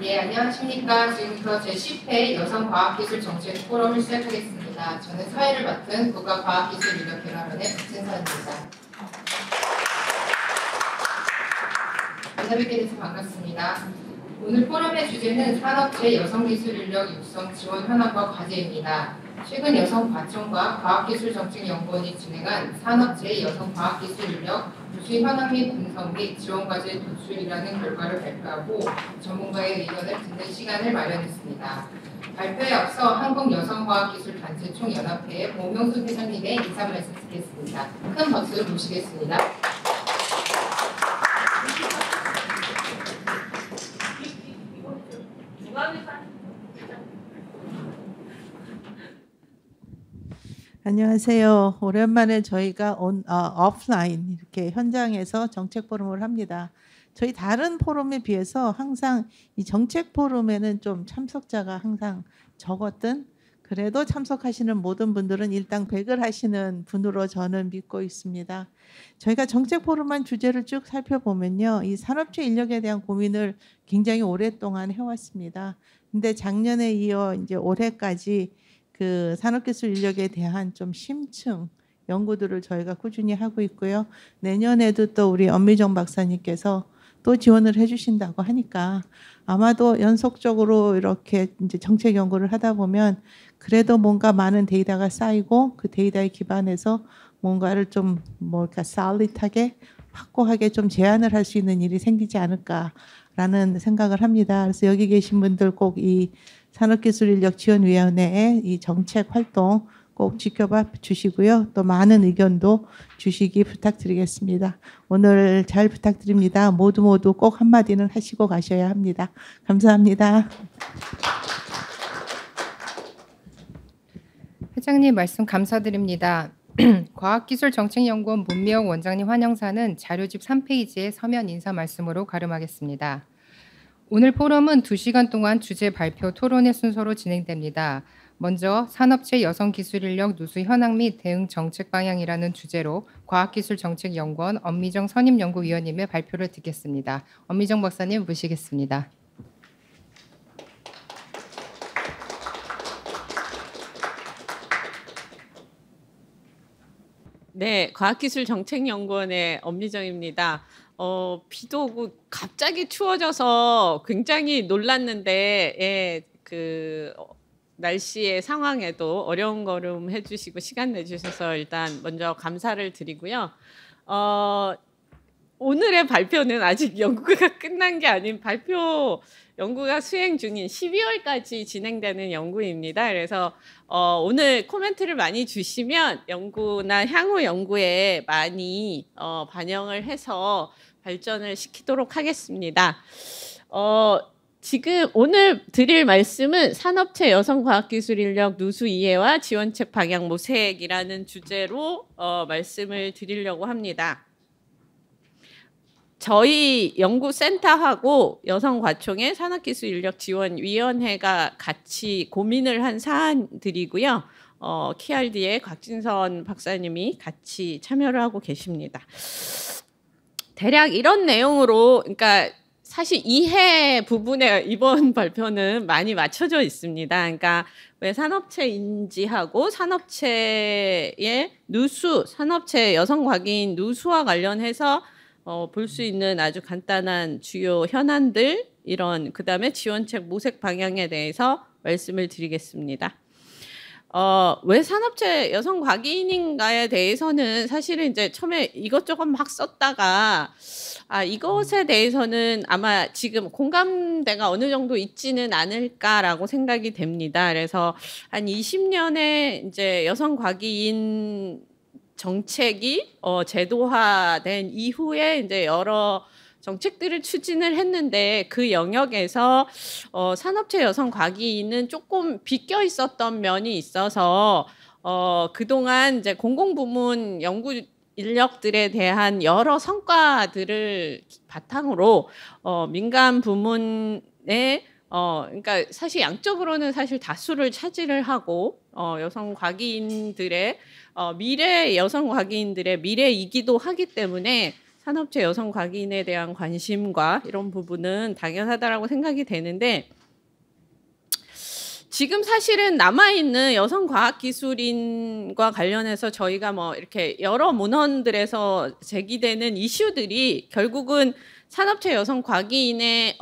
예, 안녕하십니까. 지금부터 제10회 여성과학기술 정책 포럼을 시작하겠습니다. 저는 사회를 맡은 국가과학기술인력개발원의 박진선입니다. 만나뵙게 돼서 반갑습니다. 오늘 포럼의 주제는 산업체 여성기술인력 육성 지원 현황과 과제입니다. 최근 여성과천과 과학기술정책연구원이 진행한 산업체 여성과학기술인력 누수 현황 및 분석 및 지원과제 도출이라는 결과를 발표하고 전문가의 의견을 듣는 시간을 마련했습니다. 발표에 앞서 한국여성과학기술단체 총연합회의 오명수 회장님의 인사 말씀 듣겠습니다. 큰 박수를 모시겠습니다. 안녕하세요. 오랜만에 저희가 오프라인 이렇게 현장에서 정책 포럼을 합니다. 저희 다른 포럼에 비해서 항상 이 정책 포럼에는 좀 참석자가 항상 적었던, 그래도 참석하시는 모든 분들은 일당백을 하시는 분으로 저는 믿고 있습니다. 저희가 정책 포럼한 주제를 쭉 살펴보면요, 이 산업체 인력에 대한 고민을 굉장히 오랫동안 해왔습니다. 근데 작년에 이어 이제 올해까지 그 산업기술 인력에 대한 좀 심층 연구들을 저희가 꾸준히 하고 있고요. 내년에도 또 우리 엄미정 박사님께서 또 지원을 해주신다고 하니까 아마도 연속적으로 이렇게 이제 정책 연구를 하다 보면 그래도 뭔가 많은 데이터가 쌓이고 그 데이터에 기반해서 뭔가를 좀 뭘까 솔리드하게 확고하게 좀 제안을 할 수 있는 일이 생기지 않을까라는 생각을 합니다. 그래서 여기 계신 분들 꼭 이 산업기술인력지원위원회의 이 정책 활동 꼭 지켜봐 주시고요. 또 많은 의견도 주시기 부탁드리겠습니다. 오늘 잘 부탁드립니다. 모두 꼭 한마디는 하시고 가셔야 합니다. 감사합니다. 회장님 말씀 감사드립니다. 과학기술정책연구원 문미영 원장님 환영사는 자료집 3페이지의 서면 인사 말씀으로 가름하겠습니다. 오늘 포럼은 2시간 동안 주제 발표 토론의 순서로 진행됩니다. 먼저 산업체 여성기술인력 누수 현황 및 대응 정책 방향이라는 주제로 과학기술정책연구원 엄미정 선임연구위원님의 발표를 듣겠습니다. 엄미정 박사님 모시겠습니다. 네, 과학기술정책연구원의 엄미정입니다. 비도 오고 갑자기 추워져서 굉장히 놀랐는데, 예, 날씨의 상황에도 어려운 걸음 해주시고 시간 내주셔서 일단 먼저 감사를 드리고요. 오늘의 발표는 아직 연구가 끝난 게 아닌 연구가 수행 중인 12월까지 진행되는 연구입니다. 그래서 오늘 코멘트를 많이 주시면 연구나 향후 연구에 많이 반영을 해서 발전을 시키도록 하겠습니다. 지금 오늘 드릴 말씀은 산업체 여성과학기술인력 누수 이해와 지원책 방향 모색이라는 주제로 말씀을 드리려고 합니다. 저희 연구센터하고 여성과총의 산업기술인력지원위원회가 같이 고민을 한 사안들이고요. KRD의 곽진선 박사님이 같이 참여를 하고 계십니다. 대략 이런 내용으로, 그러니까 사실 이해 부분에 이번 발표는 많이 맞춰져 있습니다. 그러니까 왜 산업체 인지하고 산업체의 누수, 산업체 여성과기인 누수와 관련해서 볼 수 있는 아주 간단한 주요 현안들, 그다음에 지원책 모색 방향에 대해서 말씀을 드리겠습니다. 왜 산업체 여성 과기인인가에 대해서는 사실은 이제 처음에 이것저것 막 썼다가 이것에 대해서는 아마 지금 공감대가 어느 정도 있지는 않을까라고 생각이 됩니다. 그래서 한 20년에 이제 여성 과기인 정책이 제도화된 이후에 이제 여러 정책들을 추진을 했는데 그 영역에서 산업체 여성 과기인은 조금 비껴 있었던 면이 있어서 그동안 이제 공공부문 연구 인력들에 대한 여러 성과들을 바탕으로 민간 부문에 그러니까 사실 양적으로는 사실 다수를 차지를 하고 여성 과기인들의 미래 여성 과기인들의 미래이기도 하기 때문에 산업체 여성 과기인에 대한 관심과 이런 부분은 당연하다라고 생각이 되는데, 지금 사실은 남아있는 여성 과학기술인과 관련해서 저희가 뭐 이렇게 여러 문헌들에서 제기되는 이슈들이 결국은 산업체 여성 과기인의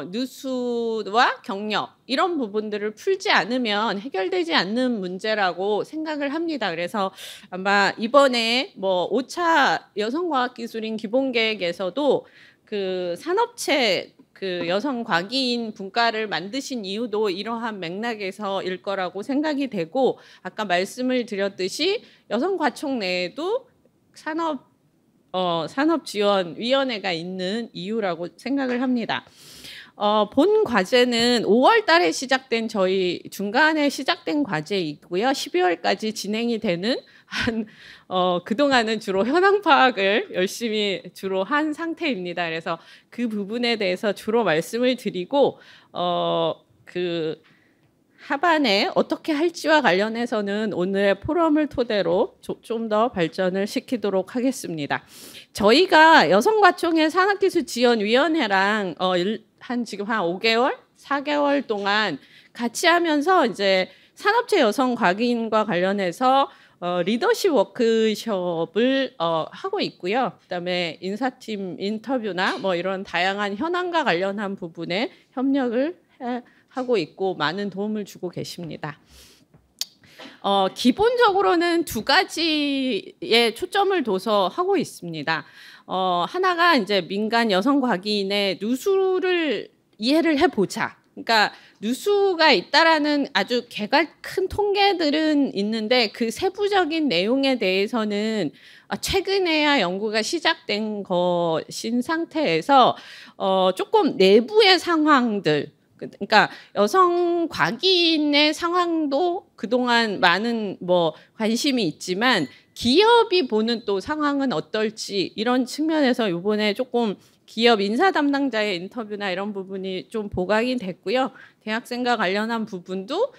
누수와 경력 이런 부분들을 풀지 않으면 해결되지 않는 문제라고 생각을 합니다. 그래서 아마 이번에 뭐 5차 여성과학기술인 기본계획에서도 그 산업체 그 여성 과기인 분과를 만드신 이유도 이러한 맥락에서일 거라고 생각이 되고, 아까 말씀을 드렸듯이 여성과총 내에도 산업지원위원회가 있는 이유라고 생각을 합니다. 본 과제는 5월 달에 시작된 저희 중간에 시작된 과제이고요. 12월까지 진행이 되는 그동안은 주로 현황 파악을 열심히 주로 한 상태입니다. 그래서 그 부분에 대해서 주로 말씀을 드리고 그 하반에 어떻게 할지와 관련해서는 오늘의 포럼을 토대로 좀 더 발전을 시키도록 하겠습니다. 저희가 여성과총의 산업기술지원위원회랑 지금 한 5개월, 4개월 동안 같이 하면서 이제 산업체 여성 과기인과 관련해서 리더십 워크숍을 하고 있고요. 그다음에 인사팀 인터뷰나 뭐 이런 다양한 현안과 관련한 부분에 협력을 하고 있고 많은 도움을 주고 계십니다. 기본적으로는 두 가지에 초점을 둬서 하고 있습니다. 하나가 이제 민간 여성 과기인의 누수를 이해를 해보자. 그러니까 누수가 있다라는 아주 큰 통계들은 있는데 그 세부적인 내용에 대해서는 최근에야 연구가 시작된 것인 상태에서 조금 내부의 상황들, 그러니까 여성 과기인의 상황도 그동안 많은 뭐 관심이 있지만 기업이 보는 또 상황은 어떨지 이런 측면에서 이번에 조금 기업 인사 담당자의 인터뷰나 이런 부분이 좀 보강이 됐고요. 대학생과 관련한 부분도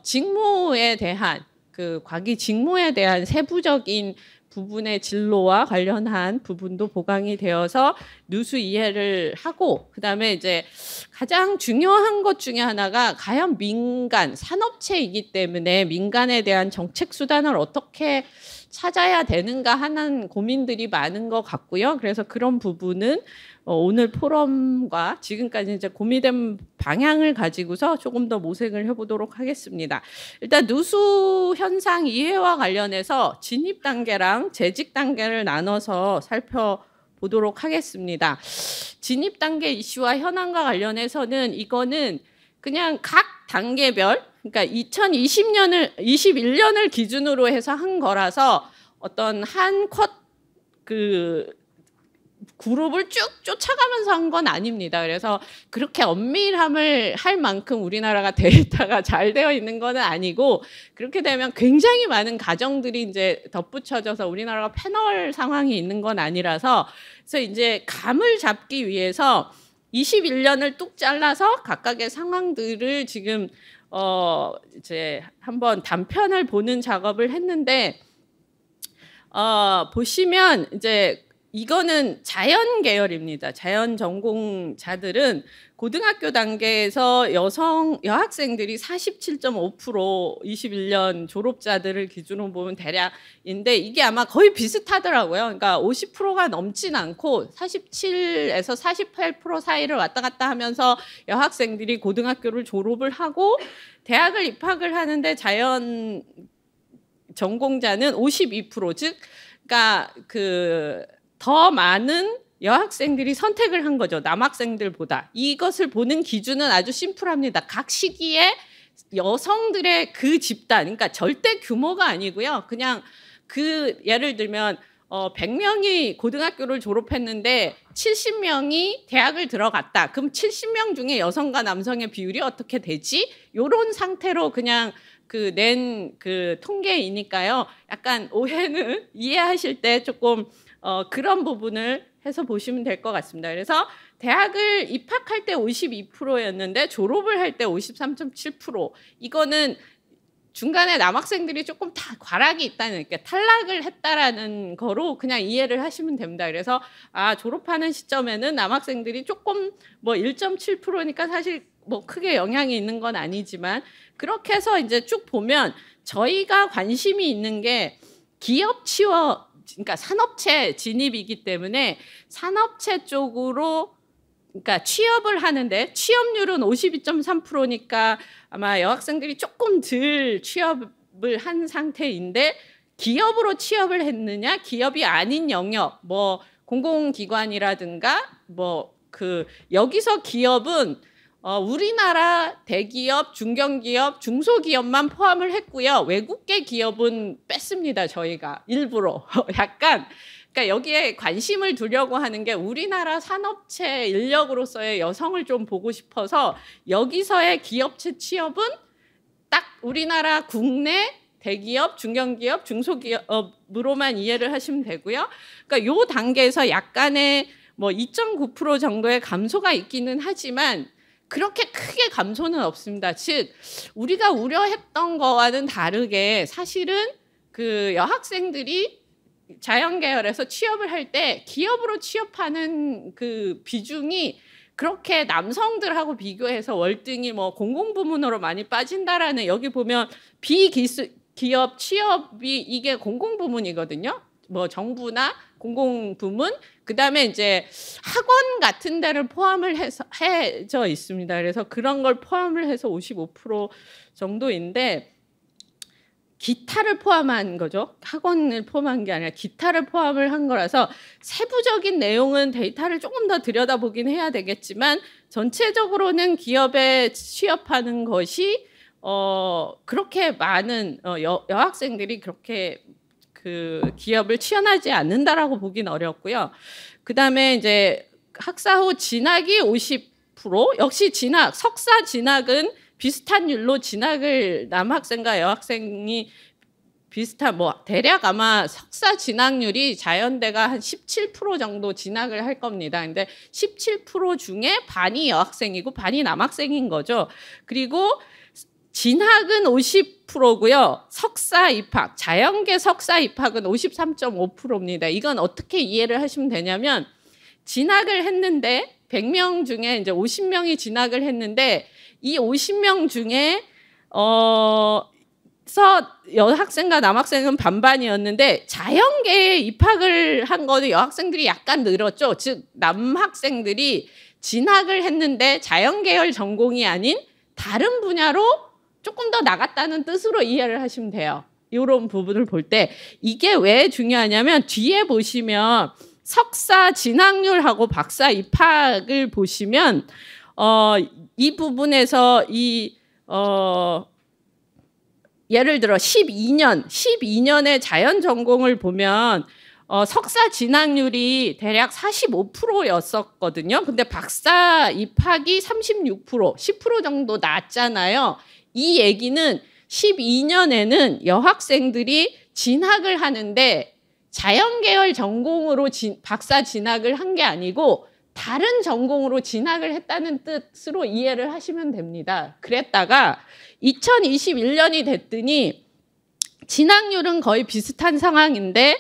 직무에 대한 그 과기 직무에 대한 세부적인 부분의 진로와 관련한 부분도 보강이 되어서 누수 이해를 하고, 그다음에 이제 가장 중요한 것 중에 하나가 과연 민간 산업체이기 때문에 민간에 대한 정책 수단을 어떻게 찾아야 되는가 하는 고민들이 많은 것 같고요. 그래서 그런 부분은 오늘 포럼과 지금까지 이제 고민된 방향을 가지고서 조금 더 모색을 해보도록 하겠습니다. 일단 누수 현상 이해와 관련해서 진입 단계랑 재직 단계를 나눠서 살펴보도록 하겠습니다. 진입 단계 이슈와 현황과 관련해서는 이거는 그냥 각 단계별, 그러니까 21년을 기준으로 해서 한 거라서 어떤 한 그룹을 쭉 쫓아가면서 한 건 아닙니다. 그래서 그렇게 엄밀함을 할 만큼 우리나라가 데이터가 잘 되어 있는 건 아니고, 그렇게 되면 굉장히 많은 가정들이 이제 덧붙여져서 우리나라가 패널 상황이 있는 건 아니라서, 그래서 이제 감을 잡기 위해서 21년을 뚝 잘라서 각각의 상황들을 지금 이제 한번 단편을 보는 작업을 했는데, 보시면 이제 이거는 자연 계열입니다. 자연 전공자들은 고등학교 단계에서 여학생들이 47.5% 21년 졸업자들을 기준으로 보면 대략인데, 이게 아마 거의 비슷하더라고요. 그러니까 50%가 넘진 않고 47에서 48% 사이를 왔다 갔다 하면서 여학생들이 고등학교를 졸업을 하고 대학을 입학을 하는데 자연 전공자는 52%, 즉 그러니까 더 많은 여학생들이 선택을 한 거죠. 남학생들보다. 이것을 보는 기준은 아주 심플합니다. 각 시기에 여성들의 그 집단, 그러니까 절대 규모가 아니고요. 그냥 예를 들면 100명이 고등학교를 졸업했는데 70명이 대학을 들어갔다. 그럼 70명 중에 여성과 남성의 비율이 어떻게 되지? 이런 상태로 그냥 낸 통계이니까요. 약간 오해는 이해하실 때 조금 그런 부분을 해서 보시면 될 것 같습니다. 그래서 대학을 입학할 때 52%였는데 졸업을 할 때 53.7%. 이거는 중간에 남학생들이 조금 다 과락이 있다는, 그러니까 탈락을 했다라는 거로 그냥 이해를 하시면 됩니다. 그래서 졸업하는 시점에는 남학생들이 조금 뭐 1.7%니까 사실 뭐 크게 영향이 있는 건 아니지만, 그렇게 해서 이제 쭉 보면 저희가 관심이 있는 게 기업 취업, 그러니까 산업체 진입이기 때문에 산업체 쪽으로, 그러니까 취업을 하는데 취업률은 52.3%니까 아마 여학생들이 조금 덜 취업을 한 상태인데, 기업으로 취업을 했느냐, 기업이 아닌 영역, 뭐 공공기관이라든가 뭐 여기서 기업은 우리나라 대기업, 중견기업, 중소기업만 포함을 했고요. 외국계 기업은 뺐습니다. 저희가 일부러 약간, 그러니까 여기에 관심을 두려고 하는 게 우리나라 산업체 인력으로서의 여성을 좀 보고 싶어서 여기서의 기업체 취업은 딱 우리나라 국내 대기업, 중견기업, 중소기업으로만 이해를 하시면 되고요. 그러니까 요 단계에서 약간의 뭐 2.9% 정도의 감소가 있기는 하지만 그렇게 크게 감소는 없습니다. 즉 우리가 우려했던 거와는 다르게 사실은 그 여학생들이 자연계열에서 취업을 할 때 기업으로 취업하는 그 비중이 그렇게 남성들하고 비교해서 월등히 뭐 공공부문으로 많이 빠진다라는, 여기 보면 비기업 취업이 이게 공공부문이거든요. 뭐 정부나 공공부문, 그다음에 이제 학원 같은 데를 포함을 해져 있습니다. 그래서 그런 걸 포함을 해서 55% 정도인데, 기타를 포함한 거죠. 학원을 포함한 게 아니라 기타를 포함을 한 거라서 세부적인 내용은 데이터를 조금 더 들여다보긴 해야 되겠지만, 전체적으로는 기업에 취업하는 것이 그렇게 많은 여학생들이 그렇게 그 기업을 취업하지 않는다라고 보긴 어렵고요. 그다음에 이제 학사 후 진학이 50%, 역시 석사 진학은 비슷한 율로 진학을, 남학생과 여학생이 비슷한, 뭐 대략 아마 석사 진학률이 자연대가 한 17% 정도 진학을 할 겁니다. 근데 17% 중에 반이 여학생이고 반이 남학생인 거죠. 그리고 진학은 50%고요. 석사 입학, 자연계 석사 입학은 53.5%입니다. 이건 어떻게 이해를 하시면 되냐면, 진학을 했는데 100명 중에 이제 50명이 진학을 했는데, 이 50명 중에 여학생과 남학생은 반반이었는데 자연계에 입학을 한 거는 여학생들이 약간 늘었죠. 즉 남학생들이 진학을 했는데 자연계열 전공이 아닌 다른 분야로 조금 더 나갔다는 뜻으로 이해를 하시면 돼요. 이런 부분을 볼 때 이게 왜 중요하냐면, 뒤에 보시면 석사 진학률하고 박사 입학을 보시면 이 부분에서 예를 들어 12년의 자연 전공을 보면 석사 진학률이 대략 45%였었거든요. 근데 박사 입학이 36%, 10% 정도 낮잖아요. 이 얘기는 12년에는 여학생들이 진학을 하는데 자연계열 전공으로 박사 진학을 한 게 아니고 다른 전공으로 진학을 했다는 뜻으로 이해를 하시면 됩니다. 그랬다가 2021년이 됐더니 진학률은 거의 비슷한 상황인데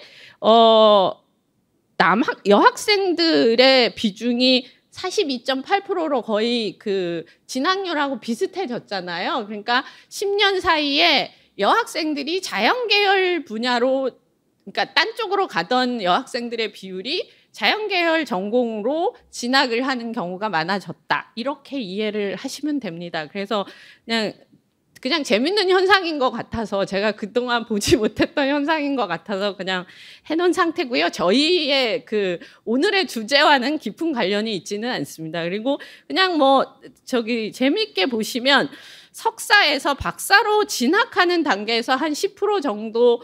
여학생들의 비중이 42.8%로 거의 그 진학률하고 비슷해졌잖아요. 그러니까 10년 사이에 여학생들이 자연계열 분야로, 그러니까 딴 쪽으로 가던 여학생들의 비율이 자연계열 전공으로 진학을 하는 경우가 많아졌다. 이렇게 이해를 하시면 됩니다. 그래서 그냥 재밌는 현상인 것 같아서, 제가 그동안 보지 못했던 현상인 것 같아서 그냥 해놓은 상태고요. 저희의 그 오늘의 주제와는 깊은 관련이 있지는 않습니다. 그리고 그냥 재밌게 보시면 석사에서 박사로 진학하는 단계에서 한 10% 정도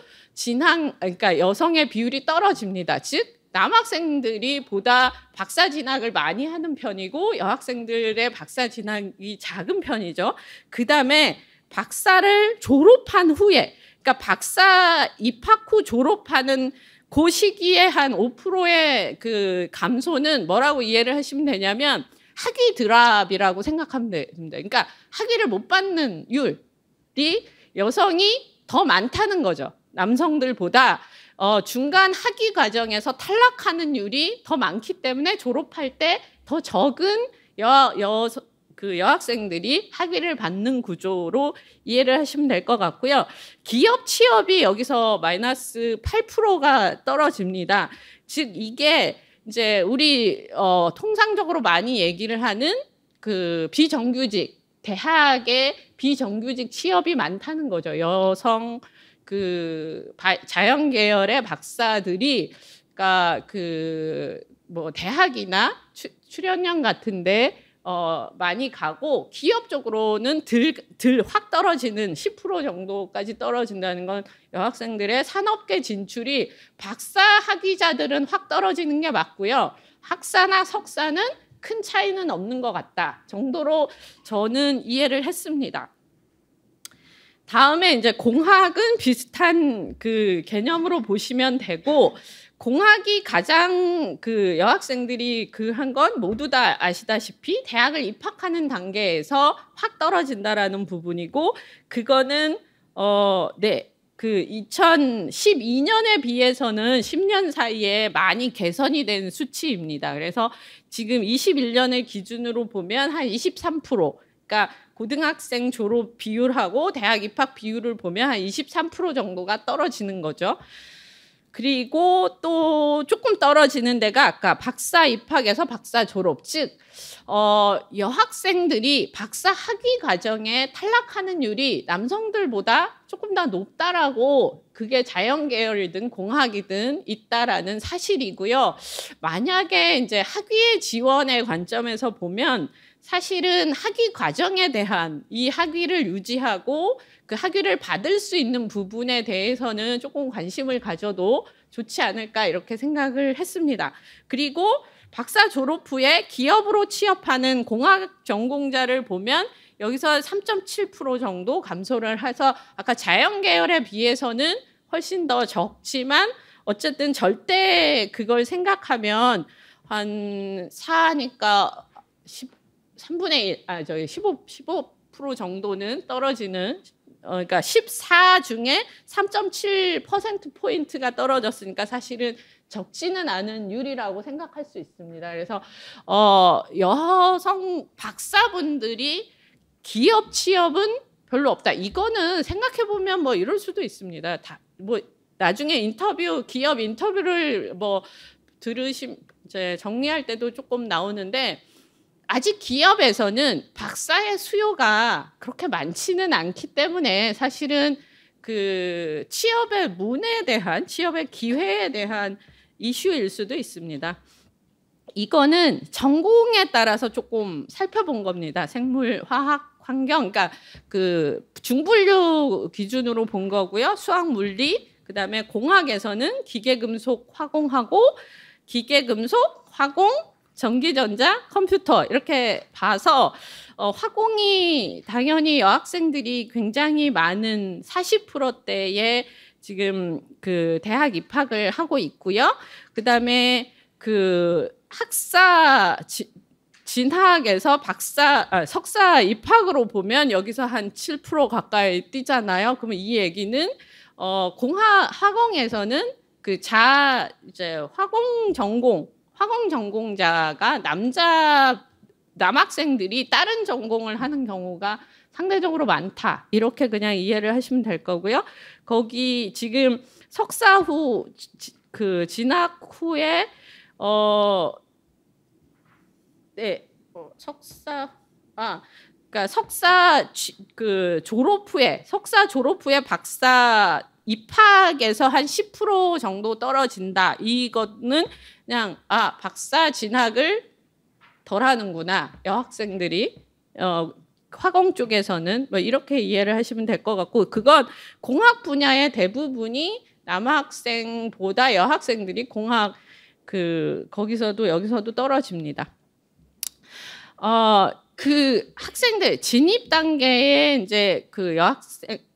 그러니까 여성의 비율이 떨어집니다. 즉 남학생들이 보다 박사 진학을 많이 하는 편이고 여학생들의 박사 진학이 작은 편이죠. 그다음에 박사를 졸업한 후에, 그러니까 박사 입학 후 졸업하는 그 시기에 한 5%의 그 감소는 뭐라고 이해를 하시면 되냐면 학위 드랍이라고 생각하면 됩니다. 그러니까 학위를 못 받는 율이 여성이 더 많다는 거죠. 남성들보다 중간 학위 과정에서 탈락하는 율이 더 많기 때문에 졸업할 때 더 적은 여학생들이 학위를 받는 구조로 이해를 하시면 될 것 같고요. 기업 취업이 여기서 마이너스 8%가 떨어집니다. 즉 이게 이제 우리 통상적으로 많이 얘기를 하는 그 비정규직, 대학의 비정규직 취업이 많다는 거죠. 여성 자연 계열의 박사들이 그러니까 뭐 대학이나 출연형 같은데 많이 가고 기업 쪽으로는 확 떨어지는 10% 정도까지 떨어진다는 건 여학생들의 산업계 진출이 박사 학위자들은 확 떨어지는 게 맞고요. 학사나 석사는 큰 차이는 없는 것 같다 정도로 저는 이해를 했습니다. 다음에 이제 공학은 비슷한 그 개념으로 보시면 되고, 공학이 가장 여학생들이 한 건 모두 다 아시다시피 대학을 입학하는 단계에서 확 떨어진다라는 부분이고, 그거는 2012년에 비해서는 10년 사이에 많이 개선이 된 수치입니다. 그래서 지금 21년을 기준으로 보면 한 23%, 그러니까 고등학생 졸업 비율하고 대학 입학 비율을 보면 한 23% 정도가 떨어지는 거죠. 그리고 또 조금 떨어지는 데가 아까 박사 입학에서 박사 졸업, 즉 여학생들이 박사 학위 과정에 탈락하는 율이 남성들보다 조금 더 높다라고, 그게 자연 계열이든 공학이든 있다라는 사실이고요. 만약에 이제 학위의 지원의 관점에서 보면 사실은 학위 과정에 대한 이 학위를 유지하고 그 학위를 받을 수 있는 부분에 대해서는 조금 관심을 가져도 좋지 않을까 이렇게 생각을 했습니다. 그리고 박사 졸업 후에 기업으로 취업하는 공학 전공자를 보면 여기서 3.7% 정도 감소를 해서 아까 자연 계열에 비해서는 훨씬 더 적지만 어쨌든 절대 그걸 생각하면 한 4니까 3분의 1, 15% 정도는 떨어지는, 그러니까 14 중에 3.7%포인트가 떨어졌으니까 사실은 적지는 않은 율이라고 생각할 수 있습니다. 그래서 여성 박사분들이 기업 취업은 별로 없다. 이거는 생각해보면 뭐 이럴 수도 있습니다. 뭐 나중에 기업 인터뷰를 뭐 이제 정리할 때도 조금 나오는데, 아직 기업에서는 박사의 수요가 그렇게 많지는 않기 때문에 사실은 그 취업의 문에 대한, 취업의 기회에 대한 이슈일 수도 있습니다. 이거는 전공에 따라서 조금 살펴본 겁니다. 생물, 화학, 환경, 그러니까 그 중분류 기준으로 본 거고요. 수학, 물리, 그다음에 공학에서는 기계금속, 화공하고 기계금속, 화공, 전기전자, 컴퓨터 이렇게 봐서 화공이 당연히 여학생들이 굉장히 많은 40%대의 지금 그 대학 입학을 하고 있고요. 그다음에 그 학사 진학에서 석사 입학으로 보면 여기서 한 7% 가까이 뛰잖아요. 그러면 이 얘기는 화공에서는 이제 화공 전공자가 남학생들이 다른 전공을 하는 경우가 상대적으로 많다. 이렇게 그냥 이해를 하시면 될 거고요. 거기 지금 석사 후 진학 후에 그러니까 석사 졸업 후에 박사 입학에서 한 10% 정도 떨어진다. 이거는 그냥 박사 진학을 덜 하는구나. 여학생들이 화공 쪽에서는 뭐 이렇게 이해를 하시면 될 것 같고, 그건 공학 분야의 대부분이 남학생보다 여학생들이 공학 거기서도 여기서도 떨어집니다. 그 학생들 진입 단계에 이제 그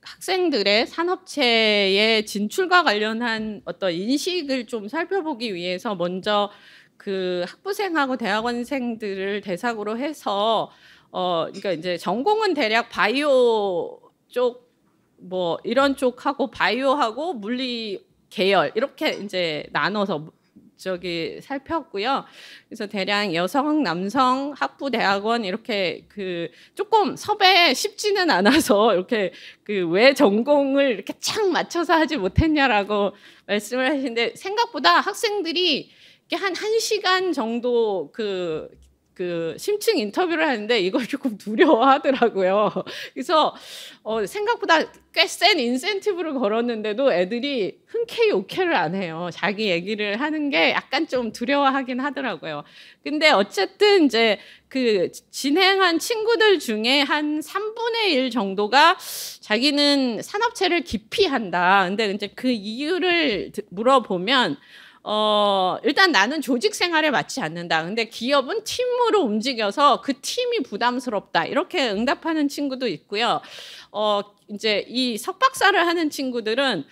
학생들의 산업체의 진출과 관련한 어떤 인식을 좀 살펴보기 위해서 먼저 그 학부생하고 대학원생들을 대상으로 해서 그러니까 이제 전공은 대략 바이오 쪽 뭐 이런 쪽하고 바이오하고 물리 계열 이렇게 이제 나눠서 저기 살폈고요. 그래서 대략 여성, 남성, 학부 대학원 이렇게 그 조금 섭외 쉽지는 않아서 이렇게 그 왜 전공을 이렇게 착 맞춰서 하지 못했냐라고 말씀을 하시는데 생각보다 학생들이 한 1시간 정도 그 심층 인터뷰를 하는데 이걸 조금 두려워하더라고요. 그래서 생각보다 꽤 센 인센티브를 걸었는데도 애들이 흔쾌히 오케이를 안 해요. 자기 얘기를 하는 게 약간 좀 두려워하긴 하더라고요. 근데 어쨌든 이제 그 진행한 친구들 중에 한 3분의 1 정도가 자기는 산업체를 기피한다. 근데 이제 그 이유를 물어보면 일단 나는 조직 생활에 맞지 않는다. 근데 기업은 팀으로 움직여서 그 팀이 부담스럽다. 이렇게 응답하는 친구도 있고요. 이제 이 석박사를 하는 친구들은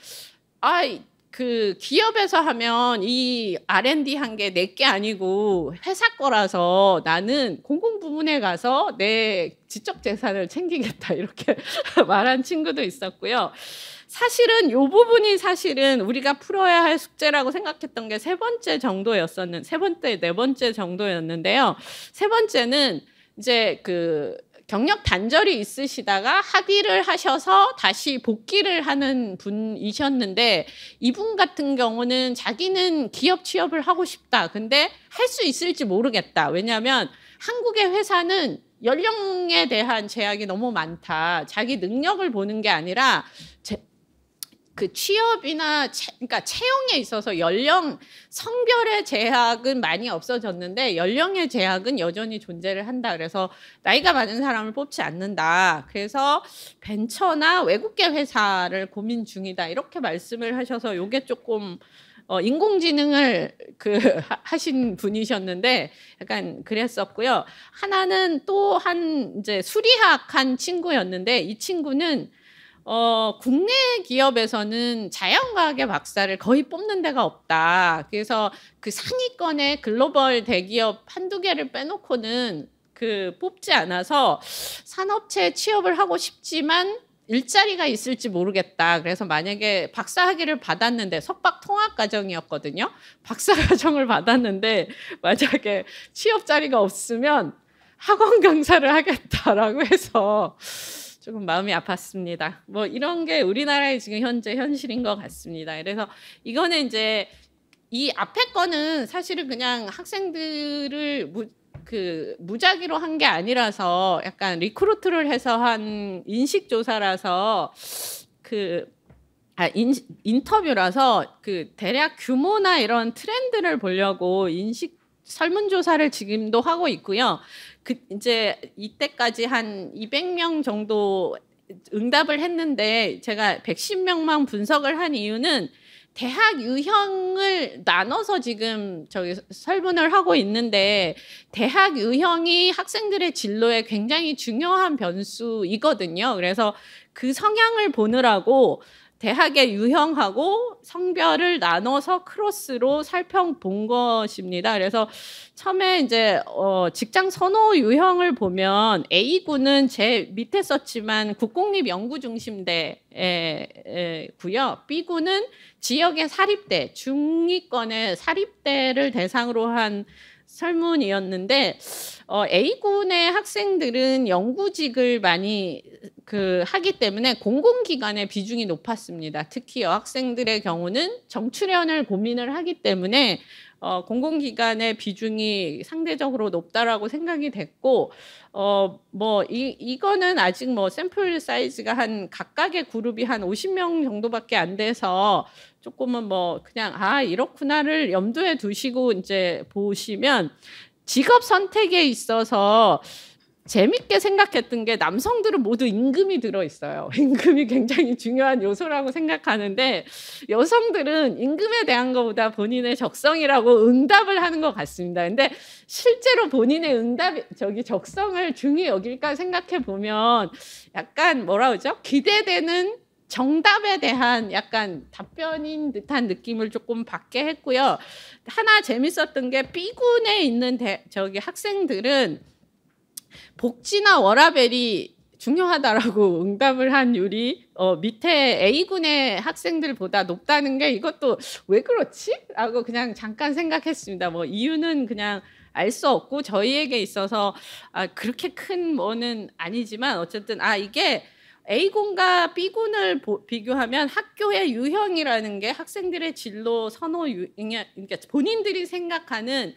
그 기업에서 하면 이 R&D 한 게 내 게 아니고 회사 거라서 나는 공공 부문에 가서 내 지적 재산을 챙기겠다. 이렇게 말한 친구도 있었고요. 사실은 이 부분이 사실은 우리가 풀어야 할 숙제라고 생각했던 게 세 번째, 네 번째 정도였는데요. 세 번째는 이제 그 경력 단절이 있으시다가 학위를 하셔서 다시 복귀를 하는 분이셨는데 이분 같은 경우는 자기는 기업 취업을 하고 싶다. 근데 할 수 있을지 모르겠다. 왜냐하면 한국의 회사는 연령에 대한 제약이 너무 많다. 자기 능력을 보는 게 아니라 그 취업이나 그러니까 채용에 있어서 연령, 성별의 제약은 많이 없어졌는데 연령의 제약은 여전히 존재를 한다. 그래서 나이가 많은 사람을 뽑지 않는다. 그래서 벤처나 외국계 회사를 고민 중이다. 이렇게 말씀을 하셔서 이게 조금 인공지능을 하신 분이셨는데 약간 그랬었고요. 하나는 또 이제 수리학 한 친구였는데 이 친구는 국내 기업에서는 자연과학의 박사를 거의 뽑는 데가 없다. 그래서 그 상위권의 글로벌 대기업 한두 개를 빼놓고는 뽑지 않아서 산업체에 취업을 하고 싶지만 일자리가 있을지 모르겠다. 그래서 만약에 박사학위를 받았는데 석박 통합 과정이었거든요. 박사 과정을 받았는데 만약에 취업 자리가 없으면 학원 강사를 하겠다라고 해서 조금 마음이 아팠습니다. 뭐 이런 게 우리나라의 지금 현재 현실인 것 같습니다. 그래서 이거는 이제 이 앞에 거는 사실은 그냥 학생들을 무작위로 한 게 아니라서 약간 리크루트를 해서 한 인식 조사라서 인터뷰라서 대략 규모나 이런 트렌드를 보려고 인식 설문조사를 지금도 하고 있고요. 이제 이때까지 한 200명 정도 응답을 했는데 제가 110명만 분석을 한 이유는 대학 유형을 나눠서 지금 설문을 하고 있는데 대학 유형이 학생들의 진로에 굉장히 중요한 변수이거든요. 그래서 그 성향을 보느라고 대학의 유형하고 성별을 나눠서 크로스로 살펴본 것입니다. 그래서 처음에 이제 직장 선호 유형을 보면 A군은 제 밑에 썼지만 국공립연구중심대고요. B군은 지역의 사립대, 중위권의 사립대를 대상으로 한 설문이었는데 A군의 학생들은 연구직을 많이 하기 때문에 공공기관의 비중이 높았습니다. 특히 여학생들의 경우는 정출연을 고민을 하기 때문에 공공기관의 비중이 상대적으로 높다라고 생각이 됐고 이거는 아직 샘플 사이즈가 각각의 그룹이 한 50명 정도밖에 안 돼서 조금은 그냥 이렇구나를 염두에 두시고 이제 보시면 직업 선택에 있어서 재밌게 생각했던 게 남성들은 모두 임금이 들어있어요. 임금이 굉장히 중요한 요소라고 생각하는데 여성들은 임금에 대한 것보다 본인의 적성이라고 응답을 하는 것 같습니다. 근데 실제로 본인의 적성을 중히 여길까 생각해 보면 약간 기대되는 정답에 대한 약간 답변인 듯한 느낌을 조금 받게 했고요. 하나 재밌었던 게 B군에 있는 학생들은 복지나 워라밸이 중요하다라고 응답을 한 율이 밑에 A군의 학생들보다 높다는 게 이것도 왜 그렇지? 라고 그냥 잠깐 생각했습니다. 뭐 이유는 그냥 알 수 없고 저희에게 있어서 그렇게 큰 뭐는 아니지만 어쨌든 이게 A군과 B군을 비교하면 학교의 유형이라는 게 학생들의 진로 선호 그러니까 본인들이 생각하는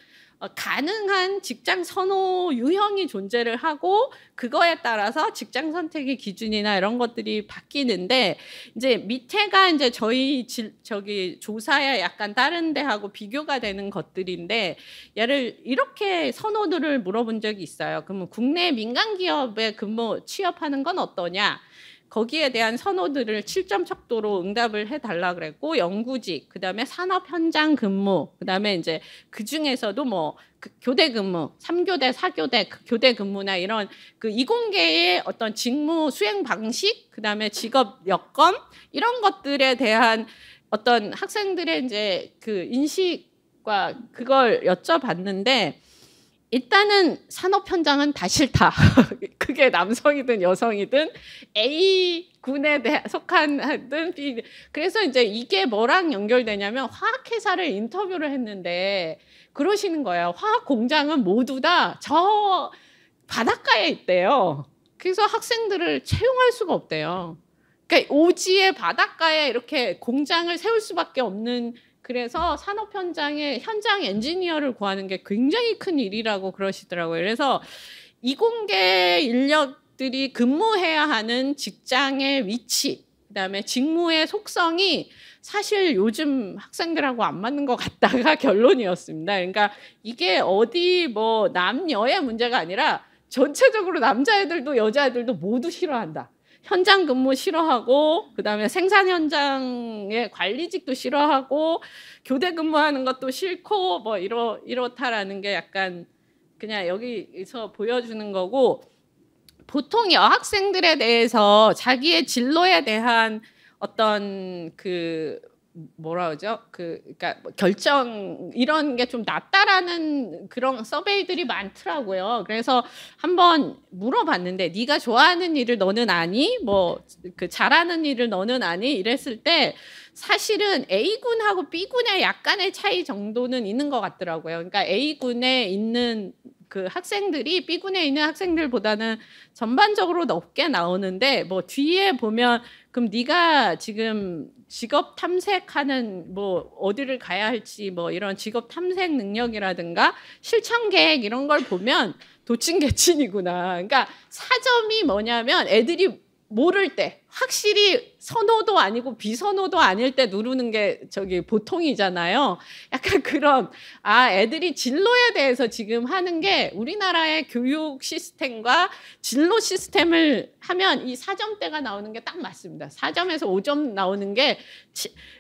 가능한 직장 선호 유형이 존재를 하고 그거에 따라서 직장 선택의 기준이나 이런 것들이 바뀌는데 이제 밑에가 이제 저기 조사에 약간 다른 데하고 비교가 되는 것들인데 얘를 이렇게 선호도를 물어본 적이 있어요. 그러면 국내 민간 기업에 취업하는 건 어떠냐? 거기에 대한 선호들을 7점 척도로 응답을 해달라 그랬고 연구직, 그다음에 산업 현장 근무, 그다음에 이제 그 중에서도 뭐 교대 근무, 3교대, 4교대 교대 근무나 이런 그 이공계의 어떤 직무 수행 방식, 그다음에 직업 여건 이런 것들에 대한 어떤 학생들의 이제 그 인식과 그걸 여쭤봤는데. 일단은 산업 현장은 다 싫다. 그게 남성이든 여성이든 A군에 속한든 B. 그래서 이제 이게 뭐랑 연결되냐면 화학회사를 인터뷰를 했는데 그러시는 거예요. 화학 공장은 모두 다 저 바닷가에 있대요. 그래서 학생들을 채용할 수가 없대요. 그러니까 오지의 바닷가에 이렇게 공장을 세울 수밖에 없는. 그래서 산업 현장에 현장 엔지니어를 구하는 게 굉장히 큰 일이라고 그러시더라고요. 그래서 이공계 인력들이 근무해야 하는 직장의 위치, 그다음에 직무의 속성이 사실 요즘 학생들하고 안 맞는 것 같다가 결론이었습니다. 그러니까 이게 어디 뭐 남녀의 문제가 아니라 전체적으로 남자애들도 여자애들도 모두 싫어한다. 현장 근무 싫어하고 그다음에 생산 현장의 관리직도 싫어하고 교대 근무하는 것도 싫고 뭐 이렇다라는 게 약간 그냥 여기서 보여주는 거고 보통 여학생들에 대해서 자기의 진로에 대한 어떤 그 뭐라 그러죠? 그러니까 결정 이런 게 좀 낮다라는 그런 서베이들이 많더라고요. 그래서 한번 물어봤는데 네가 좋아하는 일을 너는 아니? 뭐 그 잘하는 일을 너는 아니? 이랬을 때 사실은 A군하고 B군의 약간의 차이 정도는 있는 것 같더라고요. 그러니까 A군에 있는 그 학생들이 B군에 있는 학생들보다는 전반적으로 높게 나오는데 뭐 뒤에 보면 그럼 네가 지금 직업 탐색하는 뭐 어디를 가야 할지 뭐 이런 직업 탐색 능력이라든가 실천 계획 이런 걸 보면 도찐개찐이구나. 그러니까 사점이 뭐냐면 애들이 모를 때 확실히 선호도 아니고 비선호도 아닐 때 누르는 게 저기 보통이잖아요. 약간 그런 애들이 진로에 대해서 지금 하는 게 우리나라의 교육 시스템과 진로 시스템을 하면 이 4점대가 나오는 게 딱 맞습니다. 4점에서 5점 나오는 게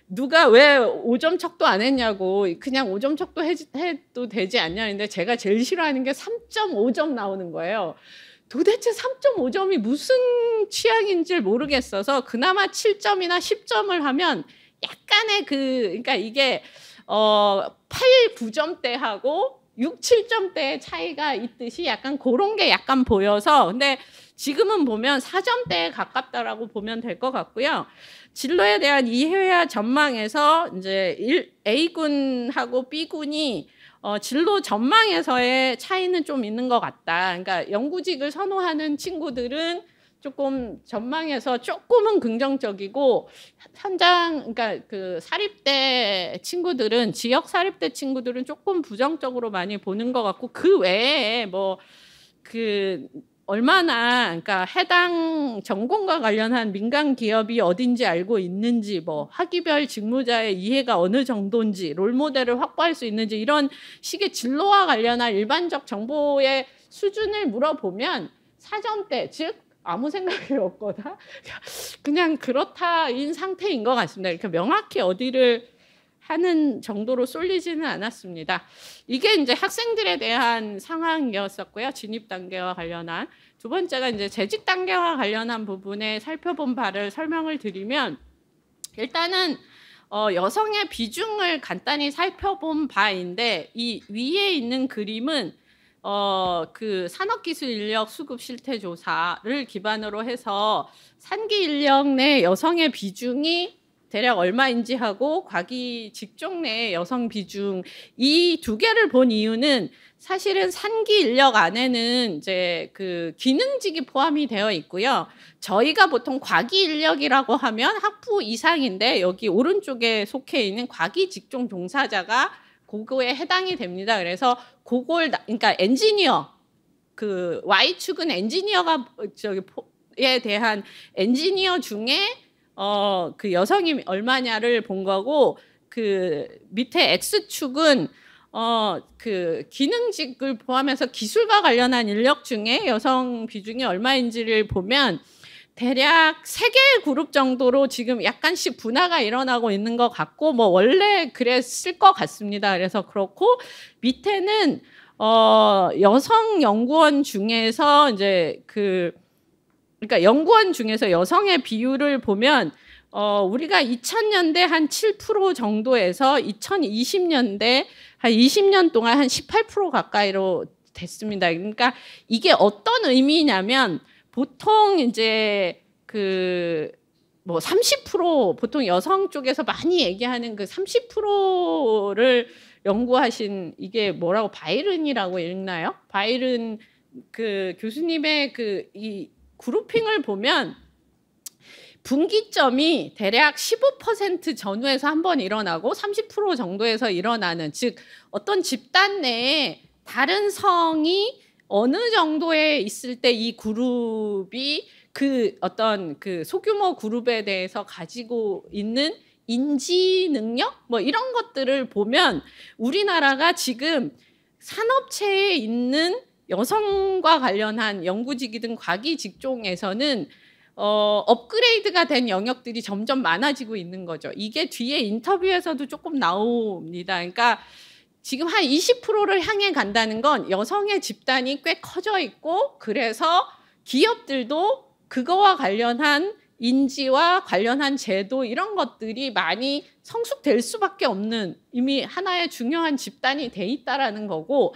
누가 왜 5점 척도 안 했냐고 그냥 5점 척도 해도 되지 않냐는데 제가 제일 싫어하는 게 3.5점 나오는 거예요. 도대체 3.5점이 무슨 취향인지 모르겠어서 그나마 7점이나 10점을 하면 약간의 그러니까 이게 8, 9점대하고 6, 7점대의 차이가 있듯이 약간 그런 게 약간 보여서 근데 지금은 보면 4점대에 가깝다라고 보면 될 것 같고요. 진로에 대한 이해와 전망에서 이제 A군하고 B군이 진로 전망에서의 차이는 좀 있는 것 같다. 그러니까 연구직을 선호하는 친구들은 조금 전망에서 조금은 긍정적이고 현장 그러니까 그 사립대 친구들은 지역 사립대 친구들은 조금 부정적으로 많이 보는 것 같고 그 외에 뭐 그 얼마나 그러니까 해당 전공과 관련한 민간 기업이 어딘지 알고 있는지 뭐 학위별 직무자의 이해가 어느 정도인지 롤모델을 확보할 수 있는지 이런 식의 진로와 관련한 일반적 정보의 수준을 물어보면 4점대 즉 아무 생각이 없거나 그냥 그렇다인 상태인 것 같습니다. 이렇게 명확히 어디를 하는 정도로 쏠리지는 않았습니다. 이게 이제 학생들에 대한 상황이었었고요. 진입 단계와 관련한 두 번째가 이제 재직 단계와 관련한 부분에 살펴본 바를 설명을 드리면 일단은 여성의 비중을 간단히 살펴본 바인데 이 위에 있는 그림은 그 산업기술 인력 수급 실태 조사를 기반으로 해서 산기 인력 내 여성의 비중이 대략 얼마인지 하고 과기 직종 내 여성 비중 이 두 개를 본 이유는 사실은 산기 인력 안에는 이제 그 기능직이 포함이 되어 있고요. 저희가 보통 과기 인력이라고 하면 학부 이상인데 여기 오른쪽에 속해 있는 과기 직종 종사자가 그거에 해당이 됩니다. 그래서 그걸 그러니까 엔지니어 그 Y축은 엔지니어가 에 대한 엔지니어 중에 그 여성이 얼마냐를 본 거고 그 밑에 X축은 그 기능직을 포함해서 기술과 관련한 인력 중에 여성 비중이 얼마인지를 보면 대략 3개의 그룹 정도로 지금 약간씩 분화가 일어나고 있는 것 같고 뭐 원래 그랬을 것 같습니다. 그래서 그렇고 밑에는 여성 연구원 중에서 이제 그러니까 연구원 중에서 여성의 비율을 보면 우리가 2000년대 한 7% 정도에서 2020년대 한 20년 동안 한 18% 가까이로 됐습니다. 그러니까 이게 어떤 의미냐면 보통 이제 그 뭐 30% 보통 여성 쪽에서 많이 얘기하는 그 30%를 연구하신 이게 뭐라고 바이른이라고 읽나요? 바이른 그 교수님의 그 이 그룹핑을 보면 분기점이 대략 15% 전후에서 한번 일어나고 30% 정도에서 일어나는 즉 어떤 집단 내에 다른 성이 어느 정도에 있을 때 이 그룹이 그 어떤 그 소규모 그룹에 대해서 가지고 있는 인지 능력 뭐 이런 것들을 보면 우리나라가 지금 산업체에 있는 여성과 관련한 연구직이든 과기 직종에서는 업그레이드가 된 영역들이 점점 많아지고 있는 거죠. 이게 뒤에 인터뷰에서도 조금 나옵니다. 그러니까 지금 한 20%를 향해 간다는 건 여성의 집단이 꽤 커져 있고 그래서 기업들도 그거와 관련한 인지와 관련한 제도 이런 것들이 많이 성숙될 수밖에 없는 이미 하나의 중요한 집단이 돼 있다라는 거고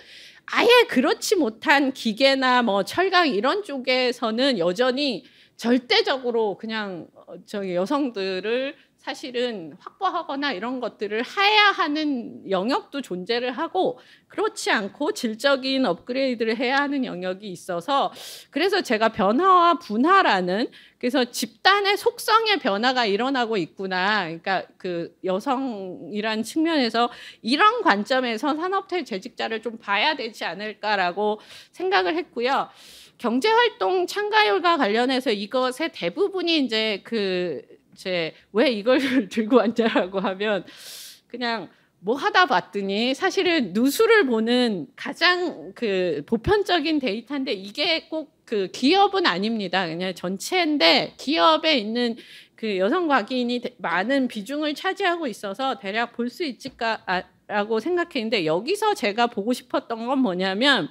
아예 그렇지 못한 기계나 뭐 철강 이런 쪽에서는 여전히 절대적으로 그냥 저기 여성들을 사실은 확보하거나 이런 것들을 해야 하는 영역도 존재를 하고 그렇지 않고 질적인 업그레이드를 해야 하는 영역이 있어서 그래서 제가 변화와 분화라는 그래서 집단의 속성의 변화가 일어나고 있구나. 그러니까 그 여성이란 측면에서 이런 관점에서 산업체 재직자를 좀 봐야 되지 않을까라고 생각을 했고요. 경제활동 참가율과 관련해서 이것의 대부분이 이제 왜 이걸 들고 왔냐라고 하면 그냥 뭐 하다 봤더니 사실은 누수를 보는 가장 그 보편적인 데이터인데 이게 꼭 그 기업은 아닙니다. 그냥 전체인데 기업에 있는 그 여성 과기인이 많은 비중을 차지하고 있어서 대략 볼 수 있을까라고 생각했는데 여기서 제가 보고 싶었던 건 뭐냐면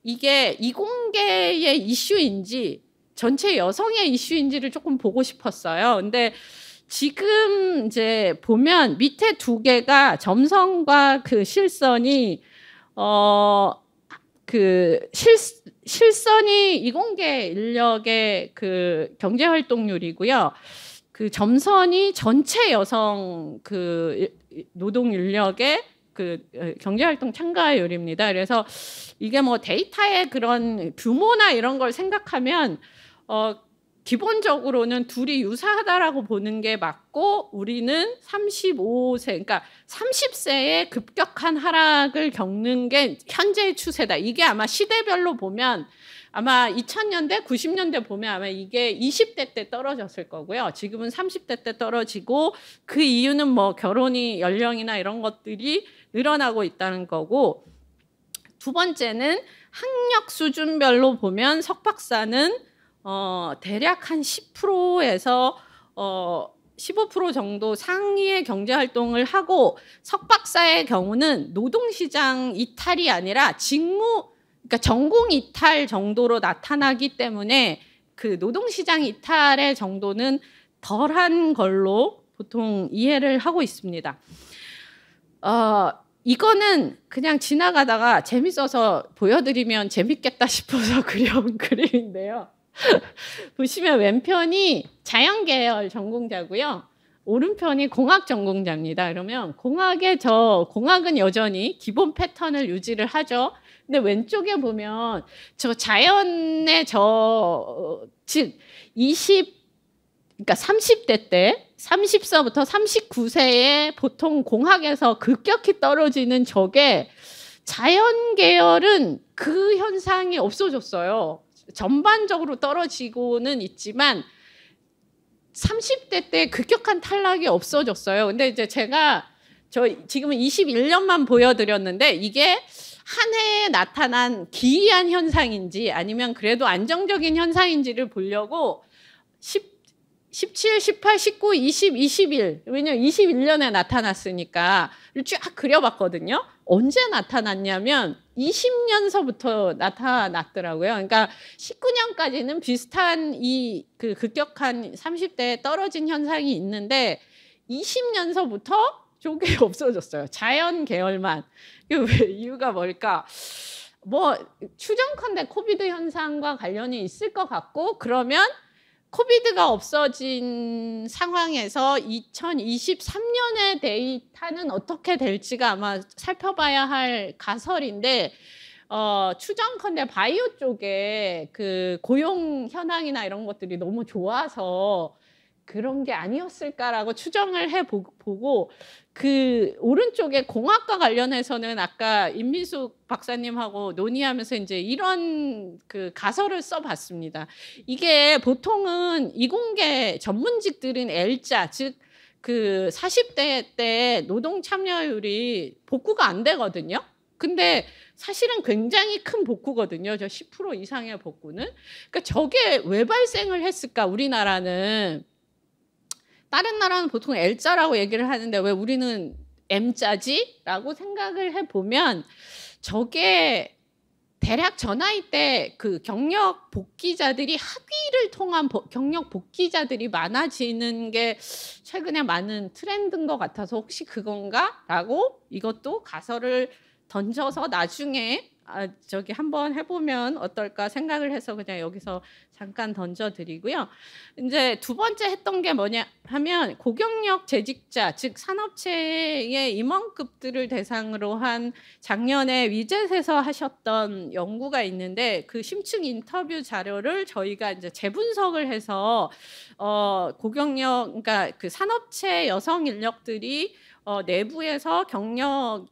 이게 이공계의 이슈인지 전체 여성의 이슈인지를 조금 보고 싶었어요. 근데 지금 이제 보면 밑에 두 개가 점선과 그 실선이 실선이 이공계 인력의 그 경제 활동률이고요. 그 점선이 전체 여성 그 노동 인력의 그 경제활동 참가율입니다. 그래서 이게 뭐 데이터의 그런 규모나 이런 걸 생각하면 기본적으로는 둘이 유사하다라고 보는 게 맞고 우리는 35세 그러니까 30세에 급격한 하락을 겪는 게 현재의 추세다. 이게 아마 시대별로 보면 아마 2000년대, 90년대 보면 아마 이게 20대 때 떨어졌을 거고요. 지금은 30대 때 떨어지고 그 이유는 뭐 결혼이 연령이나 이런 것들이 늘어나고 있다는 거고 두 번째는 학력 수준별로 보면 석박사는 대략 한 10%에서 15% 정도 상위의 경제 활동을 하고 석박사의 경우는 노동시장 이탈이 아니라 그러니까 전공 이탈 정도로 나타나기 때문에 그 노동시장 이탈의 정도는 덜한 걸로 보통 이해를 하고 있습니다. 이거는 그냥 지나가다가 재밌어서 보여드리면 재밌겠다 싶어서 그려온 그림인데요. 보시면 왼편이 자연계열 전공자고요. 오른편이 공학 전공자입니다. 그러면 공학은 여전히 기본 패턴을 유지를 하죠. 근데 왼쪽에 보면 저 자연의 즉 그러니까 30대 때 30세부터 39세에 보통 공학에서 급격히 떨어지는 저게 자연 계열은 그 현상이 없어졌어요. 전반적으로 떨어지고는 있지만 30대 때 급격한 탈락이 없어졌어요. 근데 이제 제가 지금은 21년만 보여드렸는데 이게 한 해에 나타난 기이한 현상인지 아니면 그래도 안정적인 현상인지를 보려고 17, 18, 19, 20, 21 왜냐면 21년에 나타났으니까 쫙 그려봤거든요. 언제 나타났냐면 20년서부터 나타났더라고요. 그러니까 19년까지는 비슷한 그 급격한 30대에 떨어진 현상이 있는데 20년서부터 저게 없어졌어요. 자연 계열만. 이유가 뭘까? 뭐 추정컨대 코비드 현상과 관련이 있을 것 같고 그러면 코비드가 없어진 상황에서 2023년의 데이터는 어떻게 될지가 아마 살펴봐야 할 가설인데 추정컨대 바이오 쪽에 그 고용 현황이나 이런 것들이 너무 좋아서 그런 게 아니었을까라고 추정을 해보고 그 오른쪽에 공학과 관련해서는 아까 임민숙 박사님하고 논의하면서 이제 이런 그 가설을 써봤습니다. 이게 보통은 이공계 전문직들은 L자 즉 그 40대 때 노동 참여율이 복구가 안 되거든요. 근데 사실은 굉장히 큰 복구거든요. 저 10% 이상의 복구는. 그러니까 저게 왜 발생을 했을까? 우리나라는 다른 나라는 보통 L자라고 얘기를 하는데 왜 우리는 M자지? 라고 생각을 해보면 저게 대략 저 나이 때 그 경력 복귀자들이 학위를 통한 경력 복귀자들이 많아지는 게 최근에 많은 트렌드인 것 같아서 혹시 그건가? 라고 이것도 가설을 던져서 나중에 저기 한번 해보면 어떨까 생각을 해서 그냥 여기서 잠깐 던져드리고요. 이제 두 번째 했던 게 뭐냐 하면 고경력 재직자 즉 산업체의 임원급들을 대상으로 한 작년에 위젯에서 하셨던 연구가 있는데 그 심층 인터뷰 자료를 저희가 이제 재분석을 해서 고경력 그러니까 그 산업체 여성 인력들이 내부에서 경력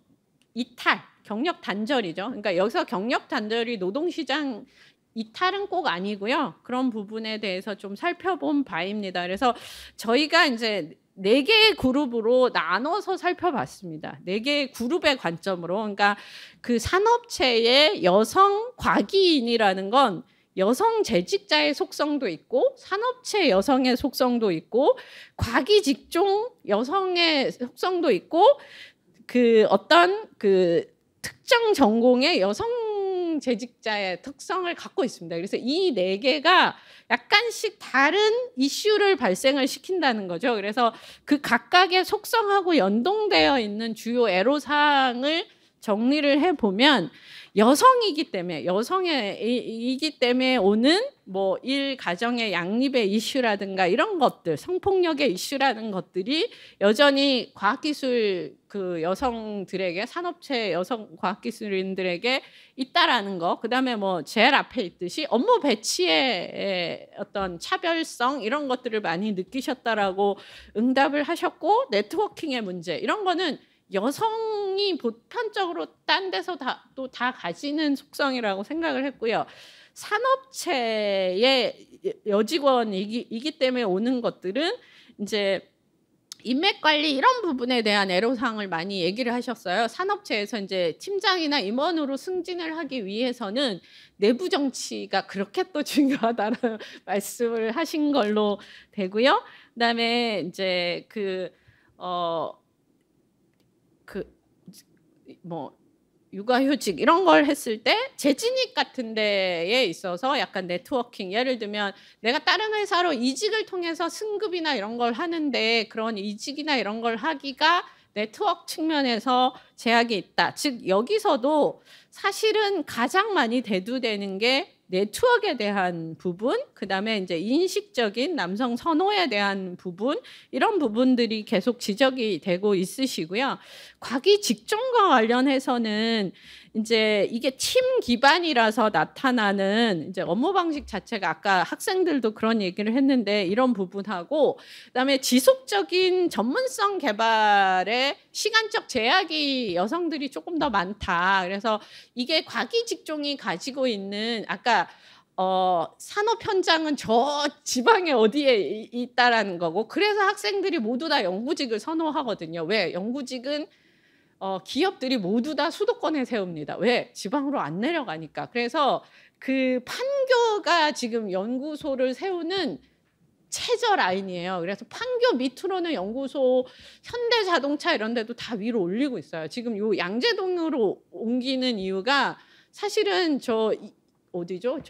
이탈 경력 단절이죠. 그러니까 여기서 경력 단절이 노동시장 이탈은 꼭 아니고요. 그런 부분에 대해서 좀 살펴본 바입니다. 그래서 저희가 이제 4개의 그룹으로 나눠서 살펴봤습니다. 4개의 그룹의 관점으로. 그러니까 그 산업체의 여성 과기인이라는 건 여성 재직자의 속성도 있고 산업체 여성의 속성도 있고 과기 직종 여성의 속성도 있고 그 어떤 그 특정 전공의 여성 재직자의 특성을 갖고 있습니다. 그래서 이 4개가 약간씩 다른 이슈를 발생을 시킨다는 거죠. 그래서 그 각각의 속성하고 연동되어 있는 주요 애로사항을 정리를 해보면 여성이기 때문에 오는 뭐 가정의 양립의 이슈라든가 이런 것들, 성폭력의 이슈라는 것들이 여전히 과학기술 그 여성들에게 산업체 여성 과학기술인들에게 있다라는 거. 그다음에 뭐 제일 앞에 있듯이 업무 배치의 어떤 차별성 이런 것들을 많이 느끼셨다라고 응답을 하셨고 네트워킹의 문제 이런 거는 여성이 보편적으로 딴 데서 또 다 가지는 속성이라고 생각을 했고요. 산업체의 여직원이기 때문에 오는 것들은 이제 인맥 관리 이런 부분에 대한 애로사항을 많이 얘기를 하셨어요. 산업체에서 이제 팀장이나 임원으로 승진을 하기 위해서는 내부 정치가 그렇게 또 중요하다는 말씀을 하신 걸로 되고요. 그다음에 이제 육아휴직 이런 걸 했을 때 재진입 같은 데에 있어서 약간 네트워킹 예를 들면 내가 다른 회사로 이직을 통해서 승급이나 이런 걸 하는데 그런 이직이나 이런 걸 하기가 네트워크 측면에서 제약이 있다. 즉 여기서도 사실은 가장 많이 대두되는 게 네트워크에 대한 부분, 그다음에 이제 인식적인 남성 선호에 대한 부분, 이런 부분들이 계속 지적이 되고 있으시고요. 과기 직종과 관련해서는 이제 이게 팀 기반이라서 나타나는 이제 업무 방식 자체가 아까 학생들도 그런 얘기를 했는데 이런 부분하고, 그다음에 지속적인 전문성 개발에 시간적 제약이 여성들이 조금 더 많다. 그래서 이게 과기 직종이 가지고 있는, 아까 산업 현장은 저 지방에 어디에 있다라는 거고, 그래서 학생들이 모두 다 연구직을 선호하거든요. 왜? 연구직은 기업들이 모두 다 수도권에 세웁니다. 왜? 지방으로 안 내려가니까. 그래서 그 판교가 지금 연구소를 세우는 최저 라인이에요. 그래서 판교 밑으로는 연구소, 현대자동차 이런 데도 다 위로 올리고 있어요. 지금 요 양재동으로 옮기는 이유가 사실은 어디죠?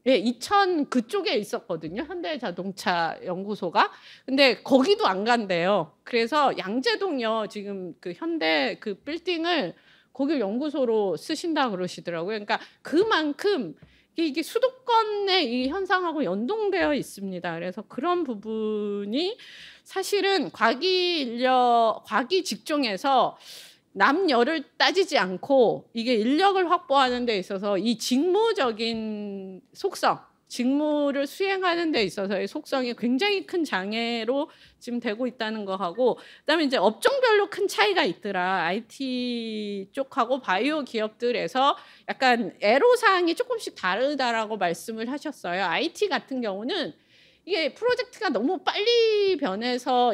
이천 그쪽에 있었거든요. 현대자동차 연구소가. 근데 거기도 안 간대요. 그래서 양재동요. 지금 그 현대 그 빌딩을 거기 연구소로 쓰신다 그러시더라고요. 그러니까 그만큼 이게 수도권의 이 현상하고 연동되어 있습니다. 그래서 그런 부분이 사실은 과기 직종에서 남녀를 따지지 않고 이게 인력을 확보하는 데 있어서 이 직무적인 속성, 직무를 수행하는 데 있어서의 속성이 굉장히 큰 장애로 지금 되고 있다는 거 하고, 그다음에 이제 업종별로 큰 차이가 있더라. IT 쪽하고 바이오 기업들에서 약간 애로사항이 조금씩 다르다라고 말씀을 하셨어요. IT 같은 경우는 이게 프로젝트가 너무 빨리 변해서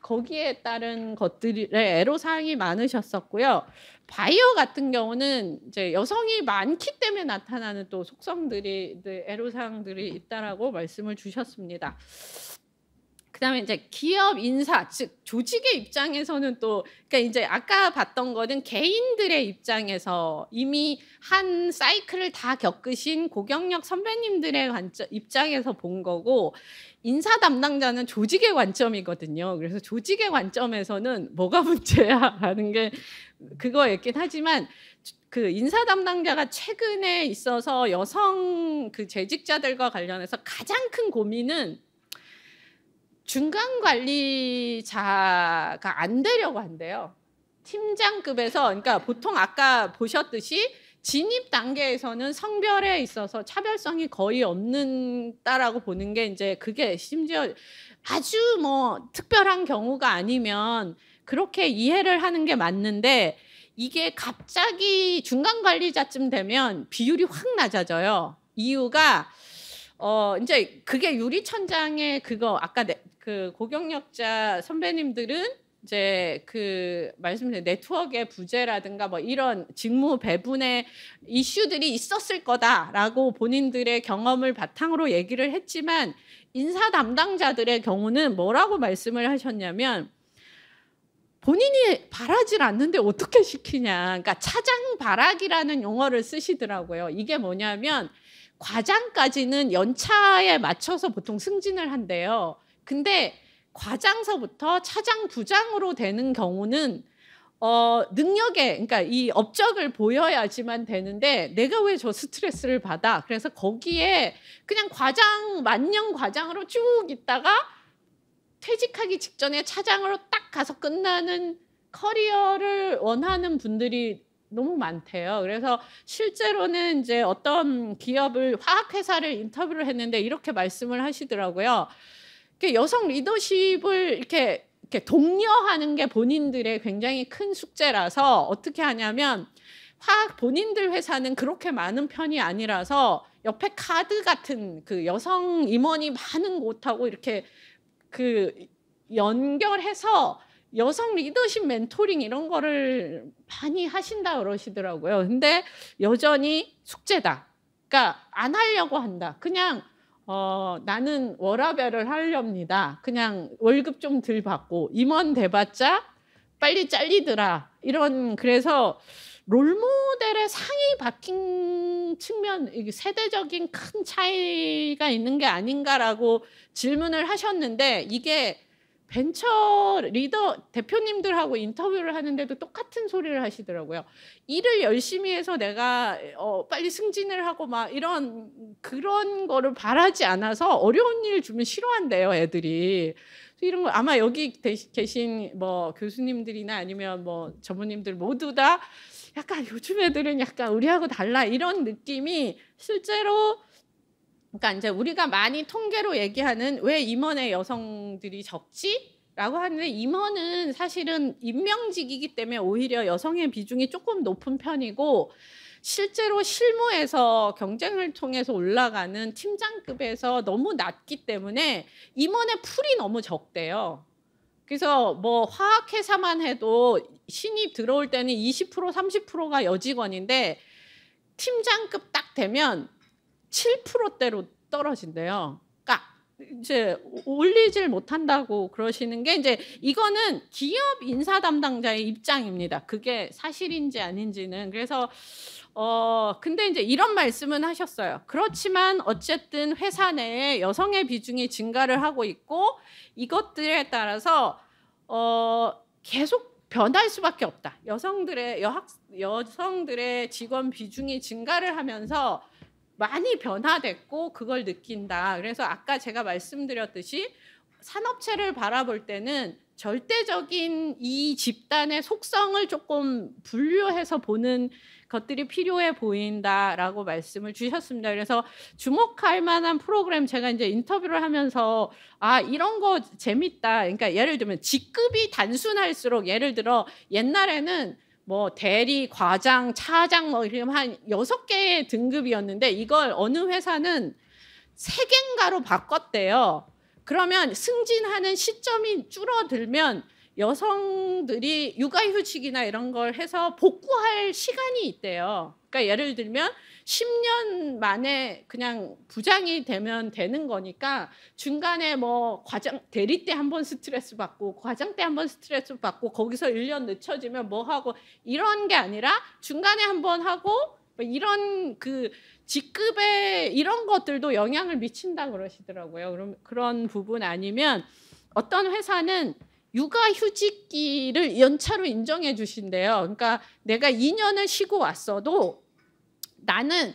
거기에 따른 것들의 애로사항이 많으셨었고요. 바이오 같은 경우는 이제 여성이 많기 때문에 나타나는 또 속성들이, 애로사항들이 있다라고 말씀을 주셨습니다. 그다음에 이제 기업 인사, 즉 조직의 입장에서는 또, 그러니까 이제 아까 봤던 거는 개인들의 입장에서 이미 한 사이클을 다 겪으신 고경력 선배님들의 입장에서 본 거고, 인사 담당자는 조직의 관점이거든요. 그래서 조직의 관점에서는 뭐가 문제야라는 게 그거였긴 하지만, 그 인사 담당자가 최근에 있어서 여성 그 재직자들과 관련해서 가장 큰 고민은 중간 관리자가 안 되려고 한대요. 팀장급에서, 그러니까 보통 아까 보셨듯이 진입 단계에서는 성별에 있어서 차별성이 거의 없는다라고 보는 게, 이제 그게 심지어 아주 뭐 특별한 경우가 아니면 그렇게 이해를 하는 게 맞는데, 이게 갑자기 중간 관리자쯤 되면 비율이 확 낮아져요. 이유가 이제 그게 유리천장의 그거, 아까 그 고경력자 선배님들은 이제 그 말씀드린 네트워크의 부재라든가 뭐 이런 직무 배분의 이슈들이 있었을 거다라고 본인들의 경험을 바탕으로 얘기를 했지만, 인사 담당자들의 경우는 뭐라고 말씀을 하셨냐면, 본인이 바라질 않는데 어떻게 시키냐. 그러니까 차장 바라기라는 용어를 쓰시더라고요. 이게 뭐냐면 과장까지는 연차에 맞춰서 보통 승진을 한대요. 근데 과장서부터 차장 부장으로 되는 경우는 능력에, 그러니까 이 업적을 보여야지만 되는데 내가 왜 저 스트레스를 받아? 그래서 거기에 그냥 만년 과장으로 쭉 있다가 퇴직하기 직전에 차장으로 딱 가서 끝나는 커리어를 원하는 분들이 너무 많대요. 그래서 실제로는 이제 어떤 기업을, 화학회사를 인터뷰를 했는데 이렇게 말씀을 하시더라고요. 여성 리더십을 이렇게 독려하는 게 본인들의 굉장히 큰 숙제라서 어떻게 하냐면, 본인들 회사는 그렇게 많은 편이 아니라서 옆에 카드 같은 그 여성 임원이 많은 곳하고 이렇게 그 연결해서 여성 리더십 멘토링 이런 거를 많이 하신다 그러시더라고요. 근데 여전히 숙제다. 그러니까 안 하려고 한다. 그냥 나는 워라밸을 하렵니다. 그냥 월급 좀 덜 받고 임원 돼봤자 빨리 잘리더라. 그래서 롤모델의 상이 바뀐 측면, 세대적인 큰 차이가 있는 게 아닌가라고 질문을 하셨는데, 이게 벤처 리더 대표님들하고 인터뷰를 하는데도 똑같은 소리를 하시더라고요. 일을 열심히 해서 내가 빨리 승진을 하고 막 그런 거를 바라지 않아서 어려운 일 주면 싫어한대요, 애들이. 이런 거 아마 여기 계신 뭐 교수님들이나 아니면 뭐 전무님들 모두 다 약간 요즘 애들은 약간 우리하고 달라 이런 느낌이 실제로, 그러니까 이제 우리가 많이 통계로 얘기하는 왜 임원의 여성들이 적지? 라고 하는데, 임원은 사실은 임명직이기 때문에 오히려 여성의 비중이 조금 높은 편이고, 실제로 실무에서 경쟁을 통해서 올라가는 팀장급에서 너무 낮기 때문에 임원의 풀이 너무 적대요. 그래서 뭐 화학회사만 해도 신입 들어올 때는 20% 30%가 여직원인데 팀장급 딱 되면 7%대로 떨어진대요. 그러니까 이제 올리질 못한다고 그러시는 게, 이제 이거는 기업 인사 담당자의 입장입니다. 그게 사실인지 아닌지는. 그래서 근데 이제 이런 말씀은 하셨어요. 그렇지만 어쨌든 회사 내에 여성의 비중이 증가를 하고 있고, 이것들에 따라서 계속 변할 수밖에 없다. 여성들의 직원 비중이 증가를 하면서 많이 변화됐고 그걸 느낀다. 그래서 아까 제가 말씀드렸듯이 산업체를 바라볼 때는 절대적인 이 집단의 속성을 조금 분류해서 보는 것들이 필요해 보인다라고 말씀을 주셨습니다. 그래서 주목할 만한 프로그램, 제가 이제 인터뷰를 하면서 이런 거 재밌다. 그러니까 예를 들면 직급이 단순할수록, 예를 들어 옛날에는 뭐 대리, 과장, 차장 뭐 이렇게 한 6개의 등급이었는데 이걸 어느 회사는 3개인가로 바꿨대요. 그러면 승진하는 시점이 줄어들면 여성들이 육아휴직이나 이런 걸 해서 복구할 시간이 있대요. 그러니까 예를 들면 10년 만에 그냥 부장이 되면 되는 거니까 중간에 뭐 과장, 대리 때 한 번 스트레스 받고 과장 때 한 번 스트레스 받고 거기서 1년 늦춰지면 뭐 하고 이런 게 아니라 중간에 한 번 하고 이런 그 직급에 이런 것들도 영향을 미친다 그러시더라고요. 그런 부분 아니면 어떤 회사는 육아휴직기를 연차로 인정해 주신대요. 그러니까 내가 2년을 쉬고 왔어도 나는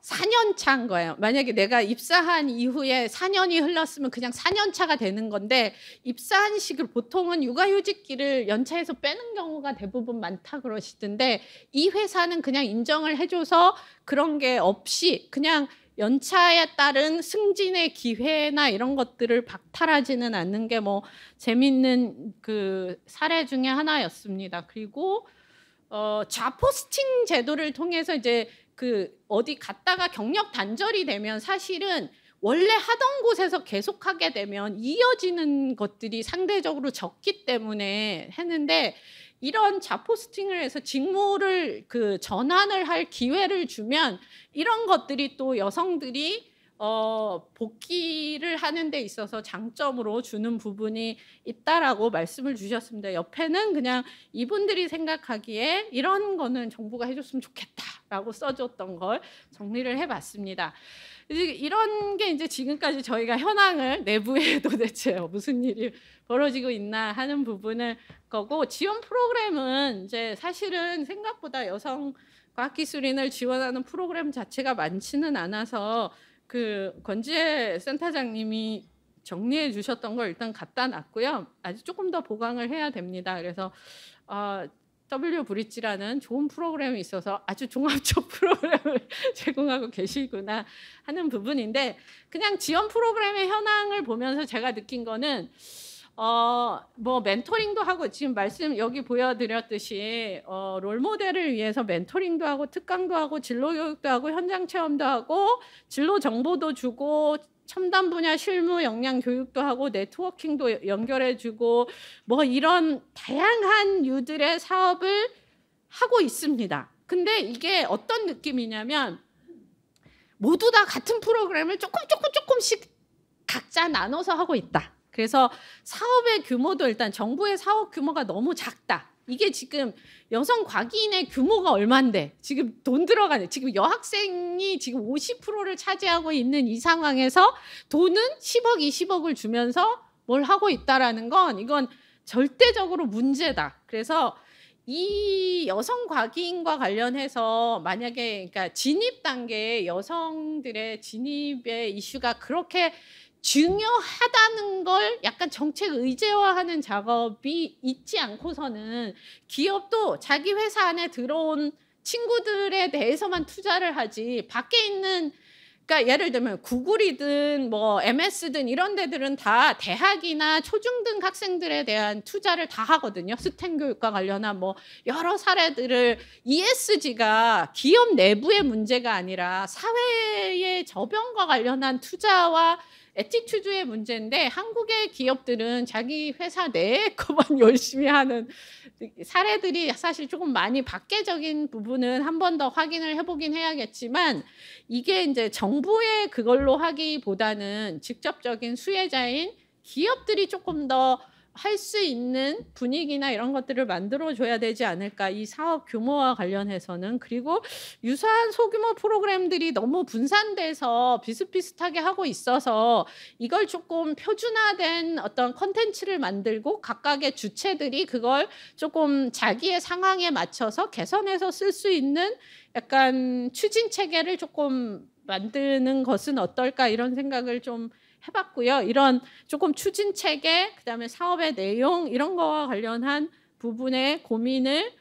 4년 차인 거예요. 만약에 내가 입사한 이후에 4년이 흘렀으면 그냥 4년 차가 되는 건데, 입사한 시기를 보통은 육아휴직기를 연차에서 빼는 경우가 대부분 많다 그러시던데, 이 회사는 그냥 인정을 해줘서 그런 게 없이 그냥 연차에 따른 승진의 기회나 이런 것들을 박탈하지는 않는 게 뭐 재밌는 그 사례 중에 하나였습니다. 그리고 좌포스팅 제도를 통해서 이제 그 어디 갔다가 경력 단절이 되면 사실은 원래 하던 곳에서 계속하게 되면 이어지는 것들이 상대적으로 적기 때문에 했는데, 이런 자포스팅을 해서 직무를 그 전환을 할 기회를 주면 이런 것들이 또 여성들이 복귀를 하는 데 있어서 장점으로 주는 부분이 있다라고 말씀을 주셨습니다. 옆에는 그냥 이분들이 생각하기에 이런 거는 정부가 해줬으면 좋겠다라고 써줬던 걸 정리를 해봤습니다. 이런 게 이제 지금까지 저희가 현황을 내부에 도대체 무슨 일이 벌어지고 있나 하는 부분을 거고, 지원 프로그램은 이제 사실은 생각보다 여성 과학기술인을 지원하는 프로그램 자체가 많지는 않아서 그 권지혜 센터장님이 정리해 주셨던 걸 일단 갖다 놨고요. 아직 조금 더 보강을 해야 됩니다. 그래서 W 브릿지라는 좋은 프로그램이 있어서 아주 종합적 프로그램을 제공하고 계시구나 하는 부분인데, 그냥 지원 프로그램의 현황을 보면서 제가 느낀 거는 뭐 멘토링도 하고, 지금 말씀 여기 보여드렸듯이 롤모델을 위해서 멘토링도 하고 특강도 하고 진로 교육도 하고 현장 체험도 하고 진로 정보도 주고 첨단 분야 실무 역량 교육도 하고 네트워킹도 연결해주고 뭐 이런 다양한 류들의 사업을 하고 있습니다. 근데 이게 어떤 느낌이냐면 모두 다 같은 프로그램을 조금씩 각자 나눠서 하고 있다. 그래서 사업의 규모도 일단 정부의 사업 규모가 너무 작다. 이게 지금 여성 과기인의 규모가 얼만데 지금 돈 들어가는, 지금 여학생이 지금 50%를 차지하고 있는 이 상황에서 돈은 10억, 20억을 주면서 뭘 하고 있다라는 건 이건 절대적으로 문제다. 그래서 이 여성 과기인과 관련해서 만약에 그러니까 진입 단계에 여성들의 진입의 이슈가 그렇게 중요하다는 걸 약간 정책 의제화하는 작업이 있지 않고서는 기업도 자기 회사 안에 들어온 친구들에 대해서만 투자를 하지 밖에 있는 그러니까 예를 들면 구글이든 뭐 MS든 이런 데들은 다 대학이나 초중등 학생들에 대한 투자를 다 하거든요. 스템 교육과 관련한 뭐 여러 사례들을 ESG가 기업 내부의 문제가 아니라 사회의 저변과 관련한 투자와 에티튜드의 문제인데 한국의 기업들은 자기 회사 내에 것만 열심히 하는 사례들이 사실 조금 많이 박계적인 부분은 한 번 더 확인을 해보긴 해야겠지만 이게 이제 정부의 그걸로 하기보다는 직접적인 수혜자인 기업들이 조금 더 할 수 있는 분위기나 이런 것들을 만들어줘야 되지 않을까 이 사업 규모와 관련해서는. 그리고 유사한 소규모 프로그램들이 너무 분산돼서 비슷비슷하게 하고 있어서 이걸 조금 표준화된 어떤 컨텐츠를 만들고 각각의 주체들이 그걸 조금 자기의 상황에 맞춰서 개선해서 쓸 수 있는 약간 추진 체계를 조금 만드는 것은 어떨까 이런 생각을 좀 해봤고요. 이런 조금 추진 체계, 그다음에 사업의 내용 이런 거와 관련한 부분의 고민을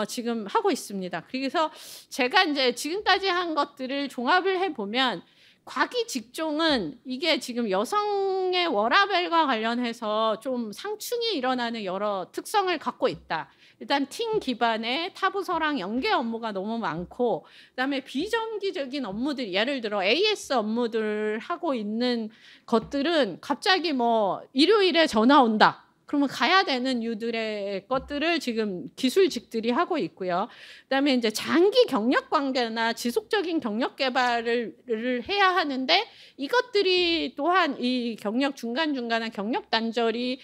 지금 하고 있습니다. 그래서 제가 이제 지금까지 한 것들을 종합을 해보면 과기 직종은 이게 지금 여성의 워라밸과 관련해서 좀 상충이 일어나는 여러 특성을 갖고 있다. 일단 팀 기반의 타부서랑 연계 업무가 너무 많고 그다음에 비정기적인 업무들 예를 들어 AS 업무들 하고 있는 것들은 갑자기 뭐 일요일에 전화 온다. 그러면 가야 되는 유들의 것들을 지금 기술직들이 하고 있고요. 그다음에 이제 장기 경력 관계나 지속적인 경력 개발을 해야 하는데 이것들이 또한 이 경력 중간중간에 경력 단절이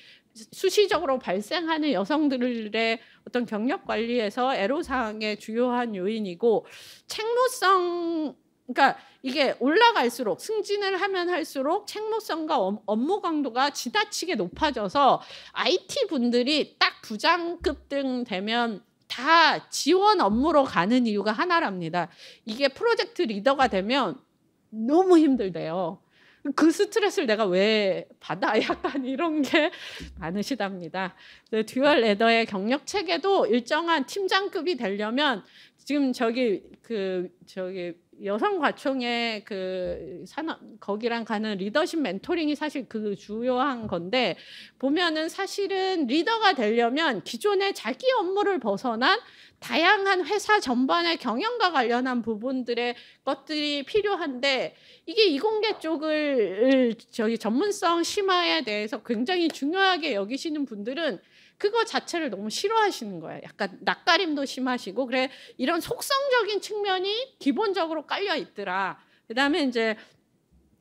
수시적으로 발생하는 여성들의 어떤 경력 관리에서 애로사항의 주요한 요인이고 책무성 그러니까 이게 올라갈수록 승진을 하면 할수록 책무성과 업무 강도가 지나치게 높아져서 IT 분들이 딱 부장급 등 되면 다 지원 업무로 가는 이유가 하나랍니다. 이게 프로젝트 리더가 되면 너무 힘들대요. 그 스트레스를 내가 왜 받아? 약간 이런 게 많으시답니다. 듀얼 레더의 경력 체계도 일정한 팀장급이 되려면 지금 저기 여성 과총의 그 산업 거기랑 가는 리더십 멘토링이 사실 그 주요한 건데 보면은 사실은 리더가 되려면 기존의 자기 업무를 벗어난 다양한 회사 전반의 경영과 관련한 부분들의 것들이 필요한데 이게 이공계 쪽을 저기 전문성 심화에 대해서 굉장히 중요하게 여기시는 분들은 그거 자체를 너무 싫어하시는 거예요. 약간 낯가림도 심하시고 그래 이런 속성적인 측면이 기본적으로 깔려 있더라. 그다음에 이제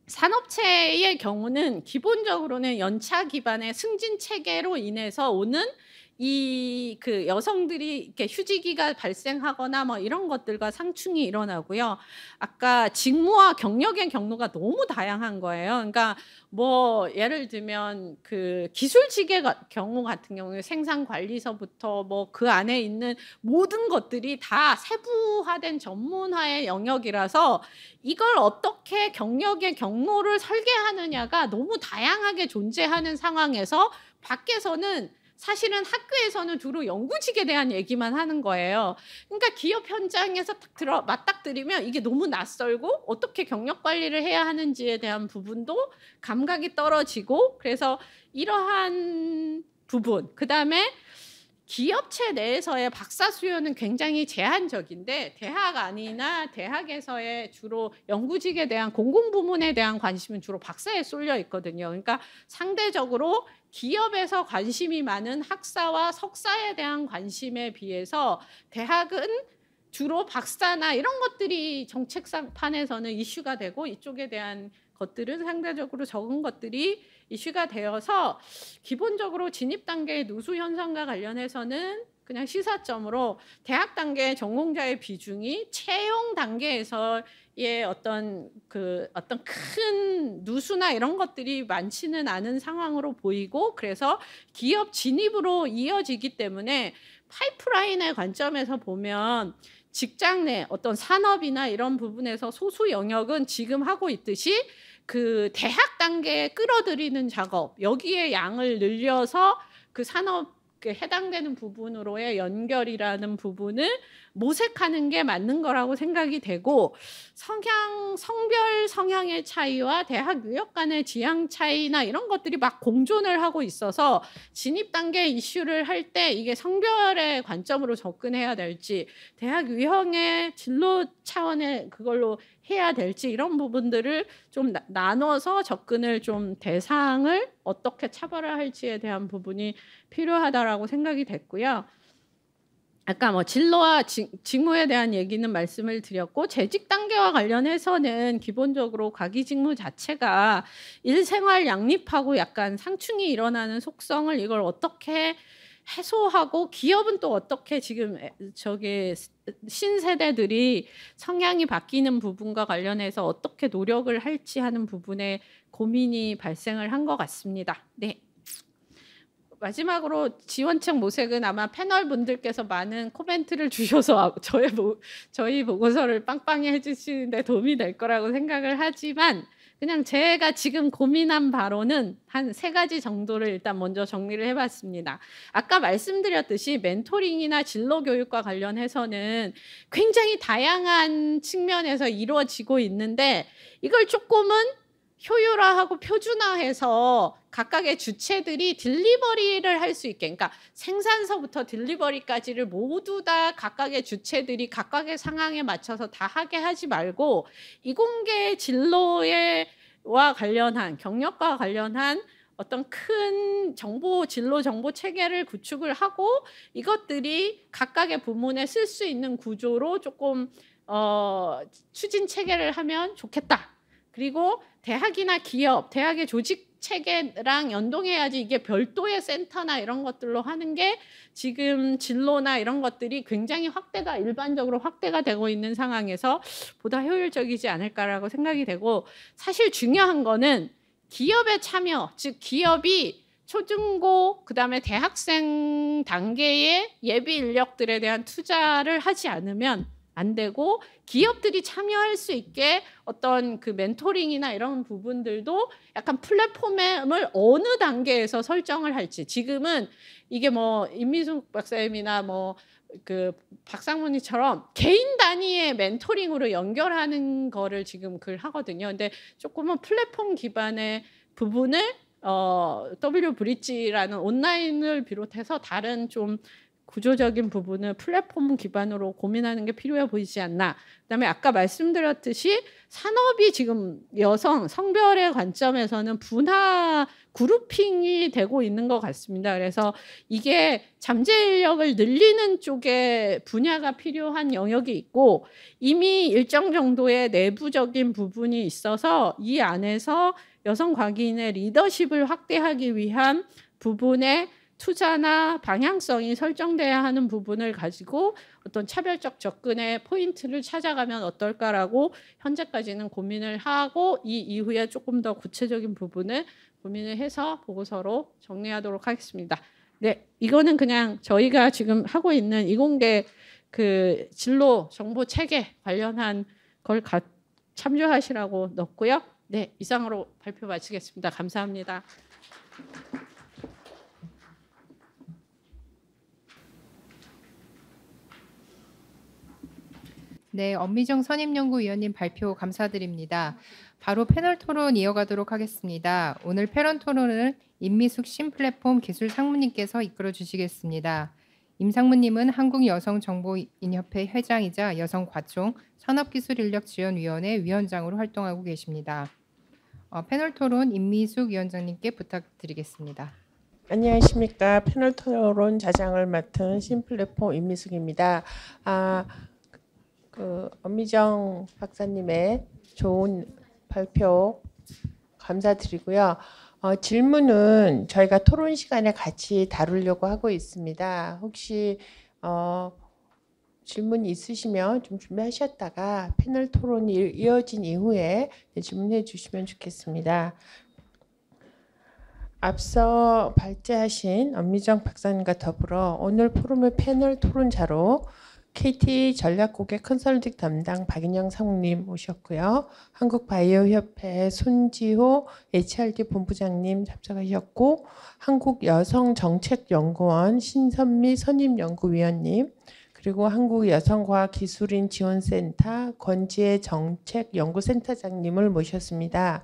산업체의 경우는 기본적으로는 연차 기반의 승진 체계로 인해서 오는 이 그 여성들이 이렇게 휴직기가 발생하거나 뭐 이런 것들과 상충이 일어나고요. 아까 직무와 경력의 경로가 너무 다양한 거예요. 그러니까 뭐 예를 들면 그 기술직의 경우 같은 경우에 생산관리서부터 뭐 그 안에 있는 모든 것들이 다 세부화된 전문화의 영역이라서 이걸 어떻게 경력의 경로를 설계하느냐가 너무 다양하게 존재하는 상황에서 밖에서는 사실은 학교에서는 주로 연구직에 대한 얘기만 하는 거예요. 그러니까 기업 현장에서 딱 맞닥뜨리면 이게 너무 낯설고 어떻게 경력 관리를 해야 하는지에 대한 부분도 감각이 떨어지고 그래서 이러한 부분 그다음에 기업체 내에서의 박사 수요는 굉장히 제한적인데 대학 아니나 대학에서의 주로 연구직에 대한 공공부문에 대한 관심은 주로 박사에 쏠려 있거든요. 그러니까 상대적으로 기업에서 관심이 많은 학사와 석사에 대한 관심에 비해서 대학은 주로 박사나 이런 것들이 정책판에서는 이슈가 되고 이쪽에 대한 것들은 상대적으로 적은 것들이 이슈가 되어서 기본적으로 진입 단계의 누수 현상과 관련해서는 그냥 시사점으로 대학 단계 전공자의 비중이 채용 단계에서의 어떤 큰 누수나 이런 것들이 많지는 않은 상황으로 보이고, 그래서 기업 진입으로 이어지기 때문에 파이프라인의 관점에서 보면 직장 내 어떤 산업이나 이런 부분에서 소수 영역은 지금 하고 있듯이 그 대학 단계에 끌어들이는 작업, 여기에 양을 늘려서 그 산업 해당되는 부분으로의 연결이라는 부분을 모색하는 게 맞는 거라고 생각이 되고, 성별 성향의 차이와 대학 유학 간의 지향 차이나 이런 것들이 막 공존을 하고 있어서 진입 단계 이슈를 할 때 이게 성별의 관점으로 접근해야 될지, 대학 유형의 진로 차원의 그걸로 해야 될지, 이런 부분들을 좀 나눠서 접근을 좀 대상을 어떻게 차별화 할지에 대한 부분이 필요하다라고 생각이 됐고요. 아까 뭐 진로와 직무에 대한 얘기는 말씀을 드렸고, 재직 단계와 관련해서는 기본적으로 과기 직무 자체가 일생활 양립하고 약간 상충이 일어나는 속성을 이걸 어떻게 해소하고, 기업은 또 어떻게 지금 저기 신세대들이 성향이 바뀌는 부분과 관련해서 어떻게 노력을 할지 하는 부분에 고민이 발생을 한 것 같습니다. 네. 마지막으로 지원책 모색은 아마 패널 분들께서 많은 코멘트를 주셔서 저희 보고서를 빵빵히 해주시는데 도움이 될 거라고 생각을 하지만, 그냥 제가 지금 고민한 바로는 한 3가지 정도를 일단 먼저 정리를 해봤습니다. 아까 말씀드렸듯이 멘토링이나 진로 교육과 관련해서는 굉장히 다양한 측면에서 이루어지고 있는데, 이걸 조금은 효율화하고 표준화해서 각각의 주체들이 딜리버리를 할 수 있게, 그러니까 생산서부터 딜리버리까지를 모두 다 각각의 주체들이 각각의 상황에 맞춰서 다 하게 하지 말고, 이공계 진로와 관련한 경력과 관련한 어떤 큰 진로 정보 체계를 구축을 하고, 이것들이 각각의 부문에 쓸 수 있는 구조로 조금 추진 체계를 하면 좋겠다. 그리고 대학이나 기업, 대학의 조직 체계랑 연동해야지 이게 별도의 센터나 이런 것들로 하는 게 지금 진로나 이런 것들이 굉장히 일반적으로 확대가 되고 있는 상황에서 보다 효율적이지 않을까라고 생각이 되고, 사실 중요한 거는 기업의 참여, 즉 기업이 초중고 그다음에 대학생 단계의 예비 인력들에 대한 투자를 하지 않으면 안 되고, 기업들이 참여할 수 있게 어떤 그 멘토링이나 이런 부분들도 약간 플랫폼을 어느 단계에서 설정을 할지, 지금은 이게 뭐 임미숙 박사님이나 뭐 그 박상문이처럼 개인 단위의 멘토링으로 연결하는 거를 지금 하거든요. 근데 조금은 플랫폼 기반의 부분을 W 브릿지라는 온라인을 비롯해서 다른 좀 구조적인 부분을 플랫폼 기반으로 고민하는 게 필요해 보이지 않나. 그다음에 아까 말씀드렸듯이 산업이 지금 여성 성별의 관점에서는 분화 그룹핑이 되고 있는 것 같습니다. 그래서 이게 잠재 인력을 늘리는 쪽에 분야가 필요한 영역이 있고, 이미 일정 정도의 내부적인 부분이 있어서 이 안에서 여성 과기인의 리더십을 확대하기 위한 부분에 투자나 방향성이 설정돼야 하는 부분을 가지고 어떤 차별적 접근의 포인트를 찾아가면 어떨까라고 현재까지는 고민을 하고, 이 이후에 조금 더 구체적인 부분을 고민을 해서 보고서로 정리하도록 하겠습니다. 네, 이거는 그냥 저희가 지금 하고 있는 이공계 그 진로 정보 체계 관련한 걸 참조하시라고 넣었고요. 네, 이상으로 발표 마치겠습니다. 감사합니다. 네, 엄미정 선임연구위원님 발표 감사드립니다. 바로 패널 토론 이어가도록 하겠습니다. 오늘 패널 토론은 임미숙 신플랫폼 기술상무님께서 이끌어 주시겠습니다. 임상무님은 한국여성정보인협회 회장이자 여성과총 산업기술인력지원위원회 위원장으로 활동하고 계십니다. 패널 토론 임미숙 위원장님께 부탁드리겠습니다. 안녕하십니까. 패널 토론 자장을 맡은 신플랫폼 임미숙입니다. 엄미정 박사님의 좋은 발표 감사드리고요. 질문은 저희가 토론 시간에 같이 다루려고 하고 있습니다. 혹시 질문 있으시면 좀 준비하셨다가 패널 토론이 이어진 이후에 질문해 주시면 좋겠습니다. 앞서 발제하신 엄미정 박사님과 더불어 오늘 포럼의 패널 토론자로 KT 전략고객 컨설팅 담당 박인영 상무님 오셨고요. 한국바이오협회 손지호 HRD 본부장님 참석하셨고, 한국여성정책연구원 신선미 선임연구위원님, 그리고 한국여성과학기술인지원센터 권지혜 정책연구센터장님을 모셨습니다.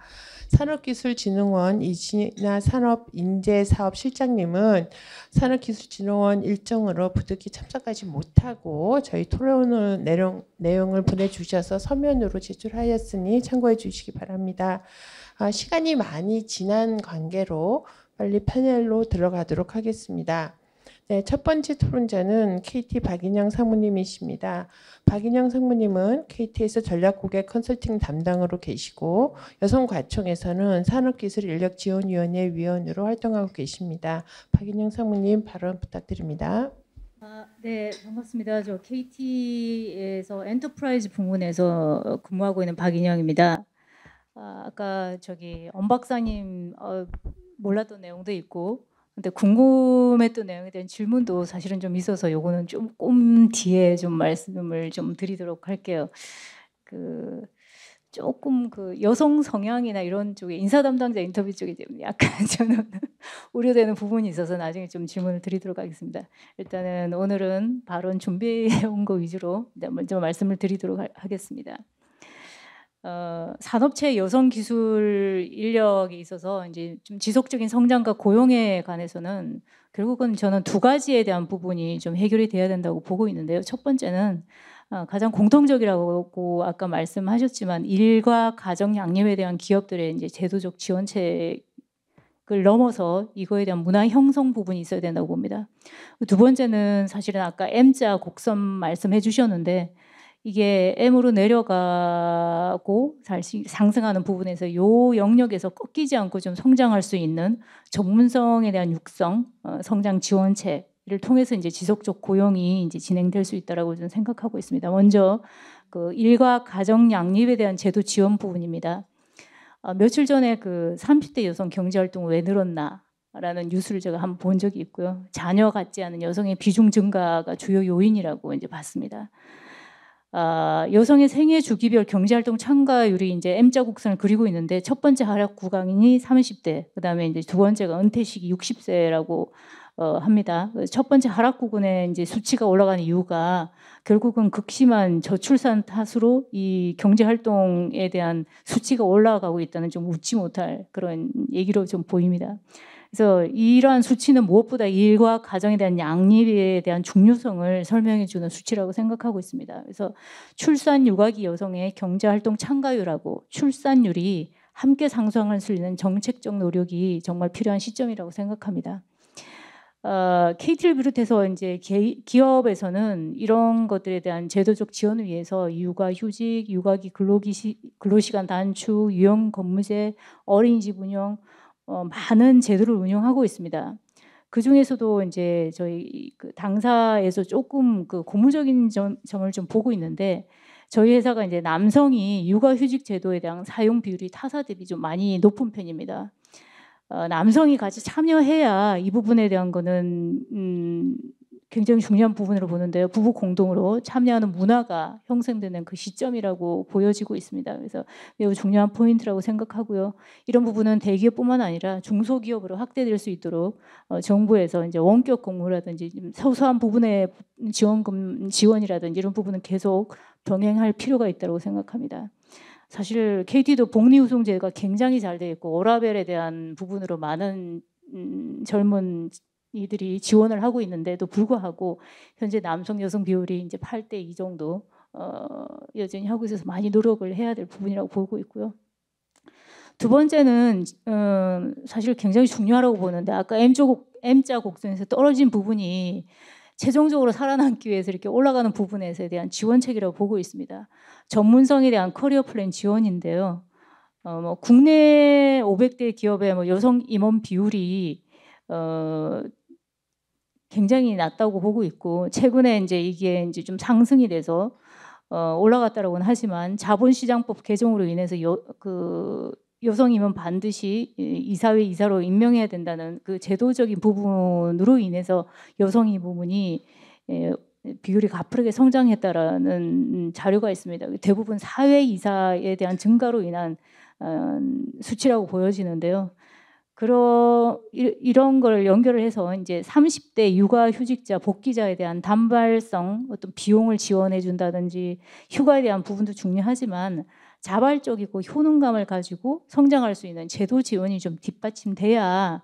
산업기술진흥원 이진아 산업인재사업실장님은 산업기술진흥원 일정으로 부득이 참석하지 못하고 저희 토론 내용을 보내주셔서 서면으로 제출하였으니 참고해 주시기 바랍니다. 시간이 많이 지난 관계로 빨리 패널로 들어가도록 하겠습니다. 네, 첫 번째 토론자는 KT 박인영 상무님이십니다. 박인영 상무님은 KT에서 전략고객 컨설팅 담당으로 계시고 여성과총에서는 산업기술인력지원위원회 위원으로 활동하고 계십니다. 박인영 상무님 발언 부탁드립니다. 네, 반갑습니다. 저 KT에서 엔터프라이즈 부문에서 근무하고 있는 박인영입니다. 아까 엄 박사님 몰랐던 내용도 있고, 근데 궁금했던 내용에 대한 질문도 사실은 좀 있어서 요거는 조금 뒤에 좀 말씀을 좀 드리도록 할게요. 조금 여성 성향이나 이런 쪽에 인사 담당자 인터뷰 쪽에 좀 약간 저는 우려되는 부분이 있어서 나중에 좀 질문을 드리도록 하겠습니다. 일단은 오늘은 발언 준비해 온 거 위주로 먼저 말씀을 드리도록 하겠습니다. 산업체 여성 기술 인력이 있어서 이제 좀 지속적인 성장과 고용에 관해서는 결국은 저는 두 가지에 대한 부분이 좀 해결이 돼야 된다고 보고 있는데요. 첫 번째는 가장 공통적이라고 아까 말씀하셨지만 일과 가정 양립에 대한 기업들의 이제 제도적 지원책을 넘어서 이거에 대한 문화 형성 부분이 있어야 된다고 봅니다. 두 번째는 사실은 아까 M자 곡선 말씀해 주셨는데 이게 M으로 내려가고 다시 상승하는 부분에서 이 영역에서 꺾이지 않고 좀 성장할 수 있는 전문성에 대한 육성, 성장 지원책을 통해서 이제 지속적 고용이 이제 진행될 수 있다라고 저는 생각하고 있습니다. 먼저 일과 가정 양립에 대한 제도 지원 부분입니다. 며칠 전에 30대 여성 경제 활동 왜 늘었나라는 뉴스를 제가 한번 본 적이 있고요. 자녀 갖지 않은 여성의 비중 증가가 주요 요인이라고 이제 봤습니다. 여성의 생애 주기별 경제활동 참가율이 이제 M자 곡선을 그리고 있는데 첫 번째 하락 구간이 30대, 그다음에 이제 두 번째가 은퇴 시기 60세라고 합니다. 첫 번째 하락 구간에 이제 수치가 올라가는 이유가 결국은 극심한 저출산 탓으로 이 경제활동에 대한 수치가 올라가고 있다는 좀 웃지 못할 그런 얘기로 좀 보입니다. 그래서 이러한 수치는 무엇보다 일과 가정에 대한 양립에 대한 중요성을 설명해 주는 수치라고 생각하고 있습니다. 그래서 출산 육아기 여성의 경제활동 참가율하고 출산율이 함께 상승할 수 있는 정책적 노력이 정말 필요한 시점이라고 생각합니다. KT를 비롯해서 이제 기업에서는 이런 것들에 대한 제도적 지원을 위해서 육아휴직, 육아기 근로시간 단축, 유형 근무제, 어린이집 운영 많은 제도를 운영하고 있습니다. 그 중에서도 이제 저희 당사에서 조금 고무적인 점을 좀 보고 있는데 저희 회사가 이제 남성이 육아휴직 제도에 대한 사용 비율이 타사 대비 좀 많이 높은 편입니다. 남성이 같이 참여해야 이 부분에 대한 거는 굉장히 중요한 부분으로 보는데요. 부부 공동으로 참여하는 문화가 형성되는 그 시점이라고 보여지고 있습니다. 그래서 매우 중요한 포인트라고 생각하고요. 이런 부분은 대기업뿐만 아니라 중소기업으로 확대될 수 있도록 정부에서 이제 원격 근무라든지 소소한 부분의 지원이라든지 이런 부분은 계속 병행할 필요가 있다고 생각합니다. 사실 KT도 복리후송제가 굉장히 잘 되어 있고 워라밸에 대한 부분으로 많은 젊은 이들이 지원을 하고 있는데도 불구하고 현재 남성 여성 비율이 이제 8대2 정도 여전히 하고 있어서 많이 노력을 해야 될 부분이라고 보고 있고요. 두 번째는 사실 굉장히 중요하다고 보는데 아까 M자 곡선에서 떨어진 부분이 최종적으로 살아남기 위해서 이렇게 올라가는 부분에 대한 지원책이라고 보고 있습니다. 전문성에 대한 커리어 플랜 지원인데요. 뭐 국내 500대 기업의 뭐 여성 임원 비율이 굉장히 낮다고 보고 있고, 최근에 이제 이게 이제 좀 상승이 돼서 올라갔다라고는 하지만 자본시장법 개정으로 인해서 여성 임원 반드시 이사회 이사로 임명해야 된다는 그 제도적인 부분으로 인해서 여성 이 부분이 비율이 가파르게 성장했다라는 자료가 있습니다. 대부분 사회 이사에 대한 증가로 인한 수치라고 보여지는데요. 이런 걸 연결을 해서 이제 30대 육아휴직자 복귀자에 대한 단발성 어떤 비용을 지원해 준다든지 휴가에 대한 부분도 중요하지만 자발적이고 효능감을 가지고 성장할 수 있는 제도 지원이 좀 뒷받침돼야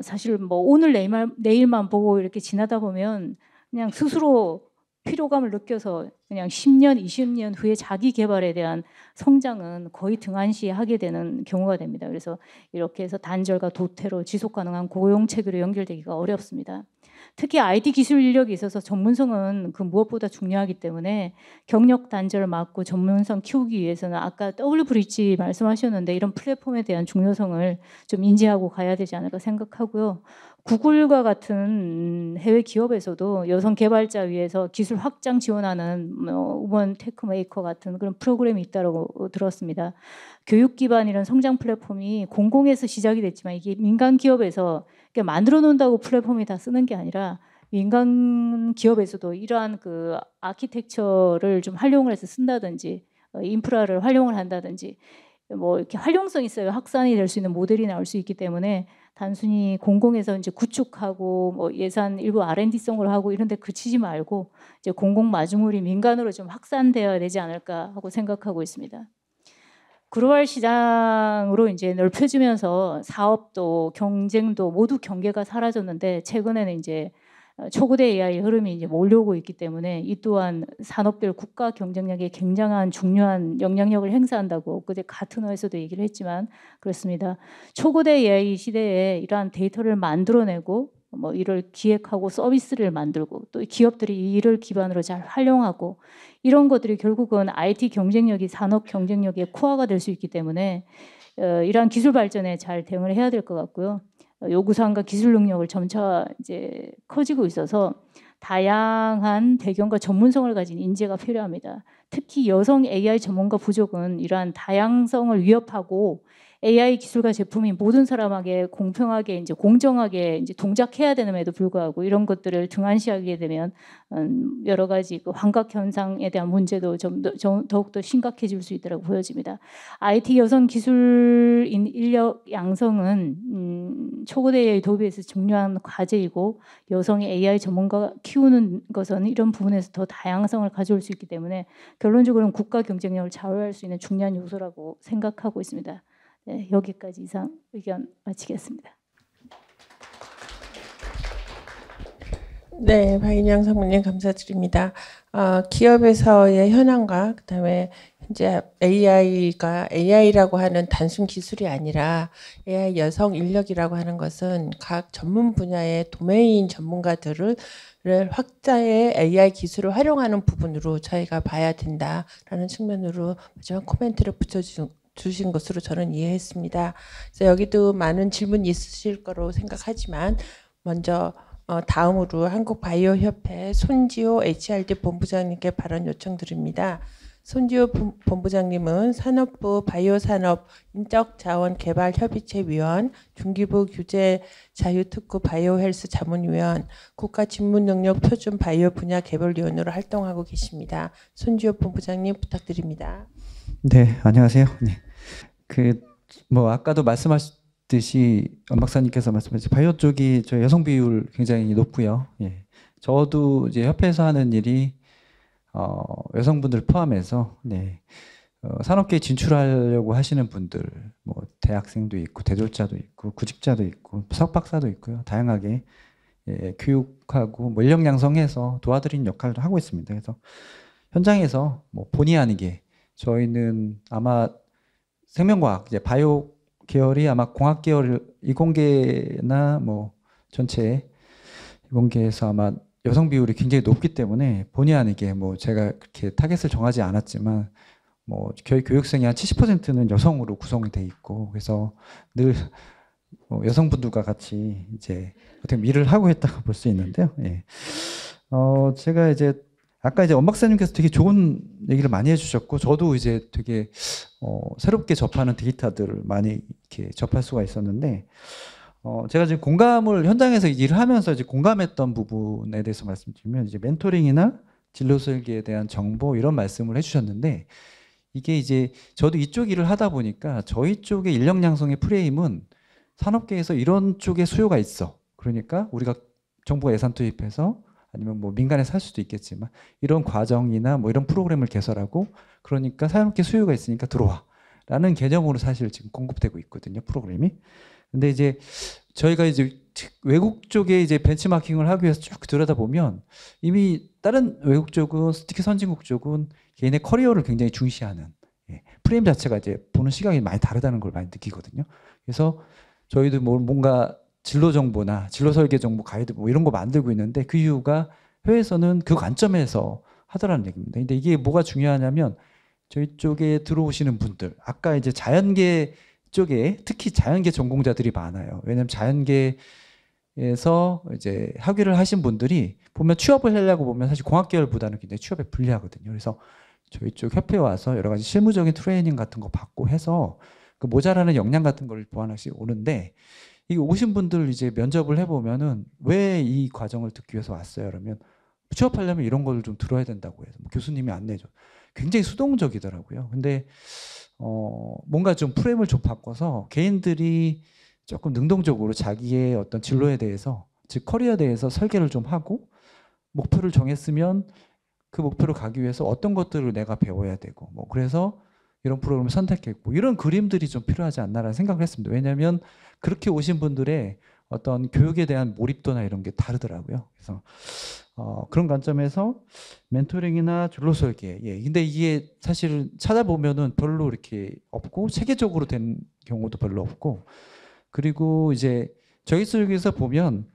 사실 뭐 오늘 내일만 보고 이렇게 지나다 보면 그냥 스스로 피로감을 느껴서 그냥 10년, 20년 후에 자기 개발에 대한 성장은 거의 등한시하게 되는 경우가 됩니다. 그래서 이렇게 해서 단절과 도태로 지속 가능한 고용 체계로 연결되기가 어렵습니다. 특히 IT 기술 인력이 있어서 전문성은 그 무엇보다 중요하기 때문에 경력 단절을 막고 전문성 키우기 위해서는 아까 W브릿지 말씀하셨는데 이런 플랫폼에 대한 중요성을 좀 인지하고 가야 되지 않을까 생각하고요. 구글과 같은 해외 기업에서도 여성 개발자 위해서 기술 확장 지원하는 우먼 테크메이커 같은 그런 프로그램이 있다고 들었습니다. 교육 기반 이런 성장 플랫폼이 공공에서 시작이 됐지만 이게 민간 기업에서 만들어 놓는다고 플랫폼이 다 쓰는 게 아니라 민간 기업에서도 이러한 그 아키텍처를 좀 활용을 해서 쓴다든지 인프라를 활용을 한다든지 뭐 이렇게 활용성 있어요. 확산이 될 수 있는 모델이 나올 수 있기 때문에 단순히 공공에서 이제 구축하고 뭐 예산 일부 R&D성으로 하고 이런 데 그치지 말고 이제 공공 마중물이 민간으로 좀 확산되어야 되지 않을까 하고 생각하고 있습니다. 글로벌 시장으로 이제 넓혀지면서 사업도 경쟁도 모두 경계가 사라졌는데 최근에는 이제 초고대 AI 흐름이 이제 몰려오고 있기 때문에 이 또한 산업별 국가 경쟁력에 굉장한 중요한 영향력을 행사한다고 그때 같은 회에서도 얘기를 했지만 그렇습니다. 초고대 AI 시대에 이러한 데이터를 만들어내고 뭐 이를 기획하고 서비스를 만들고 또 기업들이 이를 기반으로 잘 활용하고 이런 것들이 결국은 IT 경쟁력이 산업 경쟁력의 코어가 될 수 있기 때문에 이러한 기술 발전에 잘 대응을 해야 될 것 같고요. 요구사항과 기술 능력을 점차 이제 커지고 있어서 다양한 배경과 전문성을 가진 인재가 필요합니다. 특히 여성 AI 전문가 부족은 이러한 다양성을 위협하고 AI 기술과 제품이 모든 사람에게 공평하게 이제 공정하게 이제 동작해야 되는에도 불구하고 이런 것들을 등한시하게 되면 여러 가지 그 환각 현상에 대한 문제도 좀 더욱더 심각해질 수 있다고 보여집니다. IT 여성 기술인 인력 양성은 초고대 AI 도입에서 중요한 과제이고 여성의 AI 전문가 키우는 것은 이런 부분에서 더 다양성을 가져올 수 있기 때문에 결론적으로는 국가 경쟁력을 좌우할 수 있는 중요한 요소라고 생각하고 있습니다. 네, 여기까지 이상 의견 마치겠습니다. 네, 박인영 상무님 감사드립니다. 기업에서의 현황과 그다음에 현재 AI라고 하는 단순 기술이 아니라 AI 여성 인력이라고 하는 것은 각 전문 분야의 도메인 전문가들을 확자의 AI 기술을 활용하는 부분으로 저희가 봐야 된다라는 측면으로 마지막 코멘트를 주신 것으로 저는 이해했습니다. 그래서 여기도 많은 질문이 있으실 거로 생각하지만 먼저 다음으로 한국바이오협회 손지호 HRD 본부장님께 발언 요청드립니다. 손지호 본부장님은 산업부 바이오산업 인적자원개발협의체 위원, 중기부 규제자유특구 바이오헬스 자문위원, 국가진문능력 표준 바이오 분야 개발위원으로 활동하고 계십니다. 손지호 본부장님 부탁드립니다. 네, 안녕하세요. 네. 뭐 아까도 말씀하셨듯이 엄 박사님께서 말씀하신 바이오 쪽이 저 여성 비율 굉장히 높고요. 예. 저도 이제 협회에서 하는 일이 여성분들 포함해서 네. 산업계에 진출하려고 하시는 분들, 뭐 대학생도 있고 대졸자도 있고 구직자도 있고 석박사도 있고요. 다양하게 예, 교육하고 뭐 인력 양성해서 도와드리는 역할도 하고 있습니다. 그래서 현장에서 뭐 본의 아니게 저희는 아마 생명과학, 이제 바이오 계열이 아마 공학 계열 이공계나 뭐 전체 이공계에서 아마 여성 비율이 굉장히 높기 때문에 본의 아니게 뭐 제가 그렇게 타겟을 정하지 않았지만 뭐 교육생이 한 70%는 여성으로 구성이 돼 있고 그래서 늘 여성분들과 같이 이제 어떻게 일을 하고 했다고 볼 수 있는데요. 예. 제가 이제 아까 이제 엄 박사님께서 되게 좋은 얘기를 많이 해주셨고 저도 이제 되게 새롭게 접하는 데이터들을 많이 이렇게 접할 수가 있었는데 제가 지금 공감을 현장에서 일을 하면서 이제 공감했던 부분에 대해서 말씀드리면 이제 멘토링이나 진로 설계에 대한 정보 이런 말씀을 해주셨는데 이게 이제 저도 이쪽 일을 하다 보니까 저희 쪽의 인력 양성의 프레임은 산업계에서 이런 쪽에 수요가 있어. 그러니까 우리가 정부가 예산 투입해서 아니면 뭐 민간에서 할 수도 있겠지만 이런 과정이나 뭐 이런 프로그램을 개설하고 그러니까 산업계 수요가 있으니까 들어와 라는 개념으로 사실 지금 공급되고 있거든요, 프로그램이. 근데 이제 저희가 이제 외국 쪽에 이제 벤치마킹을 하기 위해서 쭉 들여다보면 이미 다른 외국 쪽은 특히 선진국 쪽은 개인의 커리어를 굉장히 중시하는 프레임 자체가 이제 보는 시각이 많이 다르다는 걸 많이 느끼거든요. 그래서 저희도 뭔가 진로 정보나 진로 설계 정보 가이드 뭐 이런 거 만들고 있는데 그 이유가 해외에서는 그 관점에서 하더라는 얘기입니다. 근데 이게 뭐가 중요하냐면 저희 쪽에 들어오시는 분들 아까 이제 자연계 쪽에 특히 자연계 전공자들이 많아요. 왜냐하면 자연계에서 이제 학위를 하신 분들이 보면 취업을 하려고 보면 사실 공학계열보다는 굉장히 취업에 불리하거든요. 그래서 저희 쪽 협회에 와서 여러 가지 실무적인 트레이닝 같은 거 받고 해서 그 모자라는 역량 같은 걸 보완하시고 오는데 이 오신 분들 이제 면접을 해보면은 왜 이 과정을 듣기 위해서 왔어요? 그러면 취업하려면 이런 걸 좀 들어야 된다고 해서 교수님이 안내죠. 굉장히 수동적이더라고요. 근데 뭔가 좀 프레임을 좀 바꿔서 개인들이 조금 능동적으로 자기의 어떤 진로에 대해서 즉 커리어에 대해서 설계를 좀 하고 목표를 정했으면 그 목표로 가기 위해서 어떤 것들을 내가 배워야 되고 뭐 그래서 이런 프로그램을 선택했고 이런 그림들이 좀 필요하지 않나라는 생각을 했습니다. 왜냐하면 그렇게 오신 분들의 어떤 교육에 대한 몰입도나 이런 게 다르더라고요. 그래서 그런 관점에서 멘토링이나 진로 설계. 예. 근데 이게 사실은 찾아보면은 별로 이렇게 없고 체계적으로 된 경우도 별로 없고 그리고 이제 저희 쪽에서 보면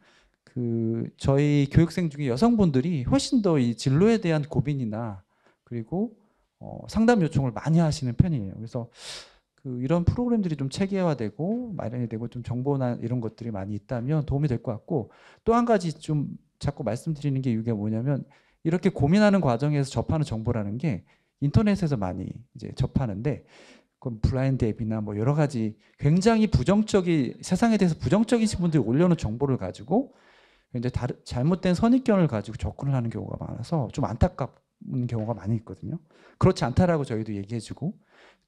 그 저희 교육생 중에 여성분들이 훨씬 더 이 진로에 대한 고민이나 그리고 상담 요청을 많이 하시는 편이에요. 그래서 그 이런 프로그램들이 좀 체계화되고 마련이 되고 좀 정보나 이런 것들이 많이 있다면 도움이 될 것 같고 또 한 가지 좀 자꾸 말씀드리는 게 이게 뭐냐면 이렇게 고민하는 과정에서 접하는 정보라는 게 인터넷에서 많이 이제 접하는데 그건 블라인드 앱이나 뭐 여러 가지 굉장히 세상에 대해서 부정적이신 분들이 올려놓은 정보를 가지고 이제 잘못된 선입견을 가지고 접근을 하는 경우가 많아서 좀 안타까운 경우가 많이 있거든요. 그렇지 않다라고 저희도 얘기해주고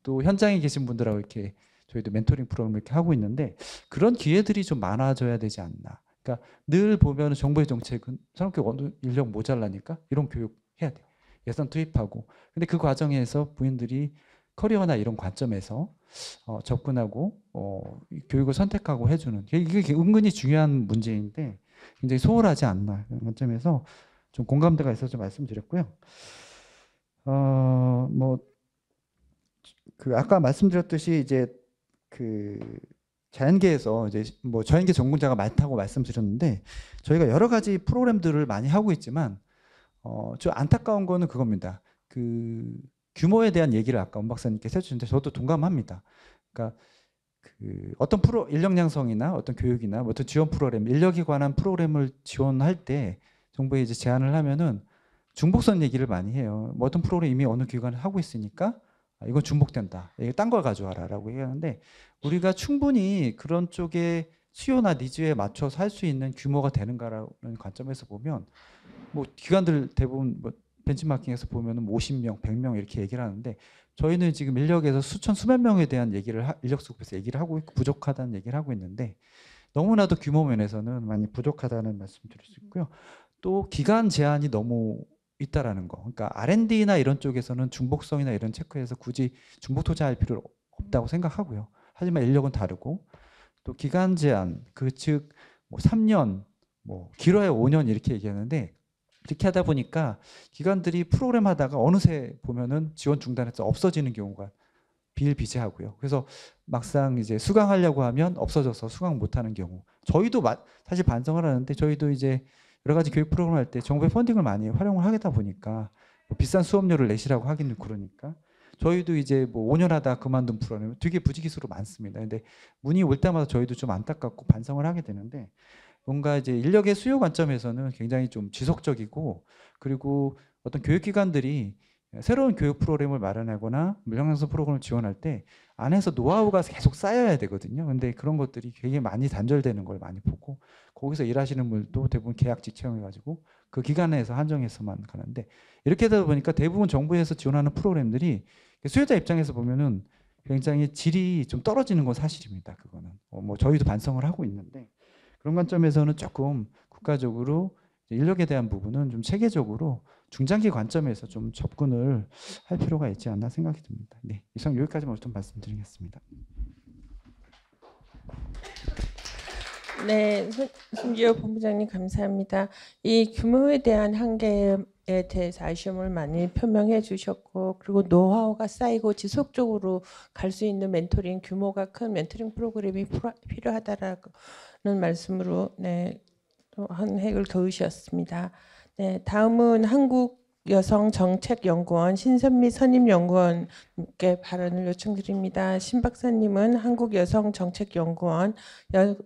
또 현장에 계신 분들하고 이렇게 저희도 멘토링 프로그램을 이렇게 하고 있는데 그런 기회들이 좀 많아져야 되지 않나. 그러니까 늘 보면 정부의 정책은 산업교육 인력 모자라니까 이런 교육 해야 돼. 예산 투입하고. 근데 그 과정에서 부인들이 커리어나 이런 관점에서 접근하고 교육을 선택하고 해주는 이게 은근히 중요한 문제인데 굉장히 소홀하지 않나 그런 관점에서 좀 공감대가 있어서 좀 말씀드렸고요. 뭐 그 아까 말씀드렸듯이 이제 그 자연계에서 이제 뭐 자연계 전공자가 많다고 말씀드렸는데 저희가 여러 가지 프로그램들을 많이 하고 있지만 좀 안타까운 거는 그겁니다. 그 규모에 대한 얘기를 아까 엄 박사님께서 해주셨는데 저도 동감합니다. 그러니까 그 어떤 인력 양성이나 어떤 교육이나 어떤 지원 프로그램, 인력에 관한 프로그램을 지원할 때 정부에 이제 제안을 하면은 중복선 얘기를 많이 해요. 뭐 어떤 프로그램 이미 어느 기관을 하고 있으니까 이건 중복된다. 이거 딴 걸 가져와라라고 얘기하는데 우리가 충분히 그런 쪽에 수요나 니즈에 맞춰서 할 수 있는 규모가 되는가라는 관점에서 보면 뭐 기관들 대부분 뭐 벤치마킹에서 보면은 50명, 100명 이렇게 얘기를 하는데 저희는 지금 인력에서 수천 명에 대한 얘기를 인력 수급에서 얘기를 하고 있고 부족하다는 얘기를 하고 있는데 너무나도 규모 면에서는 많이 부족하다는 말씀드릴 수 있고요. 또 기간 제한이 너무 있다라는 거. 그러니까 R&D나 이런 쪽에서는 중복성이나 이런 체크해서 굳이 중복 투자할 필요 없다고 생각하고요. 하지만 인력은 다르고 또 기간 제한, 즉 뭐 3년, 뭐 길어야 5년 이렇게 얘기하는데 이렇게 하다 보니까 기관들이 프로그램 하다가 어느새 보면은 지원 중단해서 없어지는 경우가 비일비재하고요. 그래서 막상 이제 수강하려고 하면 없어져서 수강 못하는 경우. 저희도 사실 반성을 하는데 저희도 이제 여러 가지 교육 프로그램 할 때 정부의 펀딩을 많이 활용을 하다 보니까 뭐 비싼 수업료를 내시라고 하기는 그러니까 저희도 이제 뭐 5년 하다 그만둔 프로그램 되게 부지기수로 많습니다. 근데 문의 올 때마다 저희도 좀 안타깝고 반성을 하게 되는데 뭔가 이제 인력의 수요 관점에서는 굉장히 좀 지속적이고 그리고 어떤 교육기관들이 새로운 교육 프로그램을 마련하거나 물량양성 프로그램을 지원할 때 안에서 노하우가 계속 쌓여야 되거든요. 근데 그런 것들이 되게 많이 단절되는 걸 많이 보고 거기서 일하시는 분들도 대부분 계약직 채용해가지고 그 기간에서 한정해서만 가는데 이렇게 되다 보니까 대부분 정부에서 지원하는 프로그램들이 수요자 입장에서 보면은 굉장히 질이 좀 떨어지는 건 사실입니다. 그거는 뭐 저희도 반성을 하고 있는데 그런 관점에서는 조금 국가적으로 인력에 대한 부분은 좀 체계적으로 중장기 관점에서 좀 접근을 할 필요가 있지 않나 생각이 듭니다. 네, 이상 여기까지만 좀 말씀드리겠습니다. 네, 손지호 본부장님 감사합니다. 이 규모에 대한 한계에 대해서 아쉬움을 많이 표명해 주셨고 그리고 노하우가 쌓이고 지속적으로 갈 수 있는 멘토링 규모가 큰 멘토링 프로그램이 필요하다라는 말씀으로 네, 또 한 획을 그으셨습니다. 네, 다음은 한국여성정책연구원 신선미 선임연구원님께 발언을 요청드립니다. 신 박사님은 한국여성정책연구원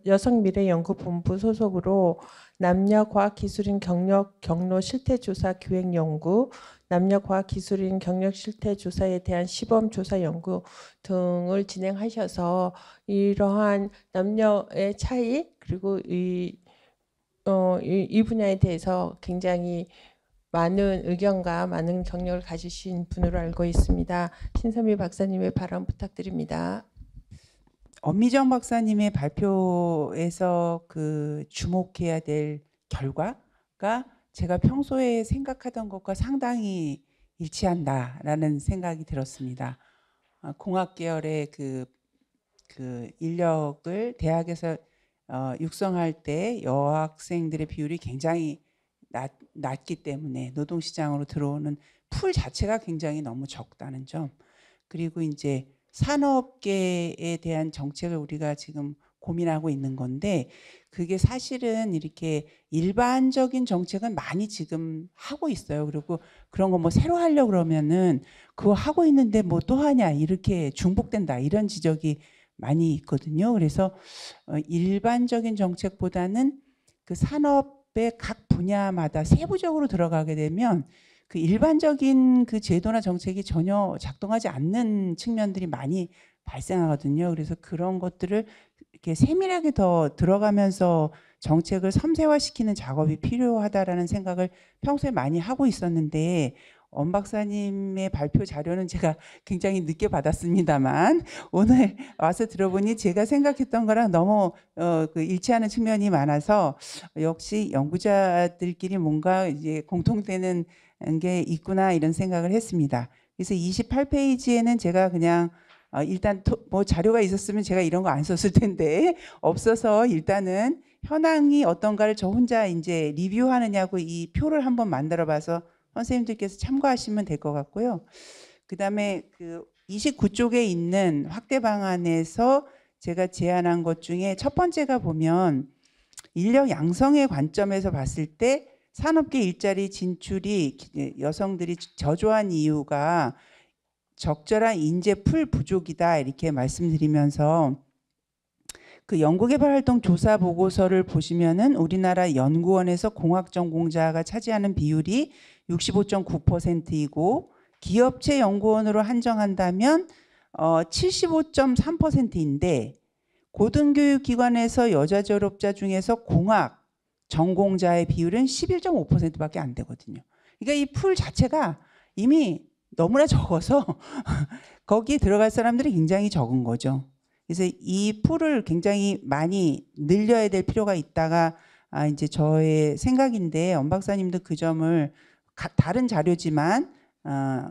여성미래연구본부 소속으로 남녀과학기술인 경로 실태조사 기획연구, 남녀과학기술인 경력실태조사에 대한 시범조사 연구 등을 진행하셔서 이러한 남녀의 차이 그리고 이 분야에 대해서 굉장히 많은 의견과 많은 경력을 가지신 분으로 알고 있습니다. 신선미 박사님의 발언 부탁드립니다. 엄미정 박사님의 발표에서 그 주목해야 될 결과가 제가 평소에 생각하던 것과 상당히 일치한다라는 생각이 들었습니다. 공학 계열의 그 인력을 대학에서 육성할 때 여학생들의 비율이 굉장히 낮기 때문에 노동시장으로 들어오는 풀 자체가 굉장히 너무 적다는 점, 그리고 이제 산업계에 대한 정책을 우리가 지금 고민하고 있는 건데 그게 사실은 이렇게 일반적인 정책은 많이 지금 하고 있어요. 그리고 그런 거 뭐 새로 하려고 그러면은 그거 하고 있는데 뭐 또 하냐 이렇게 중복된다 이런 지적이 많이 있거든요. 그래서 일반적인 정책보다는 그 산업의 각 분야마다 세부적으로 들어가게 되면 그 일반적인 그 제도나 정책이 전혀 작동하지 않는 측면들이 많이 발생하거든요. 그래서 그런 것들을 이렇게 세밀하게 더 들어가면서 정책을 섬세화시키는 작업이 필요하다라는 생각을 평소에 많이 하고 있었는데 엄 박사님의 발표 자료는 제가 굉장히 늦게 받았습니다만 오늘 와서 들어보니 제가 생각했던 거랑 너무 그 일치하는 측면이 많아서 역시 연구자들끼리 뭔가 이제 공통되는 게 있구나 이런 생각을 했습니다. 그래서 28페이지에는 제가 그냥 일단 뭐 자료가 있었으면 제가 이런 거 안 썼을 텐데 없어서 일단은 현황이 어떤가를 저 혼자 이제 리뷰하느냐고 이 표를 한번 만들어 봐서 선생님들께서 참고하시면 될 것 같고요. 그다음에 그 29쪽에 있는 확대 방안에서 제가 제안한 것 중에 첫 번째가 보면 인력 양성의 관점에서 봤을 때 산업계 일자리 진출이 여성들이 저조한 이유가 적절한 인재 풀 부족이다 이렇게 말씀드리면서 그 연구개발활동 조사 보고서를 보시면은 우리나라 연구원에서 공학전공자가 차지하는 비율이 65.9%이고 기업체 연구원으로 한정한다면 75.3%인데 고등교육기관에서 여자 졸업자 중에서 공학 전공자의 비율은 11.5%밖에 안 되거든요. 그러니까 이 풀 자체가 이미 너무나 적어서 거기에 들어갈 사람들이 굉장히 적은 거죠. 그래서 이 풀을 굉장히 많이 늘려야 될 필요가 있다가 이제 저의 생각인데 엄 박사님도 그 점을 다른 자료지만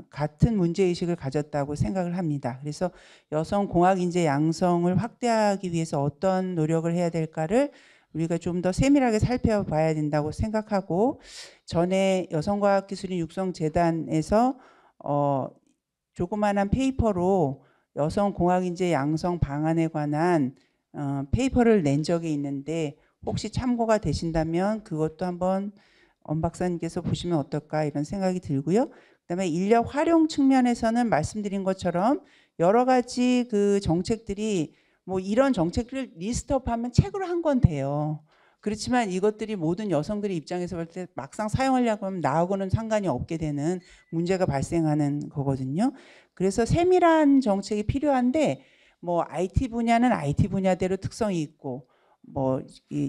같은 문제의식을 가졌다고 생각을 합니다. 그래서 여성 공학 인재 양성을 확대하기 위해서 어떤 노력을 해야 될까를 우리가 좀 더 세밀하게 살펴봐야 된다고 생각하고 전에 여성과학기술인 육성재단에서 조그마한 페이퍼로 여성 공학인재 양성 방안에 관한 페이퍼를 낸 적이 있는데 혹시 참고가 되신다면 그것도 한번 엄 박사님께서 보시면 어떨까 이런 생각이 들고요. 그다음에 인력 활용 측면에서는 말씀드린 것처럼 여러 가지 그 정책들이 뭐 이런 정책들을 리스트업하면 책으로 한 건 돼요. 그렇지만 이것들이 모든 여성들의 입장에서 볼 때 막상 사용하려고 하면 나하고는 상관이 없게 되는 문제가 발생하는 거거든요. 그래서 세밀한 정책이 필요한데 뭐 IT 분야는 IT 분야대로 특성이 있고 뭐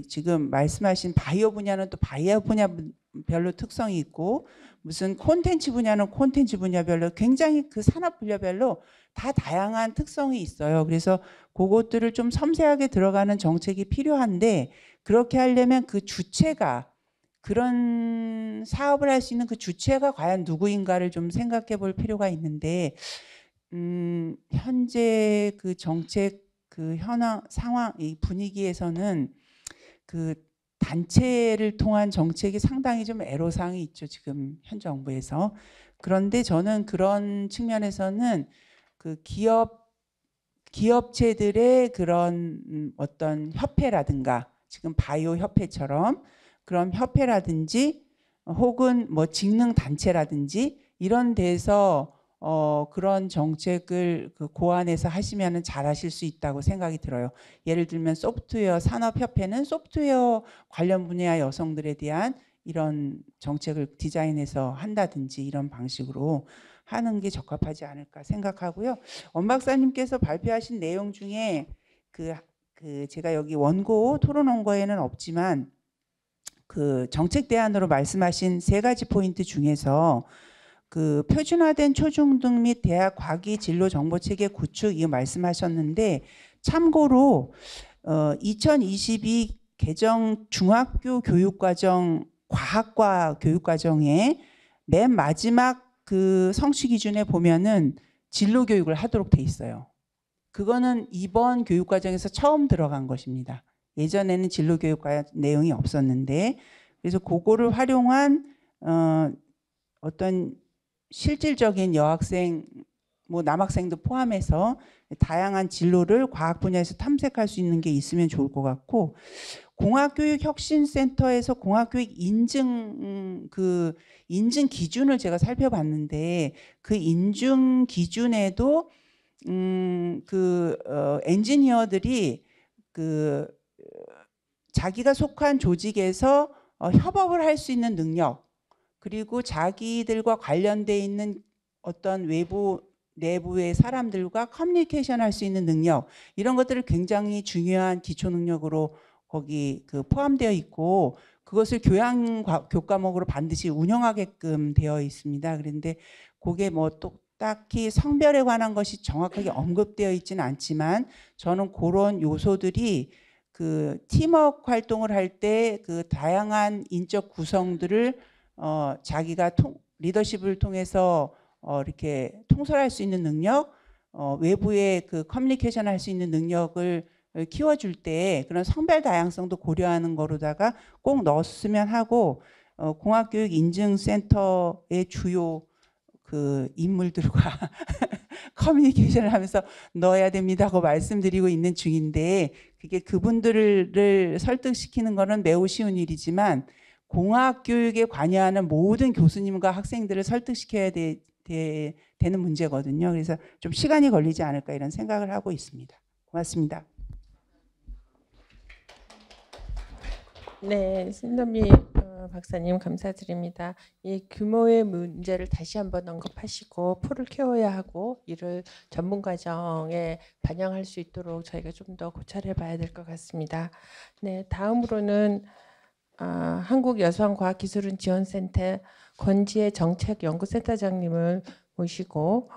지금 말씀하신 바이오 분야는 또 바이오 분야별로 특성이 있고 무슨 콘텐츠 분야는 콘텐츠 분야별로 굉장히 그 산업 분야별로 다 다양한 특성이 있어요. 그래서 그것들을 좀 섬세하게 들어가는 정책이 필요한데 그렇게 하려면 그 주체가 그런 사업을 할 수 있는 그 주체가 과연 누구인가를 좀 생각해 볼 필요가 있는데 현재 그 정책 그 현황 상황 이 분위기에서는 그 단체를 통한 정책이 상당히 좀 애로사항이 있죠. 지금 현 정부에서. 그런데 저는 그런 측면에서는 그 기업체들의 그런 어떤 협회라든가 지금 바이오 협회처럼 그런 협회라든지 혹은 뭐 직능 단체라든지 이런 데서 그런 정책을 그 고안해서 하시면은 잘하실 수 있다고 생각이 들어요. 예를 들면 소프트웨어 산업협회는 소프트웨어 관련 분야 여성들에 대한 이런 정책을 디자인해서 한다든지 이런 방식으로 하는 게 적합하지 않을까 생각하고요. 엄 박사님께서 발표하신 내용 중에 그 제가 여기 원고 토론 원고에는 없지만 그 정책 대안으로 말씀하신 3가지 포인트 중에서 그 표준화된 초중등 및 대학 과기 진로 정보 체계 구축 이거 말씀하셨는데 참고로 2022 개정 중학교 교육과정 과학과 교육과정에 맨 마지막 그 성취 기준에 보면은 진로 교육을 하도록 돼 있어요. 그거는 이번 교육과정에서 처음 들어간 것입니다. 예전에는 진로 교육과 내용이 없었는데 그래서 그거를 활용한 어떤 실질적인 여학생 뭐 남학생도 포함해서 다양한 진로를 과학 분야에서 탐색할 수 있는 게 있으면 좋을 것 같고 공학교육혁신센터에서 공학교육 인증 인증 기준을 제가 살펴봤는데 그 인증 기준에도 엔지니어들이 자기가 속한 조직에서 협업을 할 수 있는 능력 그리고 자기들과 관련돼 있는 어떤 내부의 사람들과 커뮤니케이션 할 수 있는 능력 이런 것들을 굉장히 중요한 기초 능력으로 거기 포함되어 있고 그것을 교과목으로 반드시 운영하게끔 되어 있습니다. 그런데 그게 뭐 또 딱히 성별에 관한 것이 정확하게 언급되어 있지는 않지만 저는 그런 요소들이 그 팀워크 활동을 할 때 그 다양한 인적 구성들을 자기가 리더십을 통해서 이렇게 통솔할 수 있는 능력, 외부의 그 커뮤니케이션 할 수 있는 능력을 키워줄 때 그런 성별 다양성도 고려하는 거로다가 꼭 넣었으면 하고 공학교육 인증센터의 주요 그 인물들과 커뮤니케이션을 하면서 넣어야 됩니다고 말씀드리고 있는 중인데 그게 그분들을 설득시키는 거는 매우 쉬운 일이지만 공학교육에 관여하는 모든 교수님과 학생들을 설득시켜야 되는 문제거든요. 그래서 좀 시간이 걸리지 않을까 이런 생각을 하고 있습니다. 고맙습니다. 네, 신선미 박사님 감사드립니다. 이 규모의 문제를 다시 한번 언급하시고 풀을 키워야 하고 이를 전문 과정에 반영할 수 있도록 저희가 좀 더 고찰해 봐야 될 것 같습니다. 네, 다음으로는 한국여성과학기술은지원센터 권지혜 정책연구센터장님을 모시고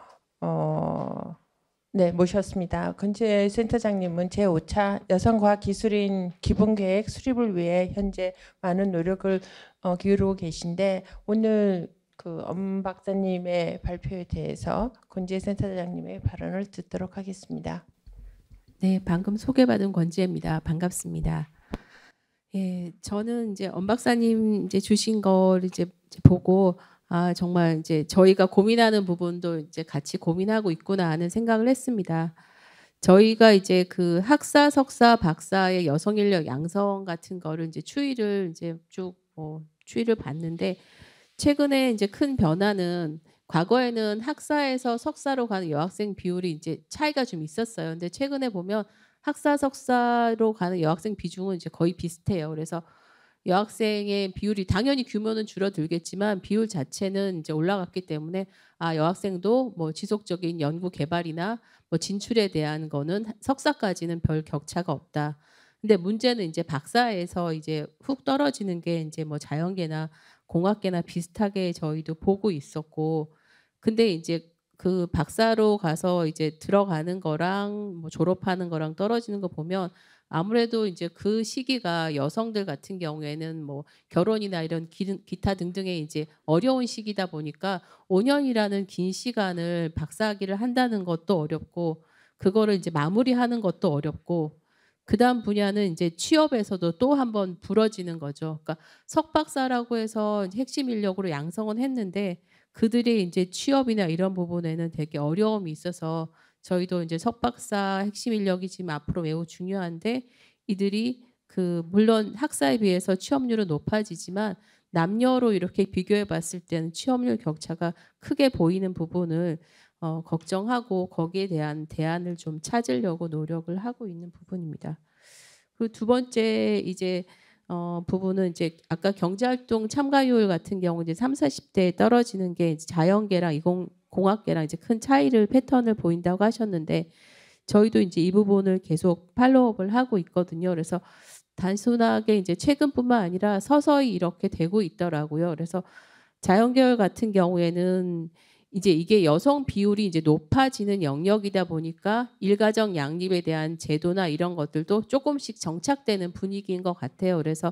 네, 모셨습니다. 권지혜 센터장님은 제5차 여성과학기술인 기본계획 수립을 위해 현재 많은 노력을 기울이고 계신데 오늘 그 엄 박사님의 발표에 대해서 권지혜 센터장님의 발언을 듣도록 하겠습니다. 네, 방금 소개받은 권지혜입니다. 반갑습니다. 예, 저는 이제 엄 박사님 이제 주신 걸 이제 보고 정말 이제 저희가 고민하는 부분도 이제 같이 고민하고 있구나 하는 생각을 했습니다. 저희가 이제 그 학사, 석사, 박사의 여성 인력 양성 같은 거를 이제 추이를 이제 쭉 추이를 봤는데 최근에 이제 큰 변화는 과거에는 학사에서 석사로 가는 여학생 비율이 이제 차이가 좀 있었어요. 근데 최근에 보면 학사 석사로 가는 여학생 비중은 이제 거의 비슷해요. 그래서 여학생의 비율이 당연히 규모는 줄어들겠지만 비율 자체는 이제 올라갔기 때문에 여학생도 뭐 지속적인 연구 개발이나 뭐 진출에 대한 거는 석사까지는 별 격차가 없다. 근데 문제는 이제 박사에서 이제 훅 떨어지는 게 이제 뭐 자연계나 공학계나 비슷하게 저희도 보고 있었고, 근데 이제 그 박사로 가서 이제 들어가는 거랑 뭐 졸업하는 거랑 떨어지는 거 보면 아무래도 이제 그 시기가 여성들 같은 경우에는 뭐 결혼이나 이런 기타 등등의 이제 어려운 시기다 보니까 5년이라는 긴 시간을 박사학위를 한다는 것도 어렵고, 그거를 이제 마무리하는 것도 어렵고, 그다음 분야는 이제 취업에서도 또 한번 부러지는 거죠. 그러니까 석박사라고 해서 핵심 인력으로 양성은 했는데 그들이 이제 취업이나 이런 부분에는 되게 어려움이 있어서 저희도 이제 석박사 핵심 인력이 지금 앞으로 매우 중요한데, 이들이 그 물론 학사에 비해서 취업률은 높아지지만 남녀로 이렇게 비교해 봤을 때는 취업률 격차가 크게 보이는 부분을 걱정하고 거기에 대한 대안을 좀 찾으려고 노력을 하고 있는 부분입니다. 그 두 번째 이제 부분은 이제 아까 경제활동 참가율 같은 경우 이제 30, 40대에 떨어지는 게 이제 자연계랑 공학계랑 이제 큰 차이를 패턴을 보인다고 하셨는데, 저희도 이제 이 부분을 계속 팔로우업을 하고 있거든요. 그래서 단순하게 이제 최근뿐만 아니라 서서히 이렇게 되고 있더라고요. 그래서 자연계열 같은 경우에는 이제 이게 여성 비율이 이제 높아지는 영역이다 보니까 일가정 양립에 대한 제도나 이런 것들도 조금씩 정착되는 분위기인 것 같아요. 그래서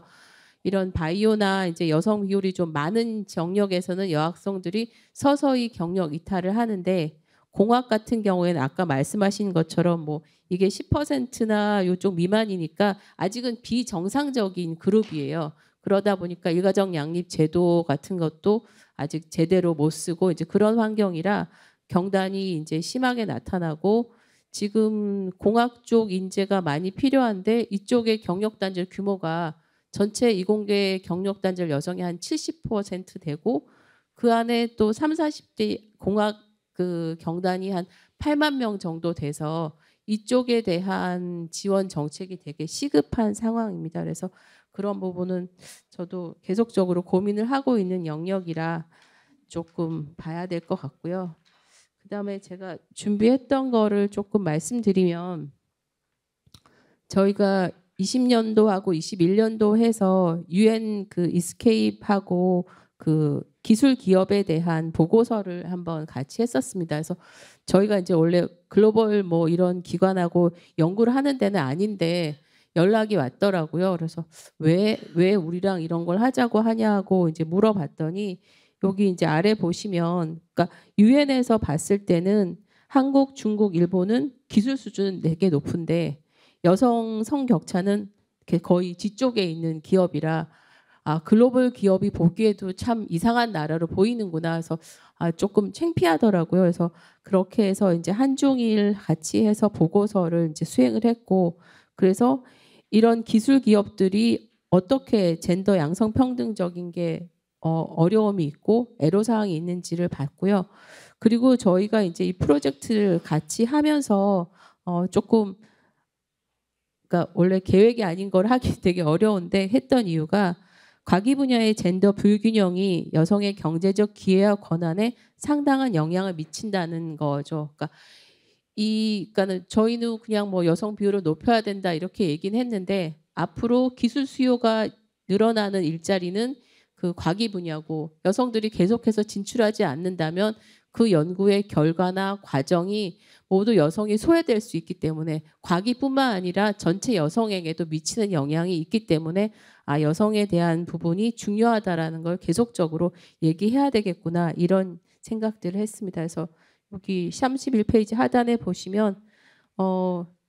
이런 바이오나 이제 여성 비율이 좀 많은 영역에서는 여학생들이 서서히 경력 이탈을 하는데, 공학 같은 경우에는 아까 말씀하신 것처럼 뭐 이게 10%나 이쪽 미만이니까 아직은 비정상적인 그룹이에요. 그러다 보니까 일가정 양립 제도 같은 것도 아직 제대로 못 쓰고 이제 그런 환경이라 경단이 이제 심하게 나타나고, 지금 공학 쪽 인재가 많이 필요한데 이쪽의 경력 단절 규모가 전체 이공계 경력 단절 여성이 한 70% 되고 그 안에 또 30, 40대 공학 그 경단이 한 8만 명 정도 돼서 이쪽에 대한 지원 정책이 되게 시급한 상황입니다. 그래서 그런 부분은 저도 계속적으로 고민을 하고 있는 영역이라 조금 봐야 될 것 같고요. 그다음에 제가 준비했던 거를 조금 말씀드리면, 저희가 20년도하고 21년도 해서 UN 그 이스케이프하고 그 기술 기업에 대한 보고서를 한번 같이 했었습니다. 그래서 저희가 이제 원래 글로벌 뭐 이런 기관하고 연구를 하는 데는 아닌데 연락이 왔더라고요. 그래서 왜 우리랑 이런 걸 하자고 하냐고 이제 물어봤더니, 여기 이제 아래 보시면, 그러니까 유엔에서 봤을 때는 한국, 중국, 일본은 기술 수준은 되게 높은데 여성 성격차는 거의 뒤쪽에 있는 기업이라 글로벌 기업이 보기에도 참 이상한 나라로 보이는구나 해서 조금 창피하더라고요. 그래서 그렇게 해서 이제 한중일 같이 해서 보고서를 이제 수행을 했고, 그래서 이런 기술 기업들이 어떻게 젠더 양성 평등적인 게 어려움이 있고 애로사항이 있는지를 봤고요. 그리고 저희가 이제 이 프로젝트를 같이 하면서 조금, 그러니까 원래 계획이 아닌 걸 하기 되게 어려운데 했던 이유가, 과기 분야의 젠더 불균형이 여성의 경제적 기회와 권한에 상당한 영향을 미친다는 거죠. 그러니까는 저희는 그냥 뭐 여성 비율을 높여야 된다 이렇게 얘기는 했는데, 앞으로 기술 수요가 늘어나는 일자리는 그 과기 분야고 여성들이 계속해서 진출하지 않는다면 그 연구의 결과나 과정이 모두 여성이 소외될 수 있기 때문에 과기뿐만 아니라 전체 여성에게도 미치는 영향이 있기 때문에 여성에 대한 부분이 중요하다라는 걸 계속적으로 얘기해야 되겠구나, 이런 생각들을 했습니다. 그래서 여기 31페이지 하단에 보시면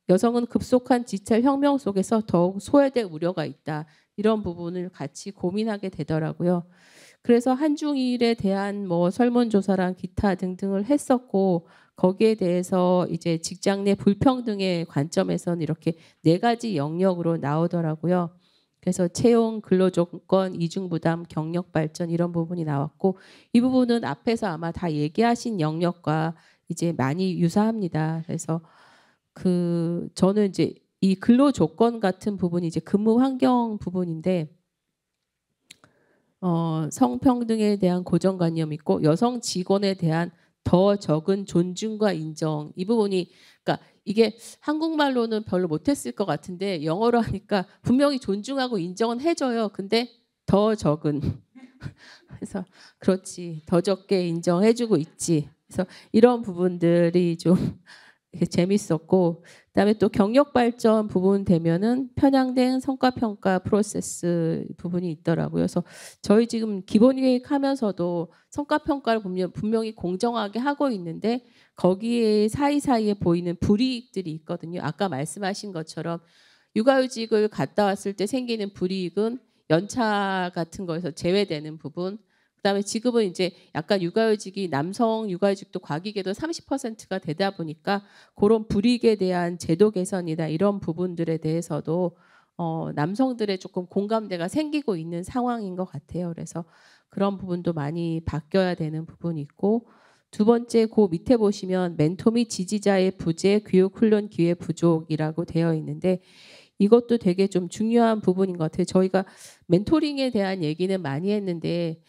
여성은 급속한 디지털 혁명 속에서 더욱 소외될 우려가 있다, 이런 부분을 같이 고민하게 되더라고요. 그래서 한중일에 대한 뭐 설문조사랑 기타 등등을 했었고, 거기에 대해서 이제 직장 내 불평등의 관점에서는 이렇게 4가지 영역으로 나오더라고요. 그래서 채용, 근로조건, 이중부담, 경력 발전 이런 부분이 나왔고 이 부분은 앞에서 아마 다 얘기하신 영역과 이제 많이 유사합니다. 그래서 저는 이제 이 근로조건 같은 부분이 이제 근무 환경 부분인데 성평등에 대한 고정관념이 있고 여성 직원에 대한 더 적은 존중과 인정 이 부분이 그러니까 이게 한국말로는 별로 못했을 것 같은데 영어로 하니까 분명히 존중하고 인정은 해줘요. 근데 더 적은 그래서 그렇지 더 적게 인정해주고 있지. 그래서 이런 부분들이 좀 재밌었고 그다음에 또 경력 발전 부분 되면은 편향된 성과 평가 프로세스 부분이 있더라고요. 그래서 저희 지금 기본 계획하면서도 성과 평가를 분명히 공정하게 하고 있는데 거기에 사이사이에 보이는 불이익들이 있거든요. 아까 말씀하신 것처럼 육아휴직을 갔다 왔을 때 생기는 불이익은 연차 같은 거에서 제외되는 부분. 그다음에 지금은 이제 약간 육아휴직이 남성 육아휴직도 과기계도 30%가 되다 보니까 그런 불이익에 대한 제도 개선이나 이런 부분들에 대해서도 남성들의 조금 공감대가 생기고 있는 상황인 것 같아요. 그래서 그런 부분도 많이 바뀌어야 되는 부분이 있고 두 번째 그 밑에 보시면 멘토 및 지지자의 부재, 교육 훈련 기회 부족이라고 되어 있는데 이것도 되게 좀 중요한 부분인 것 같아요. 저희가 멘토링에 대한 얘기는 많이 했는데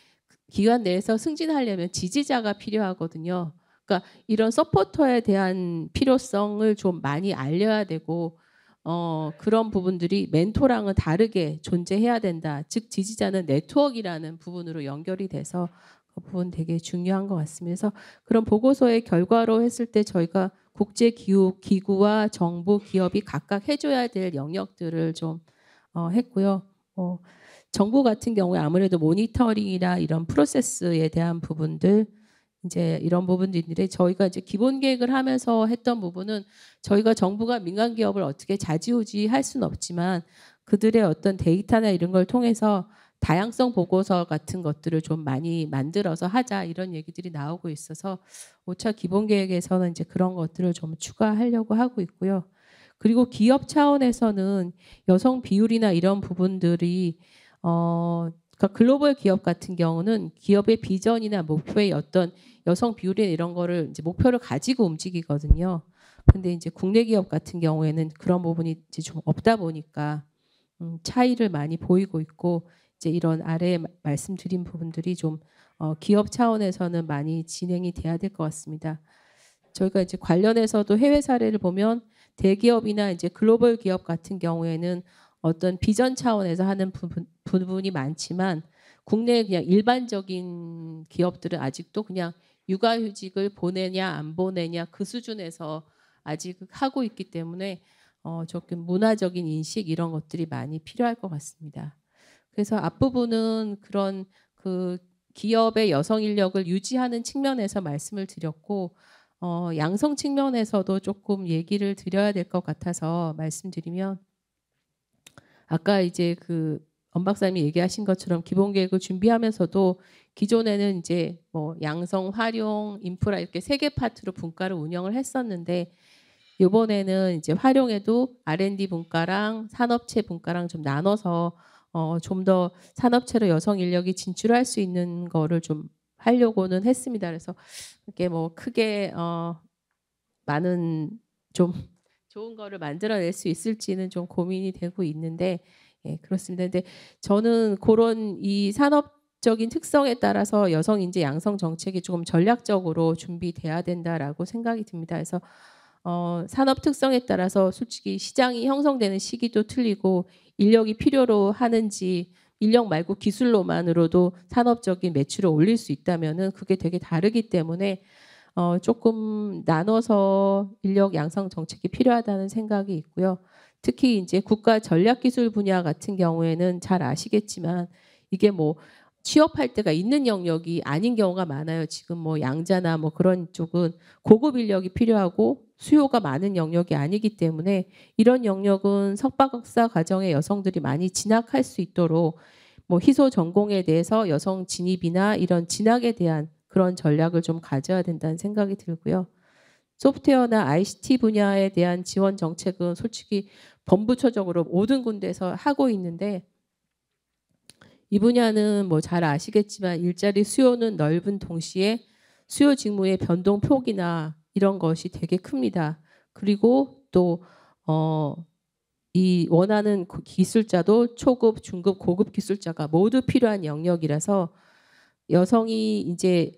기관 내에서 승진하려면 지지자가 필요하거든요. 그러니까 이런 서포터에 대한 필요성을 좀 많이 알려야 되고 그런 부분들이 멘토랑은 다르게 존재해야 된다. 즉 지지자는 네트워크라는 부분으로 연결이 돼서 그 부분 되게 중요한 것 같습니다. 그래서 그런 보고서의 결과로 했을 때 저희가 국제기구와 정부, 기업이 각각 해줘야 될 영역들을 좀 했고요. 정부 같은 경우에 아무래도 모니터링이나 이런 프로세스에 대한 부분들 이제 이런 부분들인데 저희가 이제 기본 계획을 하면서 했던 부분은 저희가 정부가 민간 기업을 어떻게 좌지우지할 수는 없지만 그들의 어떤 데이터나 이런 걸 통해서 다양성 보고서 같은 것들을 좀 많이 만들어서 하자 이런 얘기들이 나오고 있어서 5차 기본 계획에서는 이제 그런 것들을 좀 추가하려고 하고 있고요. 그리고 기업 차원에서는 여성 비율이나 이런 부분들이 그러니까 글로벌 기업 같은 경우는 기업의 비전이나 목표의 어떤 여성 비율이나 이런 거를 이제 목표를 가지고 움직이거든요. 근데 이제 국내 기업 같은 경우에는 그런 부분이 이제 좀 없다 보니까 차이를 많이 보이고 있고 이제 이런 아래에 말씀드린 부분들이 좀 기업 차원에서는 많이 진행이 돼야 될 것 같습니다. 저희가 이제 관련해서도 해외 사례를 보면 대기업이나 이제 글로벌 기업 같은 경우에는 어떤 비전 차원에서 하는 부분이 많지만 국내 그냥 일반적인 기업들은 아직도 그냥 육아휴직을 보내냐 안 보내냐 그 수준에서 아직 하고 있기 때문에 조금 문화적인 인식 이런 것들이 많이 필요할 것 같습니다. 그래서 앞부분은 그런 그 기업의 여성 인력을 유지하는 측면에서 말씀을 드렸고 양성 측면에서도 조금 얘기를 드려야 될 것 같아서 말씀드리면 아까 이제 그 엄 박사님이 얘기하신 것처럼 기본 계획을 준비하면서도 기존에는 이제 뭐 양성, 활용, 인프라 이렇게 3개 파트로 분과를 운영을 했었는데 이번에는 이제 활용에도 R&D 분과랑 산업체 분과랑 좀 나눠서 좀 더 산업체로 여성 인력이 진출할 수 있는 거를 좀 하려고는 했습니다. 그래서 이렇게 뭐 크게 많은 좀 좋은 거를 만들어낼 수 있을지는 좀 고민이 되고 있는데 예, 그렇습니다. 근데 저는 그런 이 산업적인 특성에 따라서 여성 인재 양성 정책이 조금 전략적으로 준비돼야 된다라고 생각이 듭니다. 그래서 산업 특성에 따라서 솔직히 시장이 형성되는 시기도 틀리고 인력이 필요로 하는지 인력 말고 기술로만으로도 산업적인 매출을 올릴 수 있다면은 그게 되게 다르기 때문에 조금 나눠서 인력 양성 정책이 필요하다는 생각이 있고요. 특히 이제 국가 전략기술 분야 같은 경우에는 잘 아시겠지만 이게 뭐 취업할 때가 있는 영역이 아닌 경우가 많아요. 지금 뭐 양자나 뭐 그런 쪽은 고급 인력이 필요하고 수요가 많은 영역이 아니기 때문에 이런 영역은 석박사 과정에 여성들이 많이 진학할 수 있도록 뭐 희소 전공에 대해서 여성 진입이나 이런 진학에 대한 그런 전략을 좀 가져야 된다는 생각이 들고요. 소프트웨어나 ICT 분야에 대한 지원 정책은 솔직히 범부처적으로 모든 군데에서 하고 있는데 이 분야는 뭐 잘 아시겠지만 일자리 수요는 넓은 동시에 수요 직무의 변동 폭이나 이런 것이 되게 큽니다. 그리고 또 이 원하는 기술자도 초급, 중급, 고급 기술자가 모두 필요한 영역이라서 여성이 이제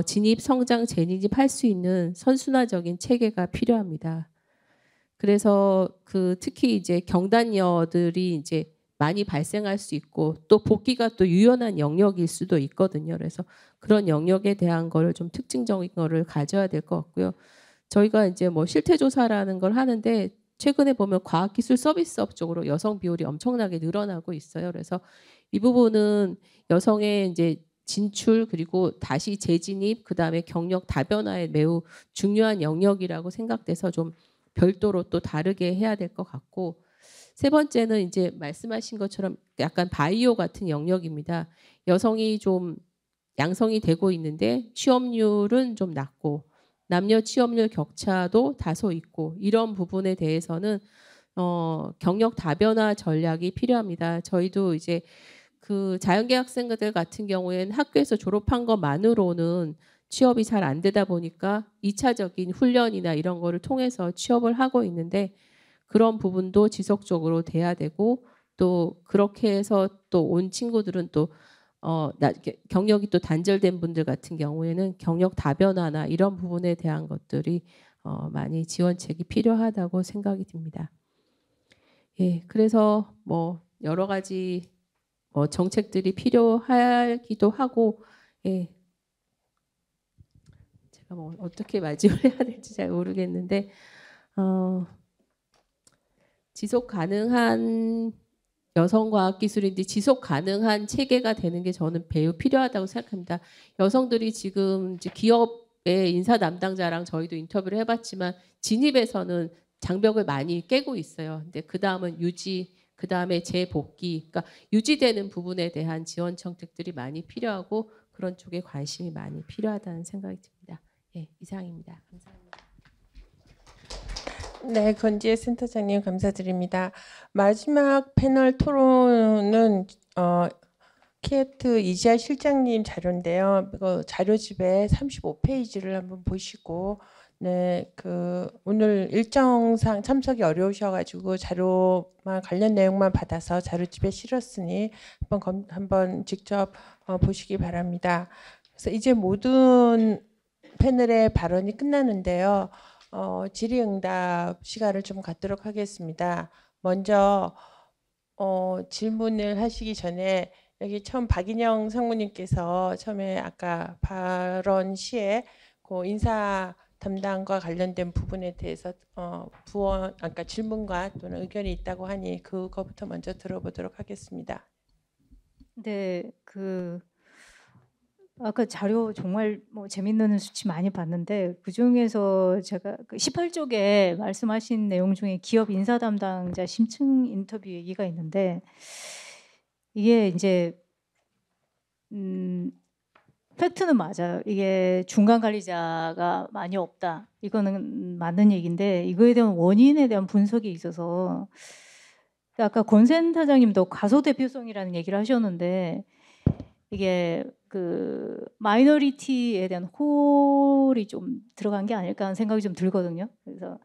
진입, 성장, 재진입할 수 있는 선순환적인 체계가 필요합니다. 그래서 특히 이제 경단녀들이 이제 많이 발생할 수 있고 또 복귀가 또 유연한 영역일 수도 있거든요. 그래서 그런 영역에 대한 거를 좀 특징적인 거를 가져야 될 것 같고요. 저희가 이제 뭐 실태 조사라는 걸 하는데 최근에 보면 과학기술 서비스업 쪽으로 여성 비율이 엄청나게 늘어나고 있어요. 그래서 이 부분은 여성의 이제 진출 그리고 다시 재진입 그다음에 경력 다변화에 매우 중요한 영역이라고 생각돼서 좀 별도로 또 다르게 해야 될 것 같고 세 번째는 이제 말씀하신 것처럼 약간 바이오 같은 영역입니다. 여성이 좀 양성이 되고 있는데 취업률은 좀 낮고 남녀 취업률 격차도 다소 있고 이런 부분에 대해서는 경력 다변화 전략이 필요합니다. 저희도 이제 자연계학생들 같은 경우에는 학교에서 졸업한 것만으로는 취업이 잘 안 되다 보니까 2차적인 훈련이나 이런 거를 통해서 취업을 하고 있는데 그런 부분도 지속적으로 돼야 되고 또 그렇게 해서 또 온 친구들은 또 경력이 또 단절된 분들 같은 경우에는 경력 다변화나 이런 부분에 대한 것들이 많이 지원책이 필요하다고 생각이 듭니다. 예, 그래서 뭐 여러 가지 정책들이 필요하기도 하고 예. 제가 뭐 어떻게 말씀을 해야 될지 잘 모르겠는데 지속 가능한 여성과학기술인데 지속 가능한 체계가 되는 게 저는 매우 필요하다고 생각합니다. 여성들이 지금 이제 기업의 인사 담당자랑 저희도 인터뷰를 해봤지만 진입에서는 장벽을 많이 깨고 있어요. 근데 그 다음은 유지, 그 다음에 재복귀, 그러니까 유지되는 부분에 대한 지원 정책들이 많이 필요하고 그런 쪽에 관심이 많이 필요하다는 생각이 듭니다. 예, 이상입니다. 감사합니다. 네, 권지혜 센터장님 감사드립니다. 마지막 패널 토론은 키에트 이지아 실장님 자료인데요. 그 자료집에 35페이지를 한번 보시고 네, 오늘 일정상 참석이 어려우셔가지고 자료만 관련 내용만 받아서 자료집에 실었으니 한번 직접 보시기 바랍니다. 그래서 이제 모든 패널의 발언이 끝나는데요. 질의응답 시간을 좀 갖도록 하겠습니다. 먼저 질문을 하시기 전에 여기 처음 박인영 상무님께서 처음에 아까 발언 시에 그 인사 담당과 관련된 부분에 대해서 아까 질문과 또는 의견이 있다고 하니 그거부터 먼저 들어보도록 하겠습니다. 네, 아까 자료 정말 뭐 재밌는 수치 많이 봤는데 그 중에서 제가 18쪽에 말씀하신 내용 중에 기업 인사 담당자 심층 인터뷰 얘기가 있는데 이게 이제 팩트는 맞아요. 이게 중간 관리자가 많이 없다. 이거는 맞는 얘기인데 이거에 대한 원인에 대한 분석이 있어서 아까 권 센터장님도 가소 대표성이라는 얘기를 하셨는데 이게 마이너리티에 대한 홀이 좀 들어간 게 아닐까 하는 생각이 좀 들거든요. 그래서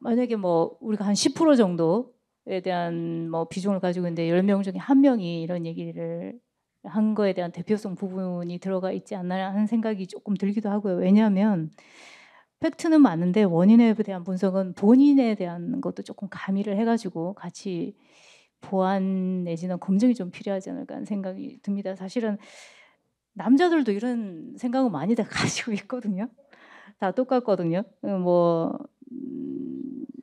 만약에 뭐 우리가 한 10% 정도에 대한 뭐 비중을 가지고 있는데 10명 중에 1명이 이런 얘기를 한 거에 대한 대표성 부분이 들어가 있지 않나 하는 생각이 조금 들기도 하고요. 왜냐하면 팩트는 맞는데 원인에 대한 분석은 본인에 대한 것도 조금 가미를 해가지고 같이 보완 내지는 검증이 좀 필요하지 않을까 하는 생각이 듭니다. 사실은 남자들도 이런 생각은 많이 다 가지고 있거든요. 다 똑같거든요.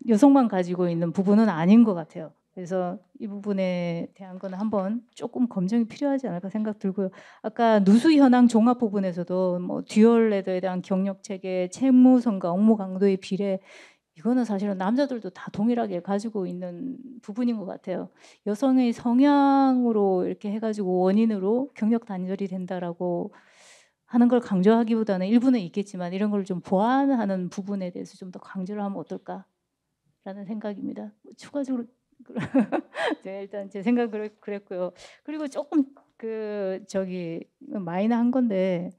여성만 가지고 있는 부분은 아닌 것 같아요. 그래서 이 부분에 대한 건 한번 조금 검증이 필요하지 않을까 생각 들고요. 아까 누수 현황 종합 부분에서도 뭐 듀얼 레더에 대한 경력 체계, 채무성과 업무 강도의 비례 이거는 사실은 남자들도 다 동일하게 가지고 있는 부분인 것 같아요. 여성의 성향으로 이렇게 해가지고 원인으로 경력 단절이 된다라고 하는 걸 강조하기보다는 일부는 있겠지만 이런 걸 좀 보완하는 부분에 대해서 좀 더 강조를 하면 어떨까라는 생각입니다. 추가적으로 네, 일단 제 생각은 그랬고요. 그리고 조금 마이너한 건데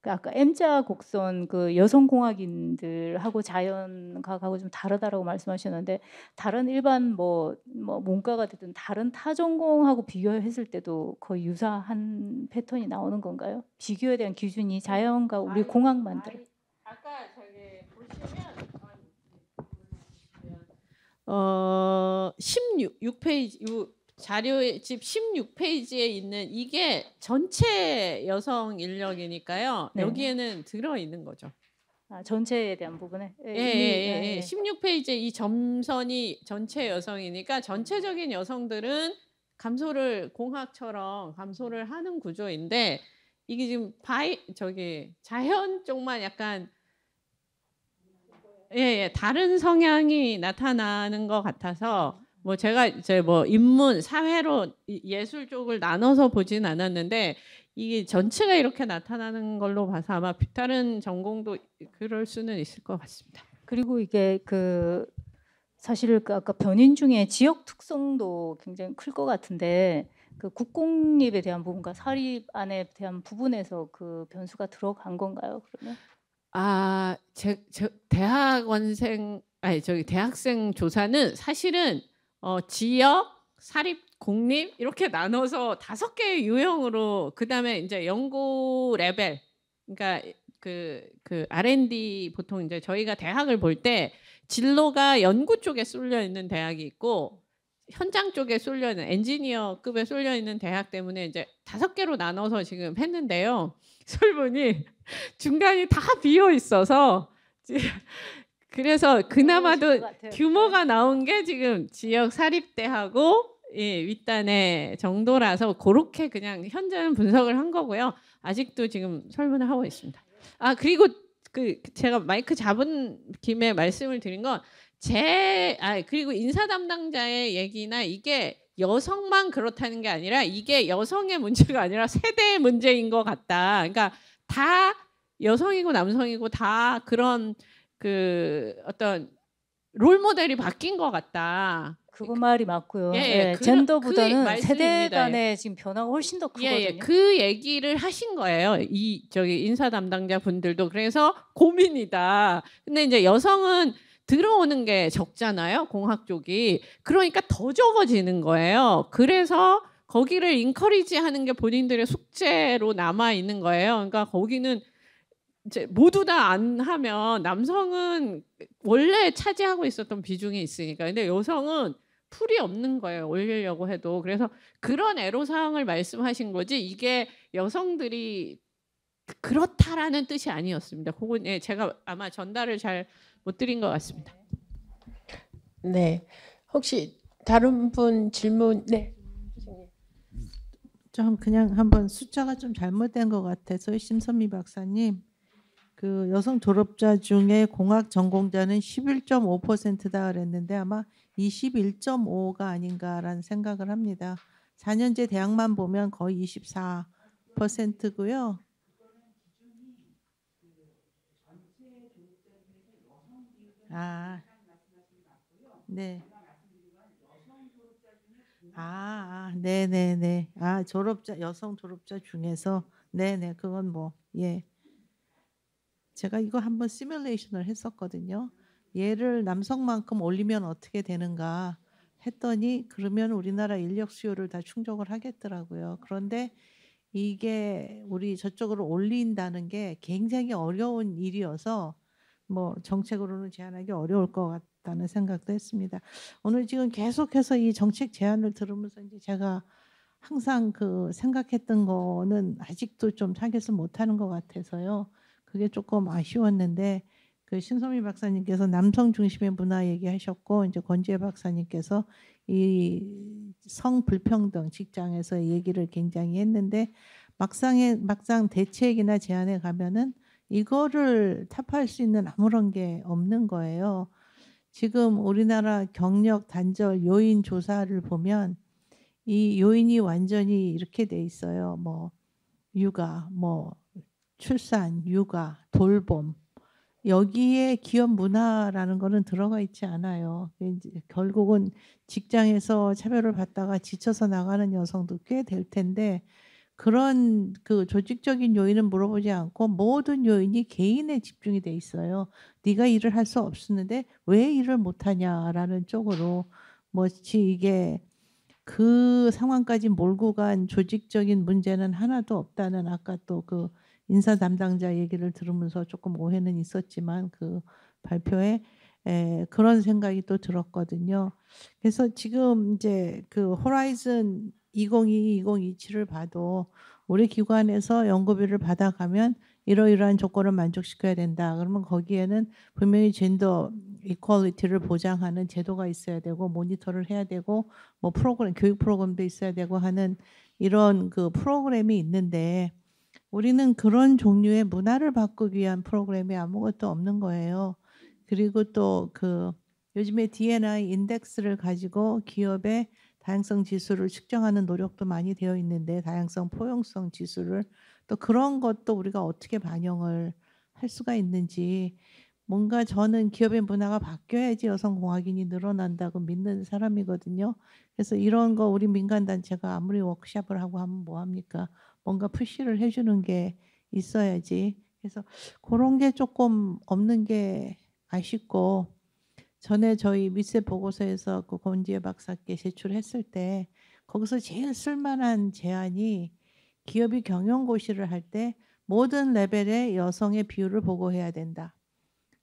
그 아까 M자 곡선 그 여성공학인들하고 자연과학하고 좀 다르다라고 말씀하셨는데 다른 일반 뭐 문과가 됐든 다른 타전공하고 비교했을 때도 거의 유사한 패턴이 나오는 건가요? 비교에 대한 기준이 자연과 우리 공학만 들어. 아까 저기 보시면 16페이지 자료집 16페이지에 있는 이게 전체 여성 인력이니까요. 네. 여기에는 들어 있는 거죠. 전체에 대한 부분에. 예. 16페이지에 이 점선이 전체 여성이니까 전체적인 여성들은 공학처럼 감소를 하는 구조인데 이게 지금 자연 쪽만 약간 다른 성향이 나타나는 것 같아서 뭐 제가 이제 뭐 인문, 사회로 예술 쪽을 나눠서 보진 않았는데 이게 전체가 이렇게 나타나는 걸로 봐서 아마 다른 전공도 그럴 수는 있을 것 같습니다. 그리고 이게 사실 아까 변인 중에 지역 특성도 굉장히 클 것 같은데 그 국공립에 대한 부분과 사립안에 대한 부분에서 그 변수가 들어간 건가요? 그러면? 대학생 조사는 사실은 지역, 사립, 공립 이렇게 나눠서 5개의 유형으로 그다음에 이제 연구 레벨 그러니까 그 R&D 보통 이제 저희가 대학을 볼 때 진로가 연구 쪽에 쏠려 있는 대학이 있고 현장 쪽에 쏠려 있는 엔지니어급에 쏠려 있는 대학 때문에 이제 5개로 나눠서 지금 했는데요. 설문이 중간이 다 비어 있어서 그래서 그나마도 규모가 나온 게 지금 지역 사립대하고 윗단의 정도라서 그렇게 그냥 현재는 분석을 한 거고요. 아직도 지금 설문을 하고 있습니다. 그리고 제가 마이크 잡은 김에 말씀을 드린 건 그리고 인사 담당자의 얘기나 이게 여성만 그렇다는 게 아니라 이게 여성의 문제가 아니라 세대의 문제인 것 같다. 그러니까 다 여성이고 남성이고 다 그런 어떤 롤 모델이 바뀐 것 같다. 그거 말이 맞고요. 젠더보다는 세대 간의 지금 변화가 훨씬 더 크거든요. 그 얘기를 하신 거예요. 인사 담당자 분들도 그래서 고민이다. 근데 이제 여성은 들어오는 게 적잖아요. 공학 쪽이. 그러니까 더 적어지는 거예요. 그래서 거기를 인커리지 하는 게 본인들의 숙제로 남아 있는 거예요. 그러니까 거기는 이제 모두 다 안 하면 남성은 원래 차지하고 있었던 비중이 있으니까. 근데 여성은 풀이 없는 거예요. 올리려고 해도. 그래서 그런 애로사항을 말씀하신 거지 이게 여성들이 그렇다라는 뜻이 아니었습니다. 그건 제가 아마 전달을 잘 못 드린 것 같습니다. 네. 혹시 다른 분 질문? 네. 좀 그냥 한번 숫자가 좀 잘못된 것 같아서 심선미 박사님 그 여성 졸업자 중에 공학 전공자는 11.5%다 그랬는데 아마 21.5가 아닌가라는 생각을 합니다. 4년제 대학만 보면 거의 24%고요. 네. 네네네. 여성 졸업자 중에서 네네 그건 제가 이거 한번 시뮬레이션을 했었거든요. 얘를 남성만큼 올리면 어떻게 되는가 했더니 그러면 우리나라 인력 수요를 다 충족을 하겠더라고요. 그런데 이게 우리 저쪽으로 올린다는 게 굉장히 어려운 일이어서 정책으로는 제한하기 어려울 것 같다는 생각도 했습니다. 오늘 지금 계속해서 이 정책 제안을 들으면서 이제 제가 항상 생각했던 거는 아직도 좀 타겟을 못하는 것 같아서요. 그게 조금 아쉬웠는데 신소미 박사님께서 남성 중심의 문화 얘기하셨고 이제 권지혜 박사님께서 이 성불평등 직장에서 얘기를 굉장히 했는데 막상 대책이나 제안에 가면은 이거를 타파할 수 있는 아무런 게 없는 거예요. 지금 우리나라 경력 단절 요인 조사를 보면 이 요인이 완전히 이렇게 돼 있어요. 육아, 출산, 육아, 돌봄 여기에 기업 문화라는 거는 들어가 있지 않아요. 이제 결국은 직장에서 차별을 받다가 지쳐서 나가는 여성도 꽤 될 텐데 그런 그 조직적인 요인은 물어보지 않고 모든 요인이 개인에 집중이 돼 있어요. 네가 일을 할 수 없었는데 왜 일을 못하냐라는 쪽으로 뭐지 이게 그 상황까지 몰고 간 조직적인 문제는 하나도 없다는 아까 또 그 인사 담당자 얘기를 들으면서 조금 오해는 있었지만 그 발표에 그런 생각이 또 들었거든요. 그래서 지금 이제 그 호라이즌 2022, 2027을 봐도 우리 기관에서 연구비를 받아가면 이러이러한 조건을 만족시켜야 된다. 그러면 거기에는 분명히 젠더 이퀄리티를 보장하는 제도가 있어야 되고 모니터를 해야 되고 뭐 프로그램 교육 프로그램도 있어야 되고 하는 이런 그 프로그램이 있는데 우리는 그런 종류의 문화를 바꾸기 위한 프로그램이 아무것도 없는 거예요. 그리고 또 그 요즘에 D&I 인덱스를 가지고 기업의 다양성 지수를 측정하는 노력도 많이 되어 있는데 다양성 포용성 지수를 또 그런 것도 우리가 어떻게 반영을 할 수가 있는지 뭔가 저는 기업의 문화가 바뀌어야지 여성 공학인이 늘어난다고 믿는 사람이거든요. 그래서 이런 거 우리 민간단체가 아무리 워크숍을 하고 하면 뭐합니까? 뭔가 푸시를 해주는 게 있어야지. 그래서 그런 게 조금 없는 게 아쉽고 전에 저희 미세 보고서에서 그 권지혜 박사께 제출했을 때 거기서 제일 쓸만한 제안이 기업이 경영고시를 할 때 모든 레벨의 여성의 비율을 보고해야 된다.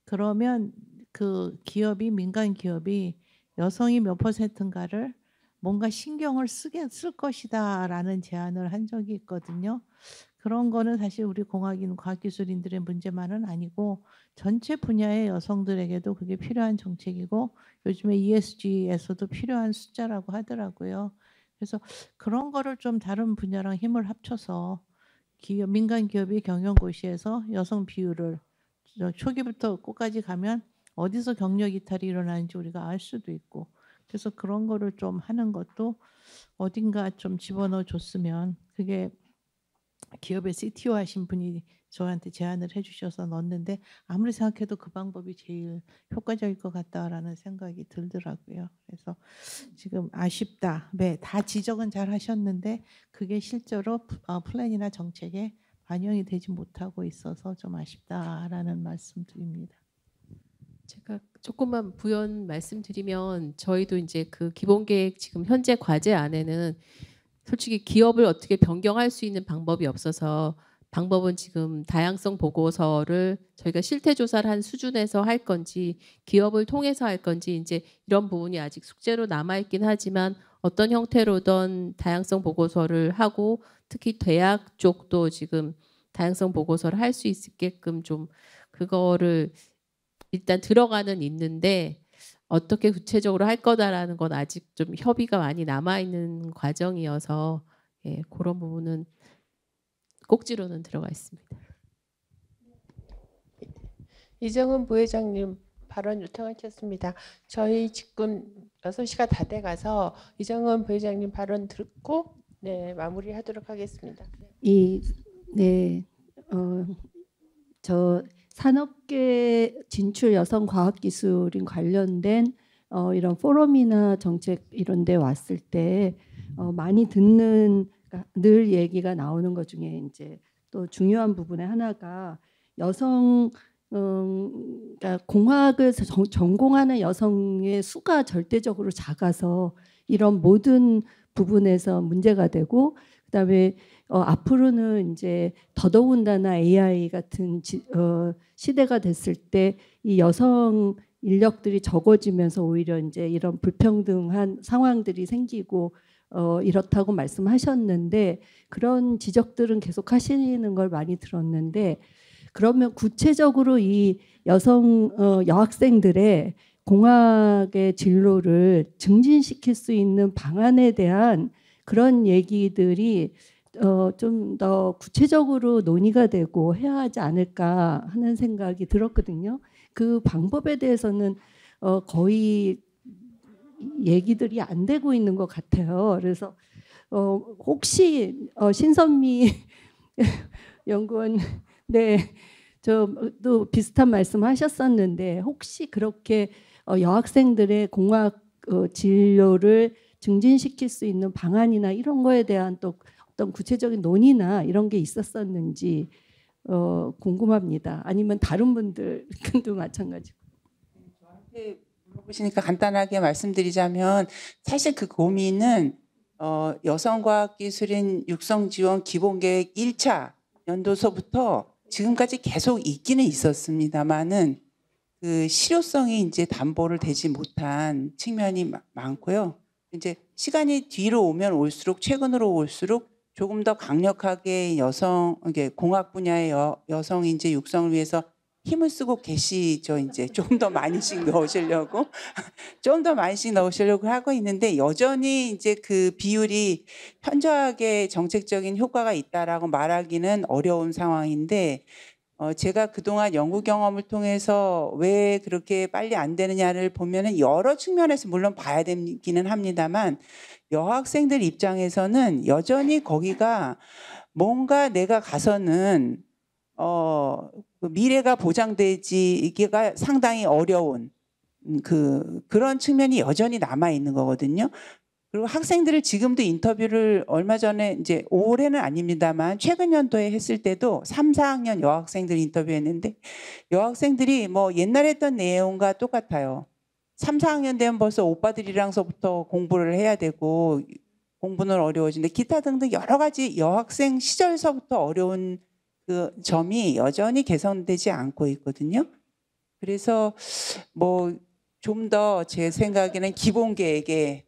그러면 그 기업이 민간 기업이 여성이 몇 %인가를 뭔가 신경을 쓸 것이다라는 제안을 한 적이 있거든요. 그런 거는 사실 우리 공학인 과학기술인들의 문제만은 아니고 전체 분야의 여성들에게도 그게 필요한 정책이고 요즘에 ESG에서도 필요한 숫자라고 하더라고요. 그래서 그런 거를 좀 다른 분야랑 힘을 합쳐서 기업, 민간 기업이 경영고시에서 여성 비율을 초기부터 끝까지 가면 어디서 경력 이탈이 일어나는지 우리가 알 수도 있고 그래서 그런 거를 좀 하는 것도 어딘가 좀 집어넣어 줬으면 그게 기업의 CTO 하신 분이 저한테 제안을 해주셔서 넣었는데 아무리 생각해도 그 방법이 제일 효과적일 것 같다라는 생각이 들더라고요. 그래서 지금 아쉽다. 네, 다 지적은 잘 하셨는데 그게 실제로 플랜이나 정책에 반영이 되지 못하고 있어서 좀 아쉽다라는 말씀드립니다. 제가 조금만 부연 말씀드리면 저희도 이제 그 기본계획 지금 현재 과제 안에는 솔직히 기업을 어떻게 변경할 수 있는 방법이 없어서 방법은 지금 다양성 보고서를 저희가 실태 조사를 한 수준에서 할 건지 기업을 통해서 할 건지 이제 이런 부분이 아직 숙제로 남아 있긴 하지만 어떤 형태로든 다양성 보고서를 하고 특히 대학 쪽도 지금 다양성 보고서를 할 수 있게끔 좀 그거를 일단 들어가는 있는데 어떻게 구체적으로 할 거다라는 건 아직 좀 협의가 많이 남아 있는 과정이어서 예, 그런 부분은 꼭지로는 들어가 있습니다. 이정은 부회장님 발언 요청하셨습니다. 저희 지금 6시가 다 돼가서 이정은 부회장님 발언 듣고 네, 마무리하도록 하겠습니다. 저 산업계 진출 여성 과학기술인 관련된 이런 포럼이나 정책 이런 데 왔을 때 많이 듣는 늘 얘기가 나오는 것 중에 이제 또 중요한 부분의 하나가 여성 그러니까 공학을 전공하는 여성의 수가 절대적으로 작아서 이런 모든 부분에서 문제가 되고 그다음에 앞으로는 이제 더더군다나 AI 같은 시대가 됐을 때 이 여성 인력들이 적어지면서 오히려 이제 이런 불평등한 상황들이 생기고 이렇다고 말씀하셨는데 그런 지적들은 계속 하시는 걸 많이 들었는데 그러면 구체적으로 이 여성 여학생들의 공학의 진로를 증진시킬 수 있는 방안에 대한 그런 얘기들이 좀 더 구체적으로 논의가 되고 해야 하지 않을까 하는 생각이 들었거든요. 그 방법에 대해서는 거의 얘기들이 안 되고 있는 것 같아요. 그래서 혹시 신선미 연구원 네 저도 비슷한 말씀하셨었는데 혹시 그렇게 여학생들의 공학 진로를 증진시킬 수 있는 방안이나 이런 거에 대한 또 어떤 구체적인 논의나 이런 게 있었었는지 궁금합니다. 아니면 다른 분들도 마찬가지고. 저한테 물어보시니까 간단하게 말씀드리자면 사실 그 고민은 여성과학기술인 육성지원 기본계획 1차 연도서부터 지금까지 계속 있기는 있었습니다만은 그 실효성이 이제 담보를 되지 못한 측면이 많고요. 이제 시간이 뒤로 오면 올수록 최근으로 올수록 조금 더 강력하게 이게 공학 분야의 여성 인재 육성을 위해서 힘을 쓰고 계시죠. 이제 조금 더 많이씩 넣으시려고 좀 더 많이씩 넣으시려고 하고 있는데 여전히 이제 그 비율이 현저하게 정책적인 효과가 있다라고 말하기는 어려운 상황인데 제가 그동안 연구 경험을 통해서 왜 그렇게 빨리 안 되느냐를 보면은 여러 측면에서 물론 봐야 되기는 합니다만 여학생들 입장에서는 여전히 거기가 뭔가 내가 가서는 미래가 보장되지가 상당히 어려운 그런 측면이 여전히 남아 있는 거거든요. 그리고 학생들을 지금도 인터뷰를 얼마 전에 이제 올해는 아닙니다만 최근 연도에 했을 때도 3, 4학년 여학생들 인터뷰했는데 여학생들이 뭐 옛날에 했던 내용과 똑같아요. 3, 4학년 되면 벌써 오빠들이랑서부터 공부를 해야 되고 공부는 어려워지는데 기타 등등 여러 가지 여학생 시절서부터 어려운 그 점이 여전히 개선되지 않고 있거든요. 그래서 뭐 좀 더 제 생각에는 기본 계획에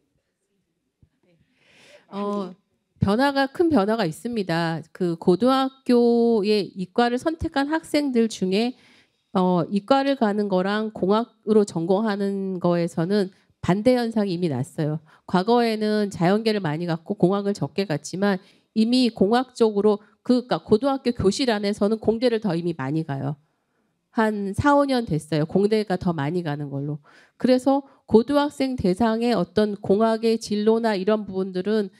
큰 변화가 있습니다. 그 고등학교의 이과를 선택한 학생들 중에 이과를 가는 거랑 공학으로 전공하는 거에서는 반대 현상이 이미 났어요. 과거에는 자연계를 많이 갔고 공학을 적게 갔지만 이미 공학 쪽으로 그러니까 고등학교 교실 안에서는 공대를 더 이미 많이 가요. 한 4, 5년 됐어요. 공대가 더 많이 가는 걸로. 그래서 고등학생 대상의 어떤 공학의 진로나 이런 부분들은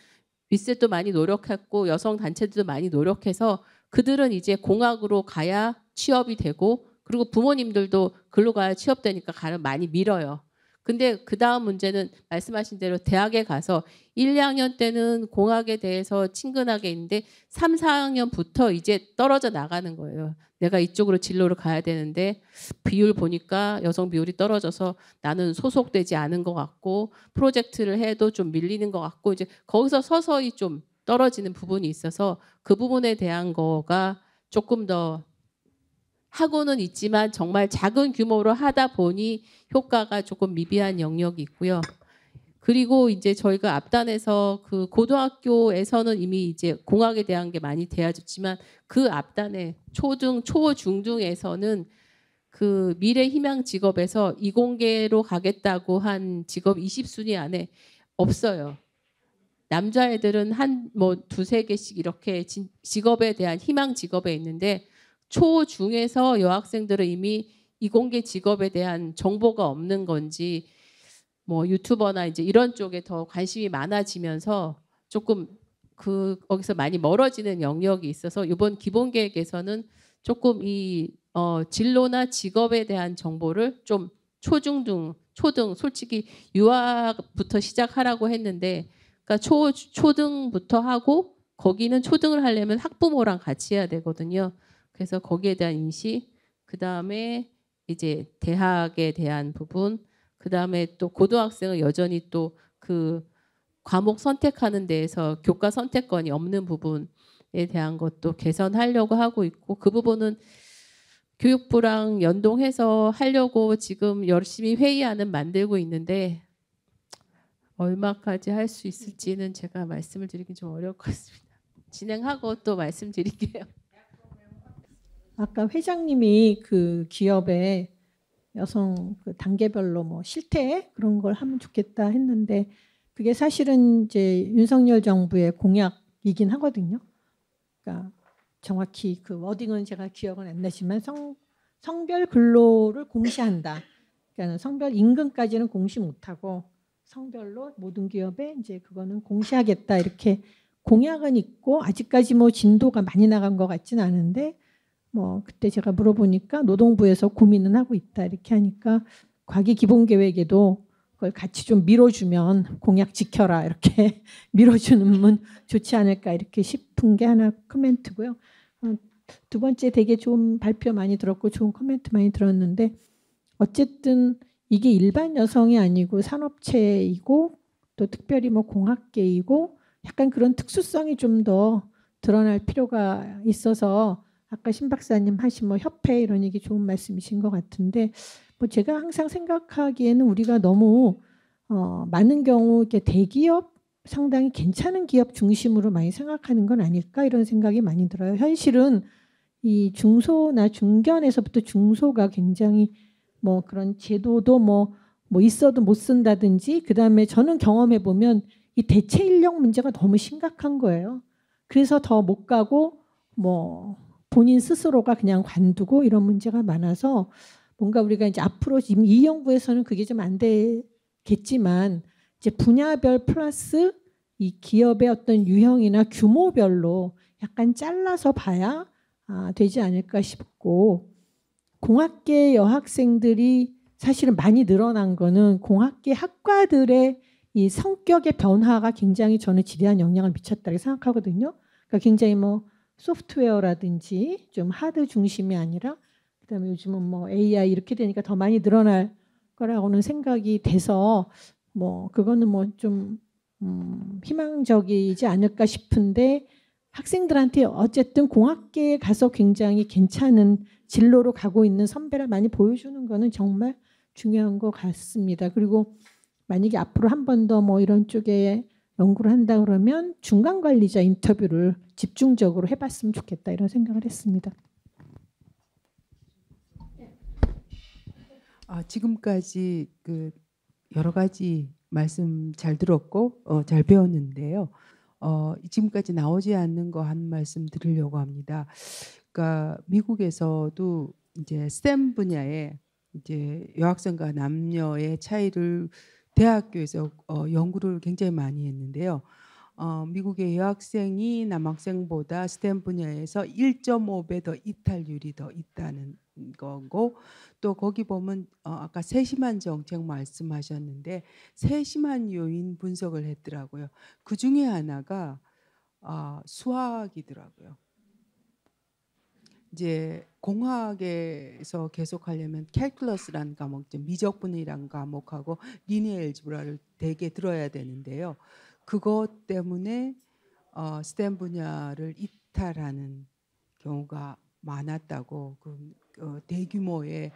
윗셋도 많이 노력했고 여성 단체들도 많이 노력해서 그들은 이제 공학으로 가야 취업이 되고 그리고 부모님들도 글로 가야 취업되니까 많이 밀어요. 근데 그 다음 문제는 말씀하신 대로 대학에 가서 1, 2학년 때는 공학에 대해서 친근하게 있는데 3, 4학년부터 이제 떨어져 나가는 거예요. 내가 이쪽으로 진로를 가야 되는데 비율 보니까 여성 비율이 떨어져서 나는 소속되지 않은 것 같고 프로젝트를 해도 좀 밀리는 것 같고 이제 거기서 서서히 좀 떨어지는 부분이 있어서 그 부분에 대한 거가 조금 더 하고는 있지만 정말 작은 규모로 하다 보니 효과가 조금 미비한 영역이 있고요. 그리고 이제 저희가 앞단에서 그 고등학교에서는 이미 이제 공학에 대한 게 많이 되어졌지만 그 앞단에 초등, 초, 중등에서는 그 미래 희망 직업에서 이공계로 가겠다고 한 직업 20순위 안에 없어요. 남자애들은 한 뭐 두세 개씩 이렇게 직업에 대한 희망 직업에 있는데 초, 중에서 여학생들은 이미 이공계 직업에 대한 정보가 없는 건지 뭐 유튜버나 이제 이런 쪽에 더 관심이 많아지면서 조금 거기서 많이 멀어지는 영역이 있어서 이번 기본 계획에서는 조금 이 진로나 직업에 대한 정보를 좀 초등 솔직히 유아부터 시작하라고 했는데 그러니까 초등부터 하고 거기는 초등을 하려면 학부모랑 같이 해야 되거든요. 그래서 거기에 대한 인식, 그 다음에 이제 대학에 대한 부분, 그 다음에 또 고등학생은 여전히 또 그 과목 선택하는 데에서 교과 선택권이 없는 부분에 대한 것도 개선하려고 하고 있고 그 부분은 교육부랑 연동해서 하려고 지금 열심히 회의안은 만들고 있는데 얼마까지 할 수 있을지는 제가 말씀을 드리기 좀 어려울 것 같습니다. 진행하고 또 말씀드릴게요. 아까 회장님이 그 기업에 여성 그 단계별로 뭐 실태 그런 걸 하면 좋겠다 했는데 그게 사실은 이제 윤석열 정부의 공약이긴 하거든요. 그러니까 정확히 그 워딩은 제가 기억은 안 나지만 성별 근로를 공시한다. 그러니까 성별 임금까지는 공시 못하고 성별로 모든 기업에 이제 그거는 공시하겠다 이렇게 공약은 있고 아직까지 뭐 진도가 많이 나간 것 같지는 않은데 뭐 그때 제가 물어보니까 노동부에서 고민은 하고 있다 이렇게 하니까 과기 기본 계획에도 그걸 같이 좀 밀어주면 공약 지켜라 이렇게 밀어주면 좋지 않을까 이렇게 싶은 게 하나 코멘트고요. 두 번째 되게 좋은 발표 많이 들었고 좋은 코멘트 많이 들었는데 어쨌든 이게 일반 여성이 아니고 산업체이고 또 특별히 뭐 공학계이고 약간 그런 특수성이 좀 더 드러날 필요가 있어서 아까 신 박사님 하신 뭐 협회 이런 얘기 좋은 말씀이신 것 같은데 뭐 제가 항상 생각하기에는 우리가 너무 많은 경우 이렇게 대기업 상당히 괜찮은 기업 중심으로 많이 생각하는 건 아닐까 이런 생각이 많이 들어요. 현실은 이 중소나 중견에서부터 중소가 굉장히 뭐 그런 제도도 뭐 있어도 못 쓴다든지 그다음에 저는 경험해 보면 이 대체 인력 문제가 너무 심각한 거예요. 그래서 더 못 가고 뭐 본인 스스로가 그냥 관두고 이런 문제가 많아서 뭔가 우리가 이제 앞으로 지금 이 연구에서는 그게 좀 안 되겠지만 이제 분야별 플러스 이 기업의 어떤 유형이나 규모별로 약간 잘라서 봐야 되지 않을까 싶고 공학계 여학생들이 사실은 많이 늘어난 거는 공학계 학과들의 이 성격의 변화가 굉장히 저는 지대한 영향을 미쳤다고 생각하거든요. 그러니까 굉장히 뭐 소프트웨어라든지 좀 하드 중심이 아니라 그다음에 요즘은 뭐 AI 이렇게 되니까 더 많이 늘어날 거라고는 생각이 돼서 뭐 그거는 뭐 좀 희망적이지 않을까 싶은데 학생들한테 어쨌든 공학계에 가서 굉장히 괜찮은 진로로 가고 있는 선배를 많이 보여주는 거는 정말 중요한 것 같습니다. 그리고 만약에 앞으로 한 번 더 뭐 이런 쪽에 연구를 한다 그러면 중간 관리자 인터뷰를 집중적으로 해봤으면 좋겠다 이런 생각을 했습니다. 지금까지 그 여러 가지 말씀 잘 들었고 잘 배웠는데요. 지금까지 나오지 않는 거 한 말씀 드리려고 합니다. 그러니까 미국에서도 이제 STEM 분야에 이제 여학생과 남녀의 차이를 대학교에서 연구를 굉장히 많이 했는데요. 미국의 여학생이 남학생보다 STEM 분야에서 1.5배 더 이탈률이 더 있다는 거고 또 거기 보면 아까 세심한 정책 말씀하셨는데 세심한 요인 분석을 했더라고요. 그 중에 하나가 수학이더라고요. 이제 공학에서 계속하려면 캘큘러스라는 과목, 미적분이라는 과목하고 리니어 엘지브라를 되게 들어야 되는데요. 그것 때문에 STEM 분야를 이탈하는 경우가 많았다고 대규모의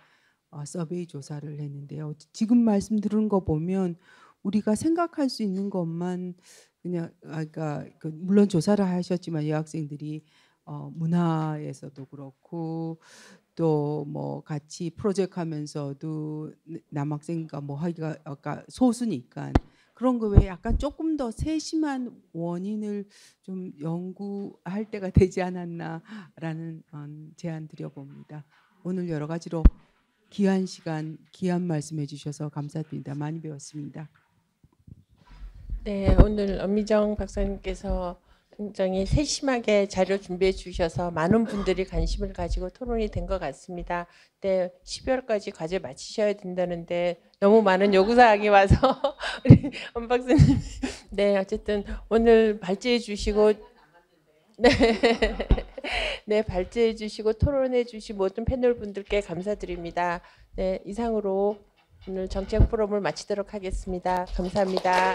서베이 조사를 했는데요. 지금 말씀 들은 거 보면 우리가 생각할 수 있는 것만 그냥 그러니까 물론 조사를 하셨지만 여학생들이 문화에서도 그렇고 또 뭐 같이 프로젝트 하면서도 남학생과 뭐 하기가 아까 소수니까 그런 거 외에 약간 조금 더 세심한 원인을 좀 연구할 때가 되지 않았나라는 제안 드려봅니다. 오늘 여러 가지로 귀한 시간, 귀한 말씀해 주셔서 감사드립니다. 많이 배웠습니다. 네, 오늘 엄미정 박사님께서 굉장히 세심하게 자료 준비해 주셔서 많은 분들이 관심을 가지고 토론이 된 것 같습니다. 네, 12월까지 과제 마치셔야 된다는데 너무 많은 요구사항이 와서 우리 엄 박사님 네, 어쨌든 오늘 발제해 주시고 네, 발제해 주시고 토론해 주신 모든 패널 분들께 감사드립니다. 네, 이상으로 오늘 정책 포럼을 마치도록 하겠습니다. 감사합니다.